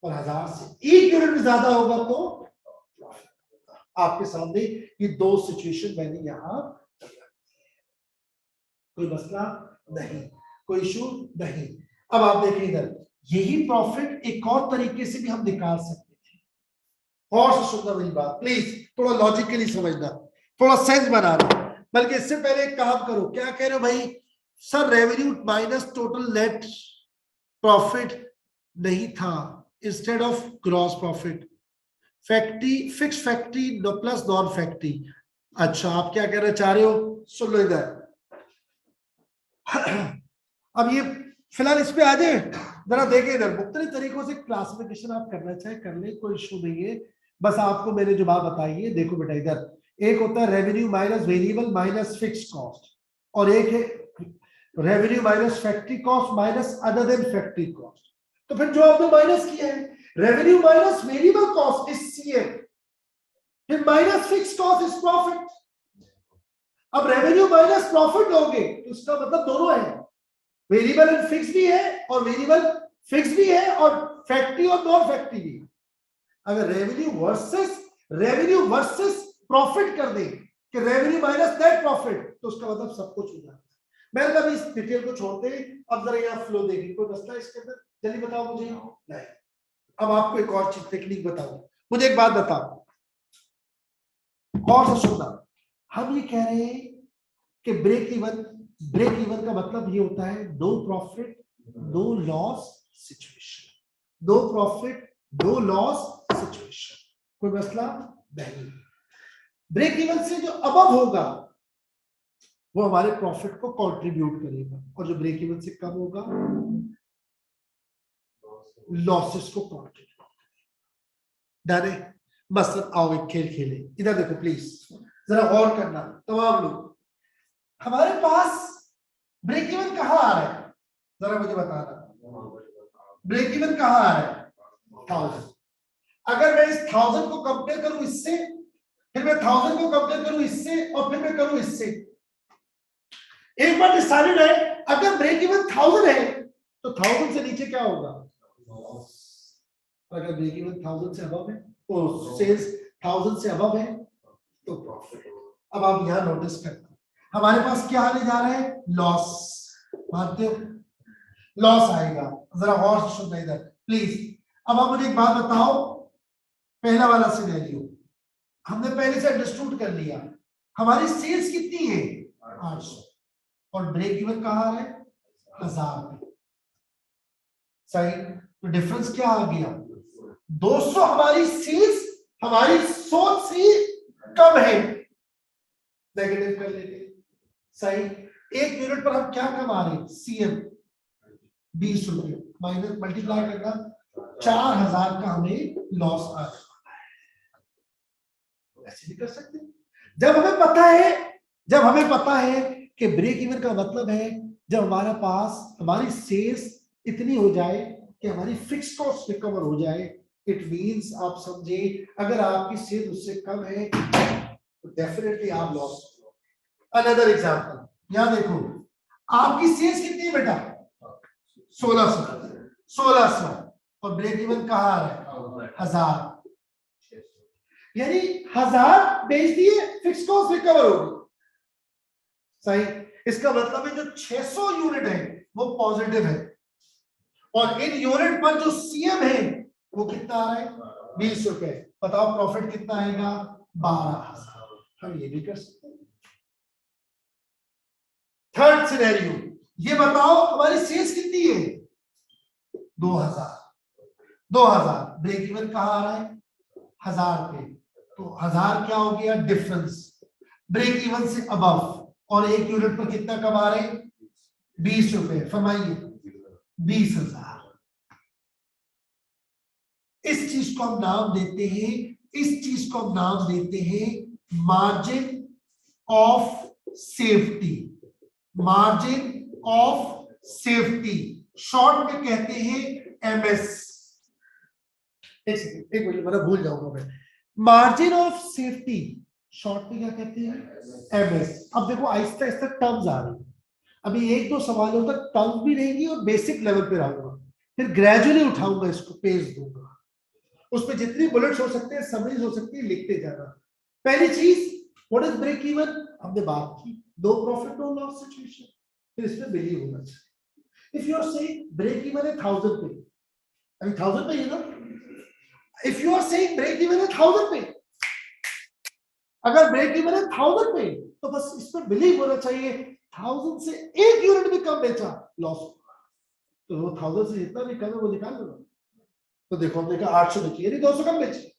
और 1,000 से 1 यूनिट भी ज्यादा होगा तो प्रॉफिट। आपके सामने ये दो सिचुएशन मैंने यहां, कोई मसला नहीं, कोई इशू नहीं। अब आप देखिए इधर, यही प्रॉफिट एक और तरीके से भी हम निकाल सकते थे, और सुनना मेरी बात प्लीज, थोड़ा लॉजिकली समझना, थोड़ा सेंस बनाना। बल्कि इससे पहले एक काम करो, क्या कह रहे हो भाई, sir revenue minus total net profit नहीं था, instead of gross profit, factory fix factory plus non factory. अच्छा आप क्या कहना चाह रहे हो, सुन लो इधर। अब ये फिलहाल इस पे आ जाए, जरा देखें इधर। मुख्तलिफ तरीकों से क्लासिफिकेशन आप करना चाहे कर ले, कोई इशू नहीं है। बस आपको मैंने जो बात बताई है, देखो बेटा इधर एक होता है revenue minus variable minus fix cost, और एक है revenue minus factory cost minus other than factory cost. तो फिर जो आपने माइनस किया है, revenue minus variable cost is CM, फिर minus fix cost is profit. अब रेवेन्यू माइनस प्रॉफिट लोगे तो इसका मतलब दोनों है, वेरिएबल एंड फिक्स भी है और वेरिएबल फिक्स भी है और फैक्ट्री और नॉन फैक्ट्री भी। अगर रेवेन्यू वर्सेस प्रॉफिट कर दे कि रेवेन्यू माइनस नेट प्रॉफिट, तो उसका मतलब सब कुछ हो जाता है। मैंने कभी इस डिटेल को छोड़ते हैं, अब जरा यहाँ फ्लो देखिए, कोई मसला इसके अंदर, जल्दी बताओ मुझे। नहीं, अब आपको एक और चीज टेक्निक बताऊं। मुझे एक बात बताओ और से सुनना, हम ये कह रहे हैं कि ब्रेक इवन का मतलब ये होता है no profit no loss situation, no profit no loss situation, कोई मसला नहीं। ब्रेक इवन से जो अबव होगा वो हमारे प्रॉफिट को कंट्रीब्यूट करेगा, और जो ब्रेक इवन से कम होगा लॉसेस को कंट्रीब्यूट करेगा। डरे मसलन आओ एक खेल खेले, इधर देखो प्लीज, जरा गौर करना तमाम लोग। हमारे पास ब्रेक इवन कहां आ रहा है, जरा मुझे बताना। ब्रेक इवन कहां आ रहा है, 1000। अगर मैं इस 1000 को कंपेयर करूं इससे, फिर मैं 1000 को कंपेयर करूं इससे, और फिर मैं करूं इससे, एक बार डिसाइडेड है अगर ब्रेक इवन 1000 है तो 1000 से नीचे क्या होगा, अगर ब्रेक इवन 1000 से अबव है तो सेल्स 1000 से अबव है तो प्रॉफिट। अब आप यहां नोटिस करना, हमारे पास क्या आने जा रहा है, लॉस, मानते हो लॉस आएगा। जरा गौर से सुनना इधर प्लीज। अब आप मुझे एक बात बताओ, पहला वाला सिनेरियो हमने पहले से अंडरस्टूड कर लिया, हमारी सेल्स कितनी है 800 और ब्रेक इवन कहां आ रहा है 1000 पे, सही। तो डिफरेंस क्या आ गया 200। हमारी सेल्स हमारी सोच से कम है, नेगेटिव कर लेते, सही। एक यूनिट पर हम क्या कमा रहे हैं, सीएम 20 रुपये माइनस मल्टीप्लाई करना 4000 का हमें लॉस आ रहा है। ऐसे भी कर सकते हैं। जब हमें पता है कि ब्रेक इवन का मतलब है जब हमारे पास हमारी सेल्स इतनी हो जाए कि हमारी फिक्स कॉस्ट रिकवर हो जाए। इट मींस आप समझे, अगर आपकी सेल उससे कम है तो डेफिनेटली आप लॉस। अनदर एग्जांपल यहां देखो, आपकी सेल्स कितनी है बेटा 1600 और ब्रेक इवन कहां आ रहा है 1000, यानी 1000 बेच दिए, फिक्स कॉस्ट रिकवर होगी, सही। इसका मतलब है जो 600 यूनिट है वो पॉजिटिव है, और इन यूनिट पर जो सीएम है वो कितना आ रहा है 20 रुपए। बताओ प्रॉफिट कितना आएगा 12,000। हम ये भी कर सकते हैं। थर्ड सिनेरियो, ये बताओ हमारी सेल्स कितनी है 2000, ब्रेक इवन कहां आ रहा है 1000 पे, तो 1000 क्या हो गया डिफरेंस, ब्रेक इवन से अबव, और एक यूनिट पर कितना कमा रहे 20 रुपए, फरमाइए 20,000। इस चीज को हम नाम देते हैं margin of safety, margin of safety, short में कहते हैं एमएस। एक मिनट मैं भूल जाऊंगा मैं, मार्जिन ऑफ सेफ्टी शॉर्ट में क्या कहते हैं एमएस। अब देखो आहिस्ता आहिस्ता टर्म्स आ रही, अभी एक दो सवालों तक टर्म्स भी रहेंगी और बेसिक लेवल पे रहूंगा, फिर ग्रेजुअली उठाऊंगा इसको, पेज दूंगा, उसमें जितनी बुलेट्स हो सकते हैं समरीज हो सकती है, लिखते जाना। पहली चीज व्हाट इज ब्रेक इवन, हमने बात की, no profit no loss situation, फिर इसमें बिलीव होना चाहिए। If you are saying break even है 1000 पे, अभी 1000 पे, you know, if you are saying break even है 1000 पे, अगर ब्रेक इवन है 1000 पे, तो बस इस पर बिलीव होना चाहिए 1000 से 1 यूनिट भी कम बेचा, लॉस। तो वो 1000 से जितना भी कम है वो निकाल लो। तो देखो हमने कहा 800 बेची, यानी 200 कम बेची,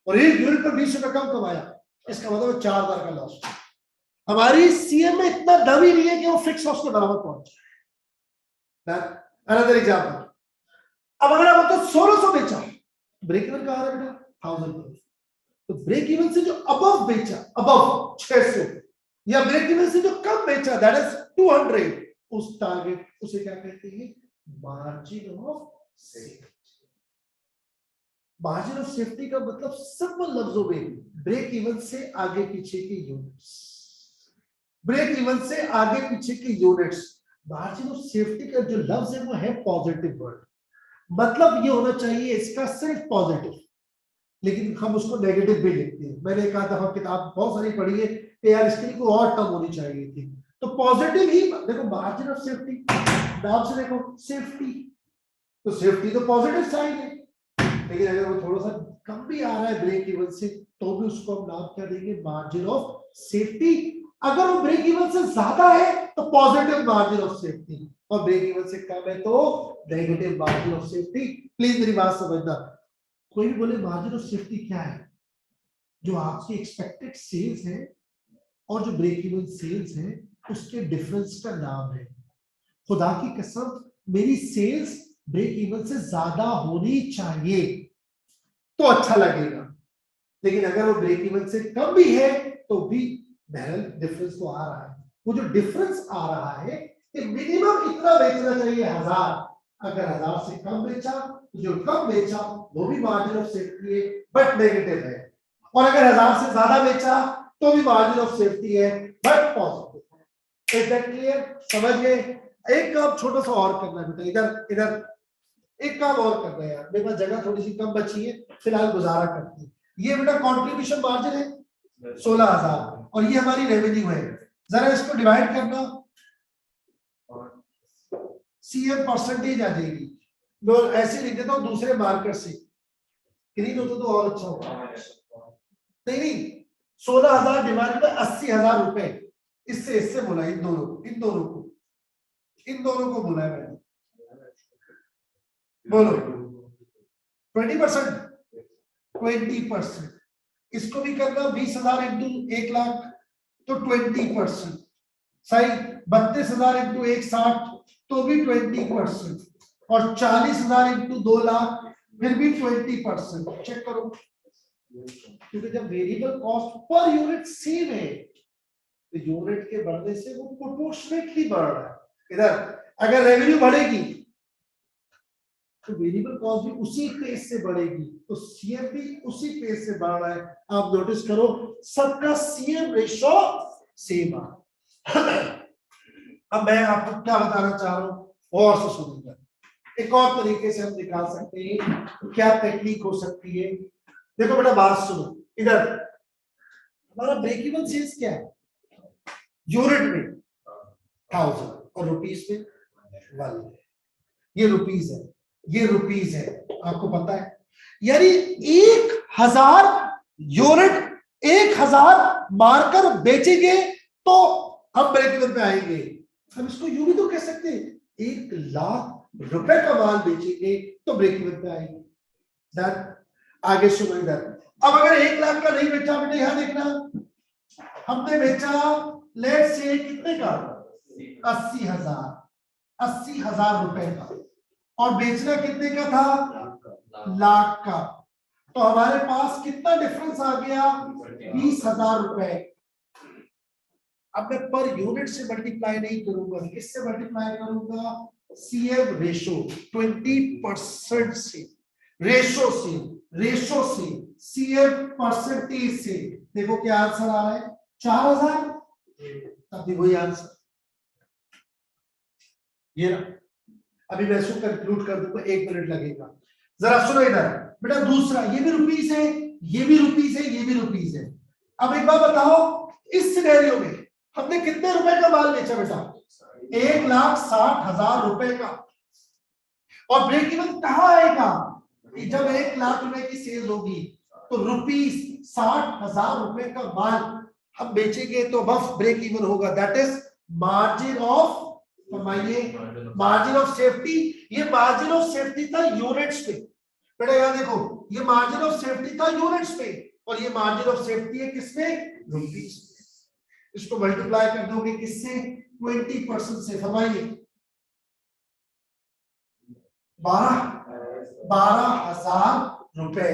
और 1 यूनिट पर 20 रुपए कम कमाया, इसका मतलब 4000 का लॉस। हमारी सीएम में इतना दम ही नहीं है कि वो फिक्स कॉस्ट के बराबर पहुंचे। अनदर एग्जांपल, अब अगर आप तो 1600 बेचा, ब्रेक इवन कहां है बेटा 1000, तो ब्रेक इवन से जो अबव बेचा, अबव 600, या ब्रेक इवन से जो कम बेचा दैट इज 200, उस टारगेट उसे क्या कहते हैं, margin of safety. Margin of safety का मतलब सिंपल लफ्जों में ब्रेक इवन से आगे पीछे के यूनिट्स, ब्रेक इवन से आगे पीछे के यूनिट्स। मार्जिन ऑफ सेफ्टी का जो लफ्ज है वो है पॉजिटिव वर्ड, मतलब ये होना चाहिए इसका सिर्फ पॉजिटिव, लेकिन हम उसको नेगेटिव भी लिखते हैं। मैंने कहा था किताब बहुत सारी पढ़ी है कि यार इसके लिए कोई और टर्म होनी चाहिए थी, तो पॉजिटिव ही देखो, मार्जिन ऑफ सेफ्टी, नाम से देखो सेफ्टी, तो सेफ्टी तो पॉजिटिव साइन है, लेकिन अगर वो थोड़ा सा कम भी आ रहा है ब्रेक इवन से, तो भी उसको हम नाम क्या देंगे, मार्जिन ऑफ सेफ्टी। अगर वो ब्रेक इवन से ज्यादा है तो पॉजिटिव मार्जिन ऑफ सेफ्टी, और ब्रेक इवन से कम है तो negative margin of safety. Please मेरी बात समझना, कोई भी बोले मार्जिन ऑफ सेफ्टी क्या है, जो आपकी एक्सपेक्टेड सेल्स है और जो ब्रेक इवन सेल्स है उसके डिफरेंस का नाम है। खुदा की कसम, मेरी सेल्स ब्रेक इवन से ज्यादा होनी चाहिए तो अच्छा लगेगा, लेकिन अगर वो ब्रेक इवन से कम भी है तो भी बहरहाल डिफरेंस तो आ रहा है। वो जो डिफरेंस आ रहा है कि मिनिमम इतना बेचना चाहिए 1000, अगर 1000 से कम बेचा तो जो कम बेचा वो भी मार्जिन ऑफ सेफ्टी है बट नेगेटिव है, और अगर 1000 से ज्यादा बेचा तो भी मार्जिन ऑफ सेफ्टी है बट पॉजिटिव है। Is that clear? समझ गए? एक काम छोटा सा और करना है बेटा, इधर इधर एक काम और करना है यार, मेरे पास जगह थोड़ी सी कम बची है, फिलहाल गुजारा करते हैं। ये बेटा कंट्रीब्यूशन मार्जिन है 16000 और ये हमारी रेवेन्यू है, जरा इसको डिवाइड करना, सीएम परसेंटेज आ जाएगी। मैं ऐसे लिख देता हूं दूसरे मार्कर से, ग्रीन होता तो और अच्छा होगा। नहीं 16000 डिवाइड बाय 80000 रुपए, इससे बोला इन दोनों को बोला है मैंने, बोलो 20%, 20%। इसको भी करना 20000 इंटू 1 लाख तो 20%, सही 32000 इंटू 160 तो भी 20%, और 40000 इंटू 2 लाख फिर भी 20%। चेक करो, क्योंकि जब variable cost per unit same है तो यूनिट के बढ़ने से वो प्रोपोर्शनेटली बढ़ रहा है। इधर अगर रेवेन्यू बढ़ेगी तो वेरिएबल कॉस्ट भी उसी पेस से बढ़ेगी, तो सीएम भी उसी पेस से बढ़ रहा है। आप नोटिस करो सबका सीएम रेशो सेम है। अब मैं आपको क्या बताना चाह रहा हूं और से सुनिएगा, एक और तरीके से हम निकाल सकते हैं, क्या टेक्निक हो सकती है। देखो बेटा बात सुनो, इधर हमारा ब्रेक इवन सेल्स क्या है, यूनिट में 1000 और रुपीस में 1, ये रुपीस है, ये रुपीस है, आपको पता है, यानी 1000 यूनिट 1000 मारकर बेचेंगे तो हम ब्रेक इवन पे आएंगे। हम इसको यूं भी तो कह सकते हैं 1 लाख रुपए का माल बेचेंगे तो ब्रेक इवन पे आएंगे। डन? आगे सुनो इधर, अब अगर 1 लाख का नहीं बेचा बेटे, यहां देखना, हमने बेचा लेट से कितने का, 80,000 रुपए का, और बेचना कितने का था, लाख का, तो हमारे पास कितना डिफरेंस आ गया, 20,000 रुपए। अब मैं पर यूनिट से मल्टीप्लाई नहीं करूंगा, किससे मल्टीप्लाई करूंगा, सीएम रेशो 20% से, रेशो से सीएम परसेंटेज से। देखो क्या आंसर आ रहा है, 4000, तब भी वही आंसर, ये ना। अभी मैं इसको कंक्लूड कर दूंगा, 1 मिनट लगेगा। जरा सुनो इधर बेटा, दूसरा ये भी रुपीस है, ये भी रुपीस है, ये भी रुपीस है। अब एक बात बताओ, इस सिनेरियो में हमने कितने रुपए का माल बेचा बेटा, 1,60,000 रुपए का, और ब्रेक इवन कहां आएगा, जब 1 लाख रुपए की सेल होगी तो रुपीस 60,000 रुपए का माल हम बेचेंगे तो बस ब्रेक इवन होगा, दैट इज मार्जिन ऑफ, फरमाइए, मार्जिन ऑफ सेफ्टी। ये मार्जिन ऑफ सेफ्टी था यूनिट्स पे, बेटा यहां देखो, ये मार्जिन ऑफ सेफ्टी था यूनिट्स पे, और ये मार्जिन ऑफ सेफ्टी है किसमें, रुपीस। इसको मल्टीप्लाई कर दोगे किससे, 20% से, फरमाइए 12,000 रुपए।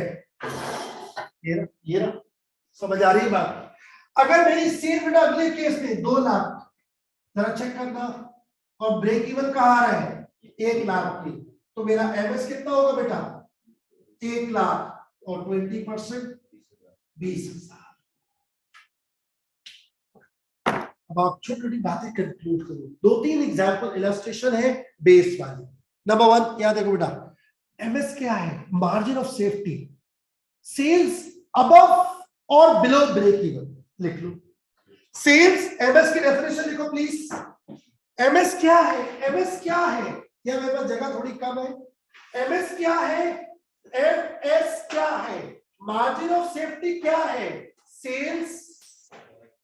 ये समझ आ रही है बात। अगर मेरी सेल बेटा अगले केस में 2 लाख, जरा चेक करना, और ब्रेक इवन कहाँ आ रहा है 1 लाख की, तो मेरा एमएस कितना होगा बेटा 1 लाख, और 20% 20,000। अब आप छोटी छोटी बातें कंक्लूड करो। 2-3 एग्जांपल इलस्ट्रेशन है बेस वाली। नंबर 1 यहां देखो बेटा, एमएस क्या है, margin of safety, sales above और बिलो ब्रेक इवन, लिख लो। सेल्स, एमएस की डेफिनेशन लिखो प्लीज। एमएस क्या है, एमएस क्या है, या मेरे पास जगह थोड़ी कम है। एमएस क्या है, एमएस क्या है, मार्जिन ऑफ सेफ्टी क्या है, सेल्स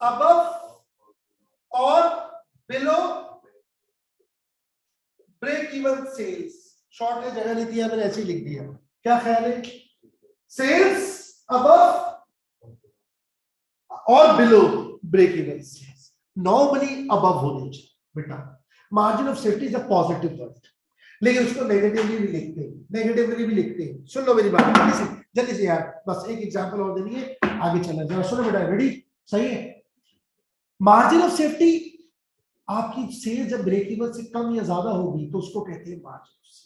अबव और below break even sales. Short में जगह नहीं दिया, मैंने ऐसे ही लिख दिया, क्या ख्याल है, सेल्स अबव और below break even sales, normally above होने चाहिए बेटा। Margin of safety is a positive word, लेकिन उसको नेगेटिवली भी लिखते हैं, नेगेटिवली भी लिखते हैं। सुन लो मेरी बात जल्दी से यार, बस एक एग्जांपल और देनी है, आगे चलना जरा सुनो बेटा, रेडी, सही है। मार्जिन ऑफ सेफ्टी, आपकी सेल जब ब्रेक इवन से कम या ज्यादा होगी तो उसको कहते हैं मार्जिन ऑफ सेफ्टी।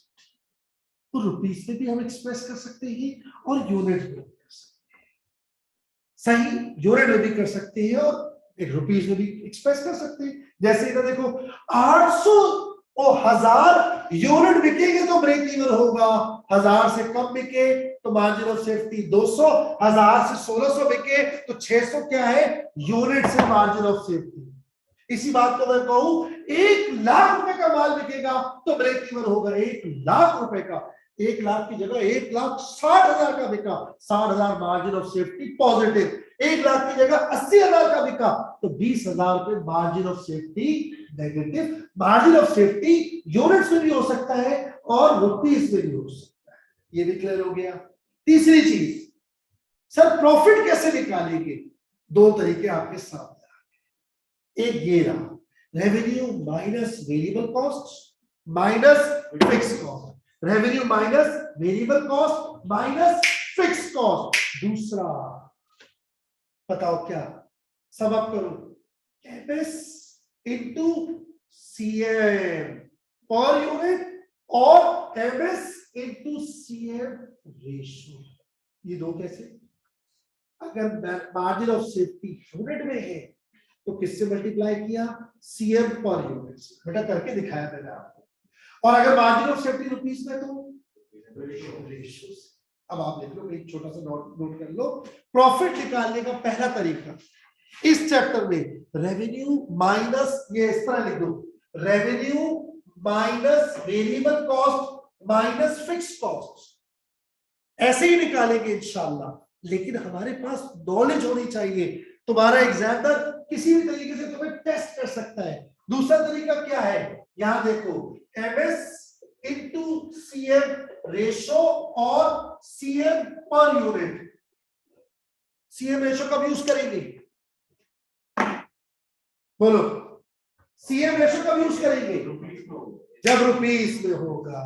तो रुपीस में भी हम एक्सप्रेस कर सकते हैं और यूनिट में भी कर सकते हैं, सही, यूनिट में भी कर सकते हैं और एक रुपीस में भी एक्सप्रेस कर सकते हैं। जैसे इधर देखो 800 और 1000 यूनिट बिकेंगे तो ब्रेक इवन होगा, 1000 से कम बिके तो मार्जिन ऑफ सेफ्टी 200, 1000 से 1600 बिके तो 600 क्या है यूनिट से मार्जिन ऑफ सेफ्टी। इसी बात को मैं कहूं 1 लाख रुपए का माल बिकेगा तो ब्रेक इवन होगा 1 लाख रुपए का, 1 लाख की जगह 1,60,000 का बिका, 60,000 margin of safety positive, 1 lakh की जगह 80,000 का बिका तो 20,000 रुपए margin of safety negative. Margin of safety units में भी हो सकता है और रुपीस में भी हो सकता है, ये भी क्लियर हो गया। तीसरी चीज, सर प्रॉफिट कैसे निकालेंगे, 2 तरीके आपके सामने, एक ये रहा, revenue minus variable cost minus fix cost, revenue minus variable cost minus fix cost. दूसरा बताओ क्या, सब आप करो, MS into CM per unit और एमएस इनटू सीएम रेशियो, ये 2 कैसे, अगर मार्जिन ऑफ सेफ्टी यूनिट में है तो किससे मल्टीप्लाई किया, सीएम पर यूनिट से, बेटा करके दिखाया मैंने आपको, और अगर मार्जिन ऑफ सेफ्टी रुपीस में तो रेशियो से। अब आप देख लो, एक छोटा सा नोट कर लो, प्रॉफिट निकालने का पहला तरीका इस चैप्टर में, रेवेन्यू माइनस, ये इस तरह लिख दो, revenue minus variable cost minus fix cost, ऐसे ही निकालेंगे इंशाल्लाह, लेकिन हमारे पास नॉलेज होनी चाहिए। तुम्हारा एग्जामिनर किसी भी तरीके से तुम्हें टेस्ट कर सकता है। दूसरा तरीका क्या है, यहां देखो, एमएस इनटू सीएम रेशो और CM per unit. CM ratio कब यूज करेंगे, बोलो, सीएम रेशो कब यूज करेंगे, जब रुपीस में होगा।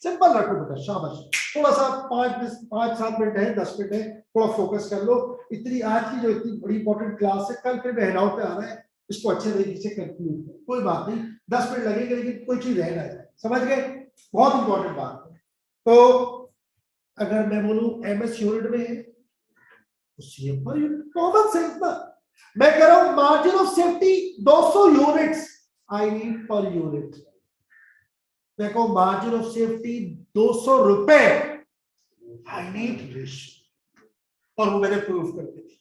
सिंपल रखो बेटा, शाबाश। थोड़ा सा 5-7 मिनट है, 10 मिनट है, थोड़ा फोकस कर लो। इतनी आज की जो इतनी बड़ी इंपॉर्टेंट क्लास है, कल फिर बहनाव पे आ रहा है, इसको अच्छे तरीके से कंक्लूड करो, कोई बात नहीं, 10 मिनट लगेंगे लेकिन कोई चीज रह ना जाए, समझ गए, बहुत इंपॉर्टेंट बात है। तो अगर मैं बोलूं एमएस यूनिट में है तो CM per unit, common sense ना। मैं कह रहा हूं margin of safety 200 units, I need per unit, देखो मार्जिन ऑफ सेफ्टी 200 रुपए, आई नीड रेशियो, और वो मैंने प्रूफ करके दिया।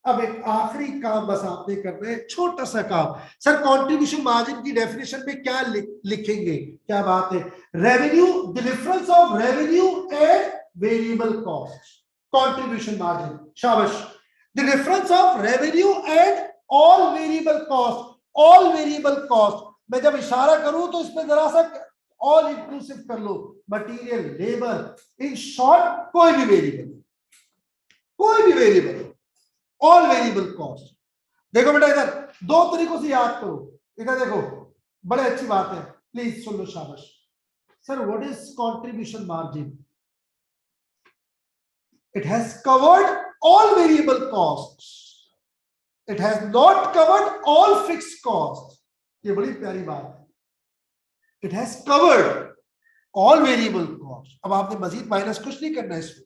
अब एक आखिरी काम बस आपने करना है, छोटा सा काम, सर कंट्रीब्यूशन मार्जिन की डेफिनेशन में क्या लिखेंगे, क्या बात है, revenue, the difference of revenue and variable cost, contribution margin, शाबाश, the difference of revenue and all variable cost, all variable cost. मैं जब इशारा करूं तो इसमें जरा सा ऑल इंक्लूसिव कर लो, मटेरियल, लेबर, इन शॉर्ट कोई भी वेरिएबल, कोई भी वेरिएबल, ऑल वेरिएबल कॉस्ट। देखो बेटा इधर दो तरीकों से याद करो, इधर देखो बड़े अच्छी बात है, प्लीज सुन लो, शाबाश। Sir what is contribution margin? It has covered all variable costs. It has not covered all fixed costs. ये बड़ी प्यारी बात है। It has covered all variable costs. अब आपने मजीद माइनस कुछ नहीं करना है इसमें।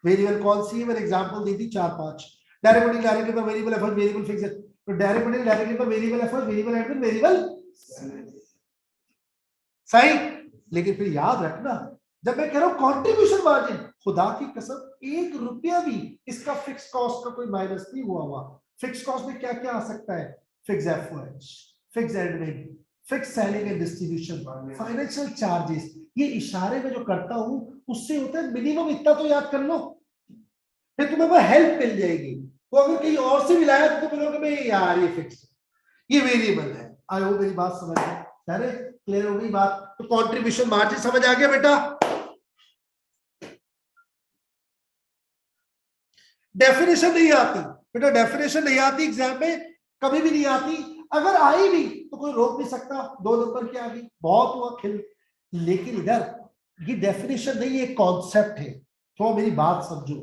वेरिएबल कौन सी है? मैंने एग्जांपल दी थी 4-5। Direct material direct labour variable effort variable fixed, तो direct material direct labour variable effort variable admin variable सही। लेकिन फिर याद रखना, जब मैं कह रहा हूं कंट्रीब्यूशन मार्जिन, खुदा की कसम 1 रुपया भी इसका फिक्स कॉस्ट का कोई माइनस नहीं हुआ। फिक्स कॉस्ट में क्या क्या आ सकता है? Fix FOH, fix admin, fix selling and distribution, financial charges. ये इशारे में जो करता हूं उससे होता है मिनिमम इतना तो याद कर लो, फिर तुम्हें वो हेल्प मिल जाएगी। तो अगर कहीं और से मिलाया तो मिलोगे भाई यार ये फिक्स, ये वेरिएबल है। आई होप मेरी बात समझ में क्लियर हो गई बात? तो कंट्रीब्यूशन मार्जिन समझ आ गया बेटा? डेफिनेशन नहीं आती बेटा, डेफिनेशन नहीं आती एग्जाम में, कभी भी नहीं आती। अगर आई भी तो कोई रोक नहीं सकता, 2 नंबर की आ गई, बहुत हुआ खिल। लेकिन इधर ये डेफिनेशन नहीं, ये कॉन्सेप्ट है। तो मेरी बात समझो,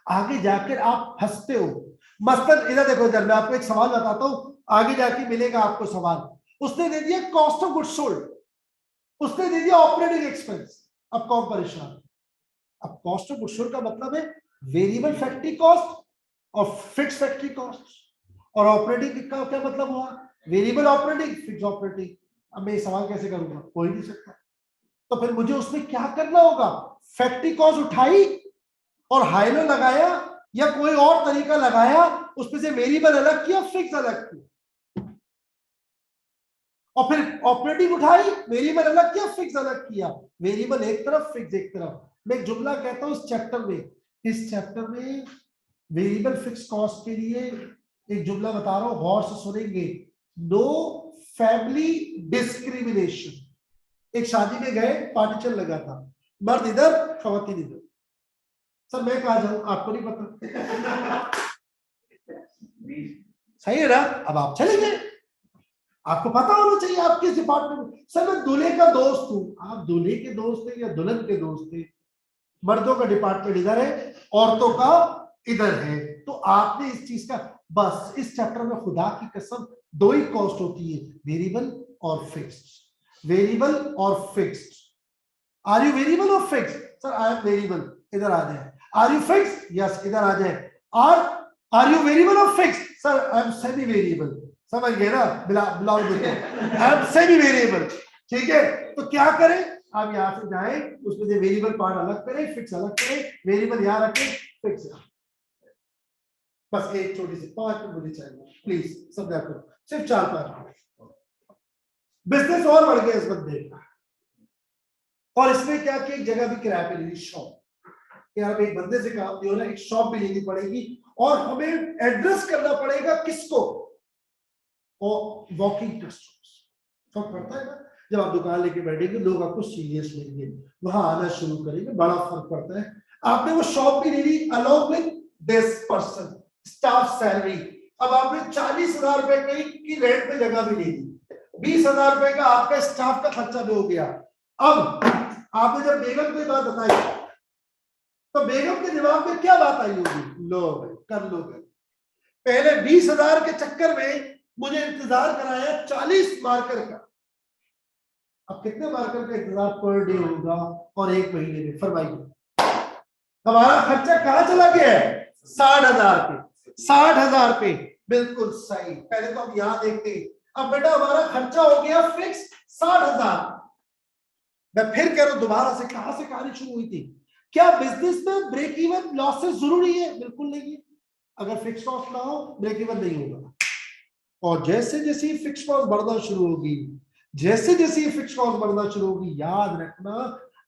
आगे जाकर आप फंसते हो। मसलन इधर देखो, इधर मैं आपको एक सवाल बताता हूं, आगे जाके मिलेगा आपको सवाल। उसने दे दिया कॉस्ट ऑफ गुड्स सोल्ड, उसने दे दिया ऑपरेटिंग एक्सपेंस। अब कौन परेशान? अब कॉस्ट ऑफ गुड्स सोल्ड का मतलब है वेरिएबल फैक्ट्री कॉस्ट और फिक्स फैक्ट्री कॉस्ट, और ऑपरेटिंग का क्या मतलब हुआ? Variable operating, fix operating. अब मैं ये सवाल कैसे करूंगा? कोई नहीं सकता। तो फिर मुझे उसमें क्या करना होगा? फैक्ट्री कॉस्ट उठाई और हाइलो लगाया, या कोई और तरीका लगाया, उसमें से वेरिएबल अलग किया, फिक्स अलग किया, और फिर ऑपरेटिंग उठाई, वेरिएबल अलग किया, फिक्स अलग किया। वेरिएबल एक तरफ, फिक्स एक तरफ। मैं एक जुमला कहता हूं इस चैप्टर में, इस चैप्टर में वेरिएबल फिक्स कॉस्ट के लिए एक जुमला बता रहा हूं, गौर से सुनेंगे। No family discrimination. एक शादी में गए, पार्टीशन लगा था, मर्द इधर, खवातीन इधर। सर मैं कहा जाऊं, आपको नहीं पता? सही है ना? अब आप चले गए, आपको पता होना चाहिए आप किस डिपार्टमेंट में। सर मैं दूल्हे का दोस्त हूं। आप दूल्हे के दोस्त थे या दुल्हन के दोस्त थे? मर्दों का डिपार्टमेंट इधर है, औरतों का इधर है। तो आपने इस चीज का, बस इस चैप्टर में खुदा की कसम 2 ही कॉस्ट होती है, वेरिएबल और फिक्स्ड। वेरिएबल और फिक्स्ड। आर यू वेरिएबल और fixed? Sir I am variable, इधर आ जाए। Are you fixed? यस, इधर आ जाए। आर यू वेरिएबल और fixed? Sir I am semi variable. समझ गए ना? ब्लाउज देते आई एम सेमी वेरिएबल। ठीक है, तो क्या करें? आप यहां से जाए, उसमें से वेरिएबल पार्ट अलग करें, फिक्स अलग करें, वेरिएबल यहां रखें, फिक्स। बस एक छोटी सी 5 मिनट मुझे चाहिए, प्लीज समझा करो, सिर्फ 4-5 मिनट। बिजनेस और बढ़ गया इस बंदे का, और इसमें क्या कि एक जगह भी किराए पे ली, शॉप। यार एक बंदे से काम नहीं हो रहा, एक शॉप भी लेनी पड़ेगी, और हमें एड्रेस करना पड़ेगा किसको? और वॉकिंग कस्टमर्स। फर्क पड़ता है ना? जब आप दुकान लेके बैठेंगे, लोग आपको सीरियस लेंगे, वहां आना शुरू करेंगे, बड़ा फर्क पड़ता है। आपने वो शॉप भी ले ली along with this person, staff salary. अब आपने 40,000 रुपए की रेंट पे जगह भी ले ली, 20,000 रुपए का आपका स्टाफ का खर्चा भी हो गया। अब आपने जब बेगम को बात बताई, तो बेगम के दिमाग में क्या बात आई होगी? लो कर लो। पहले 20,000 के चक्कर में मुझे इंतजार कराया 40 मार्कर का। अब कितने मार्कर का इंतजार पर डे होगा और 1 महीने में? फरमाइए, हमारा खर्चा कहां चला गया है? 60,000 पे। 60,000 पे, बिल्कुल सही। पहले तो हम यहां देखते, अब बेटा हमारा खर्चा हो गया फिक्स 60,000। मैं फिर कह रहा हूं दोबारा से, कहां से कहानी शुरू हुई थी? क्या बिजनेस में ब्रेक इवन लॉसेस जरूरी है? बिल्कुल नहीं है। अगर फिक्स कॉस्ट ना हो, ब्रेक इवन नहीं होगा। और जैसे जैसे फिक्स कॉस्ट बढ़ना शुरू होगी, जैसे जैसे फिक्स कॉस्ट बढ़ना शुरू होगी, याद रखना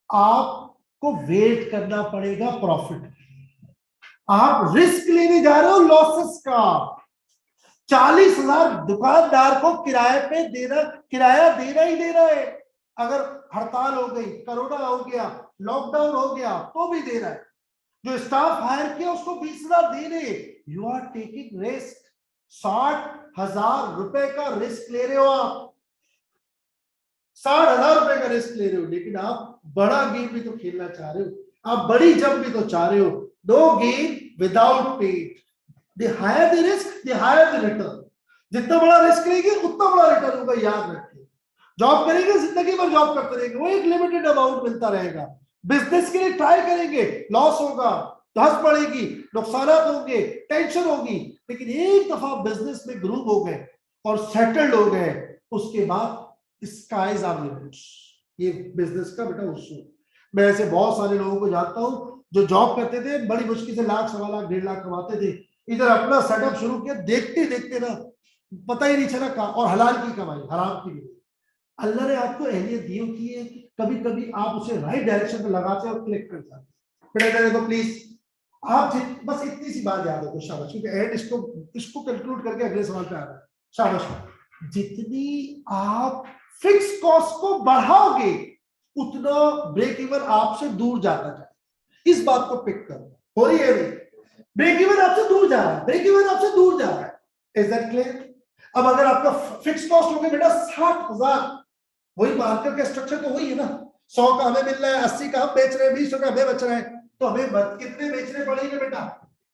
आपको वेट करना पड़ेगा प्रॉफिट। आप रिस्क लेने जा रहे हो लॉसेस का। 40,000 दुकानदार को किराए पे देना, किराया देना ही देना है। अगर हड़ताल हो गई, कोरोना हो गया, लॉकडाउन हो गया, तो भी दे रहा है। जो स्टाफ हायर किया उसको 20,000 दे रहे। You are taking risk. 60,000 रुपए का रिस्क ले रहे हो आप, 60,000 रुपए का रिस्क ले रहे हो, लेकिन आप बड़ा गेम भी तो खेलना चाह रहे हो, आप बड़ी जंप भी तो चाह रहे हो। No game without paid. The higher the risk, the higher the return. जितना बड़ा रिस्क लेंगे उतना बड़ा रिटर्न होगा, याद रखिए। जॉब करेंगे जिंदगी भर जॉब करते रहेंगे, वो एक लिमिटेड अमाउंट मिलता रहेगा। बिजनेस के लिए ट्राई करेंगे, लॉस होगा, धस पड़ेगी, नुकसान होंगे, टेंशन होगी, लेकिन एक दफा बिजनेस में ग्रूव हो गए और सेटल्ड हो गए, उसके बाद स्काइज आर लिमिट्स। ये बिजनेस का बेटा उसूल। मैं ऐसे बहुत सारे लोगों को जानता हूं जो जॉब करते थे, बड़ी मुश्किल से लाख, सवा लाख, 1.5 लाख कमाते थे, इधर अपना सेटअप शुरू किया, देखते देखते ना पता ही नहीं चला कहा, और हलाल की कमाई, हराम की नहीं। अल्लाह ने आपको अहलियत दी होती है कि कभी कभी आप उसे राइट डायरेक्शन में लगाते और क्लिक कर जाते। बेटा देखो प्लीज, आप बस इतनी सी बात याद रखो, शाबाश, क्योंकि एंड इसको कंक्लूड करके अगले सवाल पे आ रहा है। शाबाश। जितनी आप फिक्स कॉस्ट को बढ़ाओगे उतना ब्रेक इवन आपसे दूर जाता जाए। इस बात को पिक करो, हो रही है नहीं? ब्रेक इवन आपसे दूर जा रहा है, ब्रेक इवन आपसे दूर जा रहा है। Is that clear? अब अगर आपका फिक्स कॉस्ट हो गया बेटा 60,000, वही मार्केट का स्ट्रक्चर तो वही है ना, 100 का हमें मिल रहा है, 80 का हम बेच रहे हैं, 20 का हमें बच रहा है, तो हमें कितने बेचने पड़ेंगे बेटा?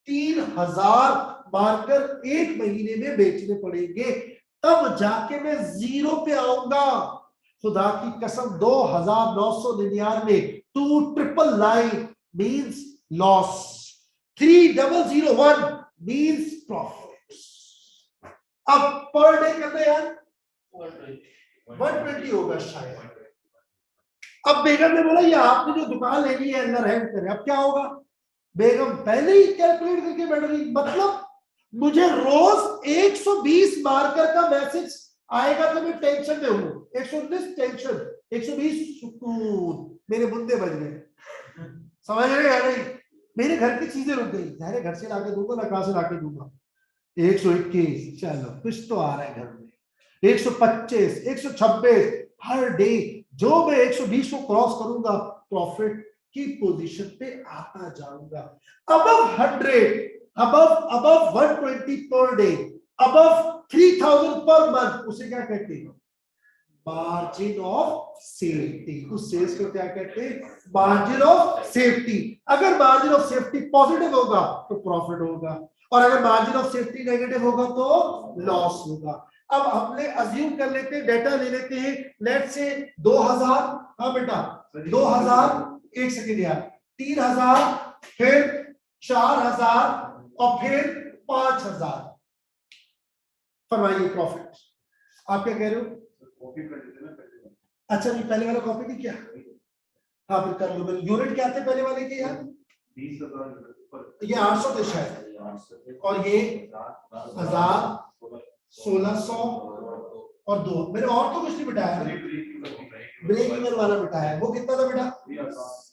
3,000 मार्कर एक महीने में बेचने पड़ेंगे, तब जाके मैं जीरो पे आऊंगा। खुदा की कसम, 2,999, 2,999 मींस लॉस, 3,001 मींस प्रॉफिट। अब पर डे करते यार 120 होगा शायद। अब बेगम ने बोला ये आपने जो दुकान लेनी है अंदर है करे, अब क्या होगा? बेगम पहले ही कैलकुलेट करके बैठ रही, मतलब मुझे रोज 120 मार्कर का मैसेज आएगा तो मैं टेंशन में हूं, 119 टेंशन, 120 सुकून, मेरे बुंदे बज गए। समझ रहे हैं नहीं? मेरे घर की चीजें रुक गई, जाहिर घर से लाके दूंगा ना, कहां से लाके दूंगा? 121, चलो कुछ तो आ रहा है घर में, 125, 126 हर डे। जो मैं 120 को क्रॉस करूंगा प्रॉफिट की पोजीशन पे आता जाऊंगा। Above 100, above 120 per day, above 3,000 per month, उसे क्या कहते हैं? Margin of safety. उस सेल्स को क्या कहते हैं? Margin of safety. अगर मार्जिन ऑफ सेफ्टी पॉजिटिव होगा तो प्रॉफिट होगा, और अगर मार्जिन ऑफ सेफ्टी नेगेटिव होगा तो लॉस होगा। अब हमने अज्यूम कर लेते हैं, डेटा ले लेते हैं, लेट्स से 2,000, हाँ बेटा 2,000, एक सेकेंड यार, 3,000, फिर 4,000 और फिर 5,000। फरमाइए प्रॉफिट आप क्या कह रहे हो? अच्छा नहीं, पहले वाला कॉपी की क्या? हाँ फिर कर लो। यूनिट क्या थे पहले वाले के यार? 20,000। ये 800 थे शायद, और ये 1,000, 1,600 और 2। मैंने और तो कुछ नहीं बिठाया, ब्रेक इवन वाला बिठाया। वो कितना था बेटा?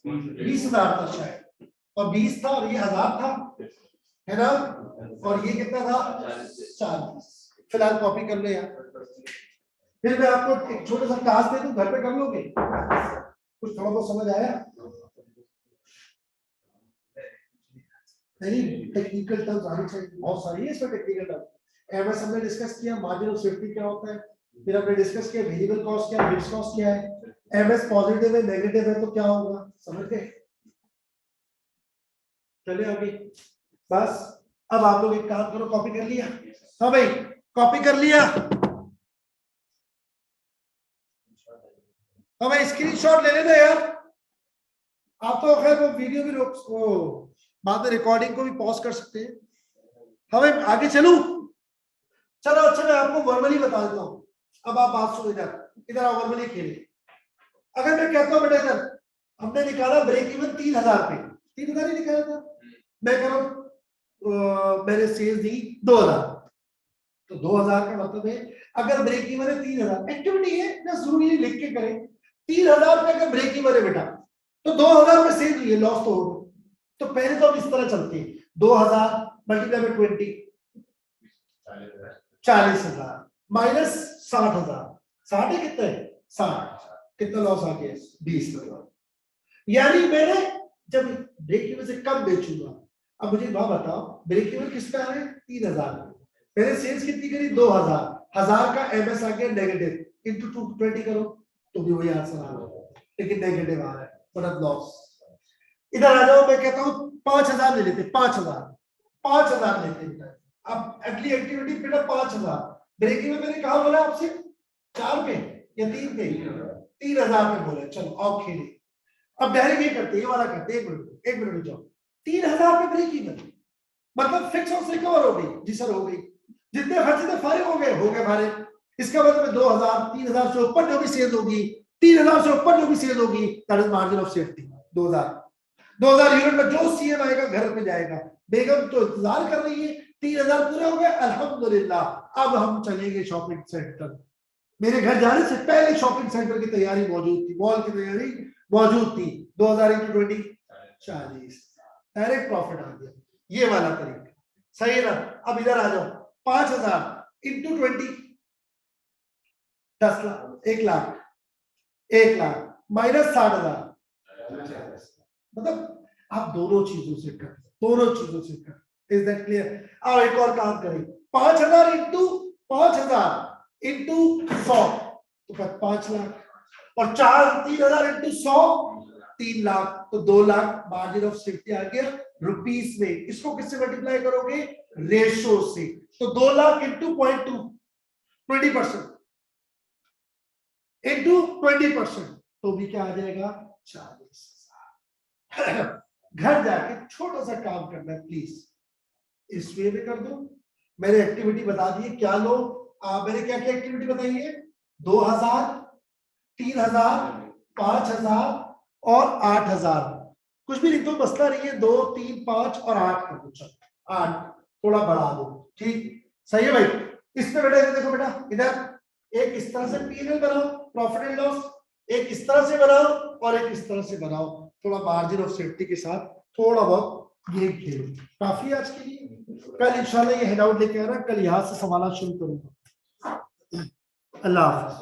20,000 था शायद, और 20 था, और ये 1,000 था, है ना? और ये कितना था? 40। फिलहाल कॉपी कर ले यार। फिर मैं आपको एक छोटा सा टास्क दे दूं, घर पे कर लोगे? कुछ थोड़ा बहुत समझ आया? नहीं, टेक्निकल टर्म्स आने चाहिए, बहुत सारी है इसमें टेक्निकल टर्म। एमएस हमने डिस्कस किया, मार्जिन ऑफ सेफ्टी क्या होता है, फिर हमने डिस्कस किया वेरिएबल कॉस्ट क्या है, फिक्स्ड कॉस्ट क्या है, एमएस पॉजिटिव है नेगेटिव है तो क्या होगा, समझ गए? चलिए आगे। बस अब आप लोग एक काम करो, कॉपी कर लिया? हाँ भाई कॉपी कर लिया? हाँ भाई स्क्रीनशॉट ले लेना यार। आप तो खैर वो वीडियो भी रोक, बाद में रिकॉर्डिंग को भी पॉज कर सकते हैं। हाँ भाई आगे चलूं? चलो अच्छा मैं आपको वर्बली बता देता हूं। अब आप बात सुन इधर आओ, वर्बली खेले। अगर मैं कहता हूं बेटा सर हमने निकाला ब्रेक इवन 3,000 पे, 3,000 ही निकाला था, मैं कह रहा हूं मैंने सेल्स दी 2,000, तो 2,000 का मतलब है अगर ब्रेक इवन है 3,000, एक्टिविटी है ना, जरूरी लिख के करें। 3,000 पे अगर ब्रेक इवन है बेटा तो 2,000 में सेल हुई है, लॉस तो होगा। तो पहले तो हम इस तरह चलते हैं, 2,000 मल्टीप्लाई बाय 20, 40,000 माइनस 60,000, 60 है कितना है 60, कितना लॉस आ गया 20,000। यानी मैंने जब ब्रेक इवन से कम बेचूंगा, अब मुझे वहां बताओ ब्रेक इवन किस पे आ रहे हैं 3,000, मैंने सेल्स कितनी करी 2,000, 1000 का एमएस आ गया नेगेटिव इंटू 220 करो तो भी वही आंसर आ रहा है, लेकिन नेगेटिव आ रहा है, बड़ा लॉस। इधर आ जाओ, मैं कहता हूं 5,000 ले लेते, 5,000 लेते हैं। अब अगली एक्टिविटी बेटा 5,000, ब्रेक इवन मैंने कहा बोला आपसे 4 पे या 3 पे, 3,000 पे बोला, चलो आओ खेले। अब डायरेक्ट ये करते, ये वाला करते, एक मिनट रुक जाओ, 3,000 पे ब्रेक इवन मतलब फिक्स और रिकवर हो गई, जी सर हो गई, जितने खर्चे थे फारिग हो गए फारिग। इसका मतलब 2,000, 3,000 से ऊपर जो भी सेल होगी, 3,000 से ऊपर जो भी सेल होगी, that is margin of safety. 2,000 unit में जो सीएम आएगा घर पे जाएगा। बेगम तो इंतजार कर रही है, 3,000 पूरे हो गए अल्हम्दुलिल्लाह, अब हम चलेंगे शॉपिंग सेंटर। मेरे घर जाने से पहले शॉपिंग सेंटर की तैयारी मौजूद थी, मॉल की तैयारी मौजूद थी। 2,000 इंटू 20 40, डायरेक्ट प्रॉफिट आ गया। ये वाला तरीका सही है ना। अब इधर आ जाओ, 5,000 इंटू 20 10 लाख, 1 लाख माइनस 60,000, मतलब आप दोनों चीजों से कर, इज दैट क्लियर। अब एक और काम करें, 5,000 इंटू 100 तो 5 लाख, और 3,000 इंटू 100 3 लाख, तो 2 लाख मार्जिन ऑफ सेफ्टी आ गया रुपीस में। इसको किससे मल्टीप्लाई करोगे रेशो से, तो 2 लाख इंटू 0.2 20% इंटू 20% तो भी क्या आ जाएगा 40,000। घर जाके छोटा सा काम करना है प्लीज, इस वे में कर दो। मैंने एक्टिविटी बता दी है, क्या लो मैंने क्या क्या एक्टिविटी बताई है, 2,000 3,000 5,000 और 8,000, कुछ भी लिख दो मसला नहीं है, 2 3 5 और 8 कर दो, चलो 8 थोड़ा बढ़ा दो, ठीक सही है भाई। इसमें बेटा देखो बेटा, इधर एक इस तरह से पीएनएल बनाओ प्रॉफिट एंड लॉस, एक इस तरह से बनाओ और एक इस तरह से बनाओ, थोड़ा मार्जिन ऑफ सेफ्टी के साथ थोड़ा बहुत ये खेलो, काफी आज के लिए। कल इंशाल्लाह ये हैंडआउट लेके आना, कल यहाँ से सवाल शुरू करूंगा। अल्लाह हाफ़िज़।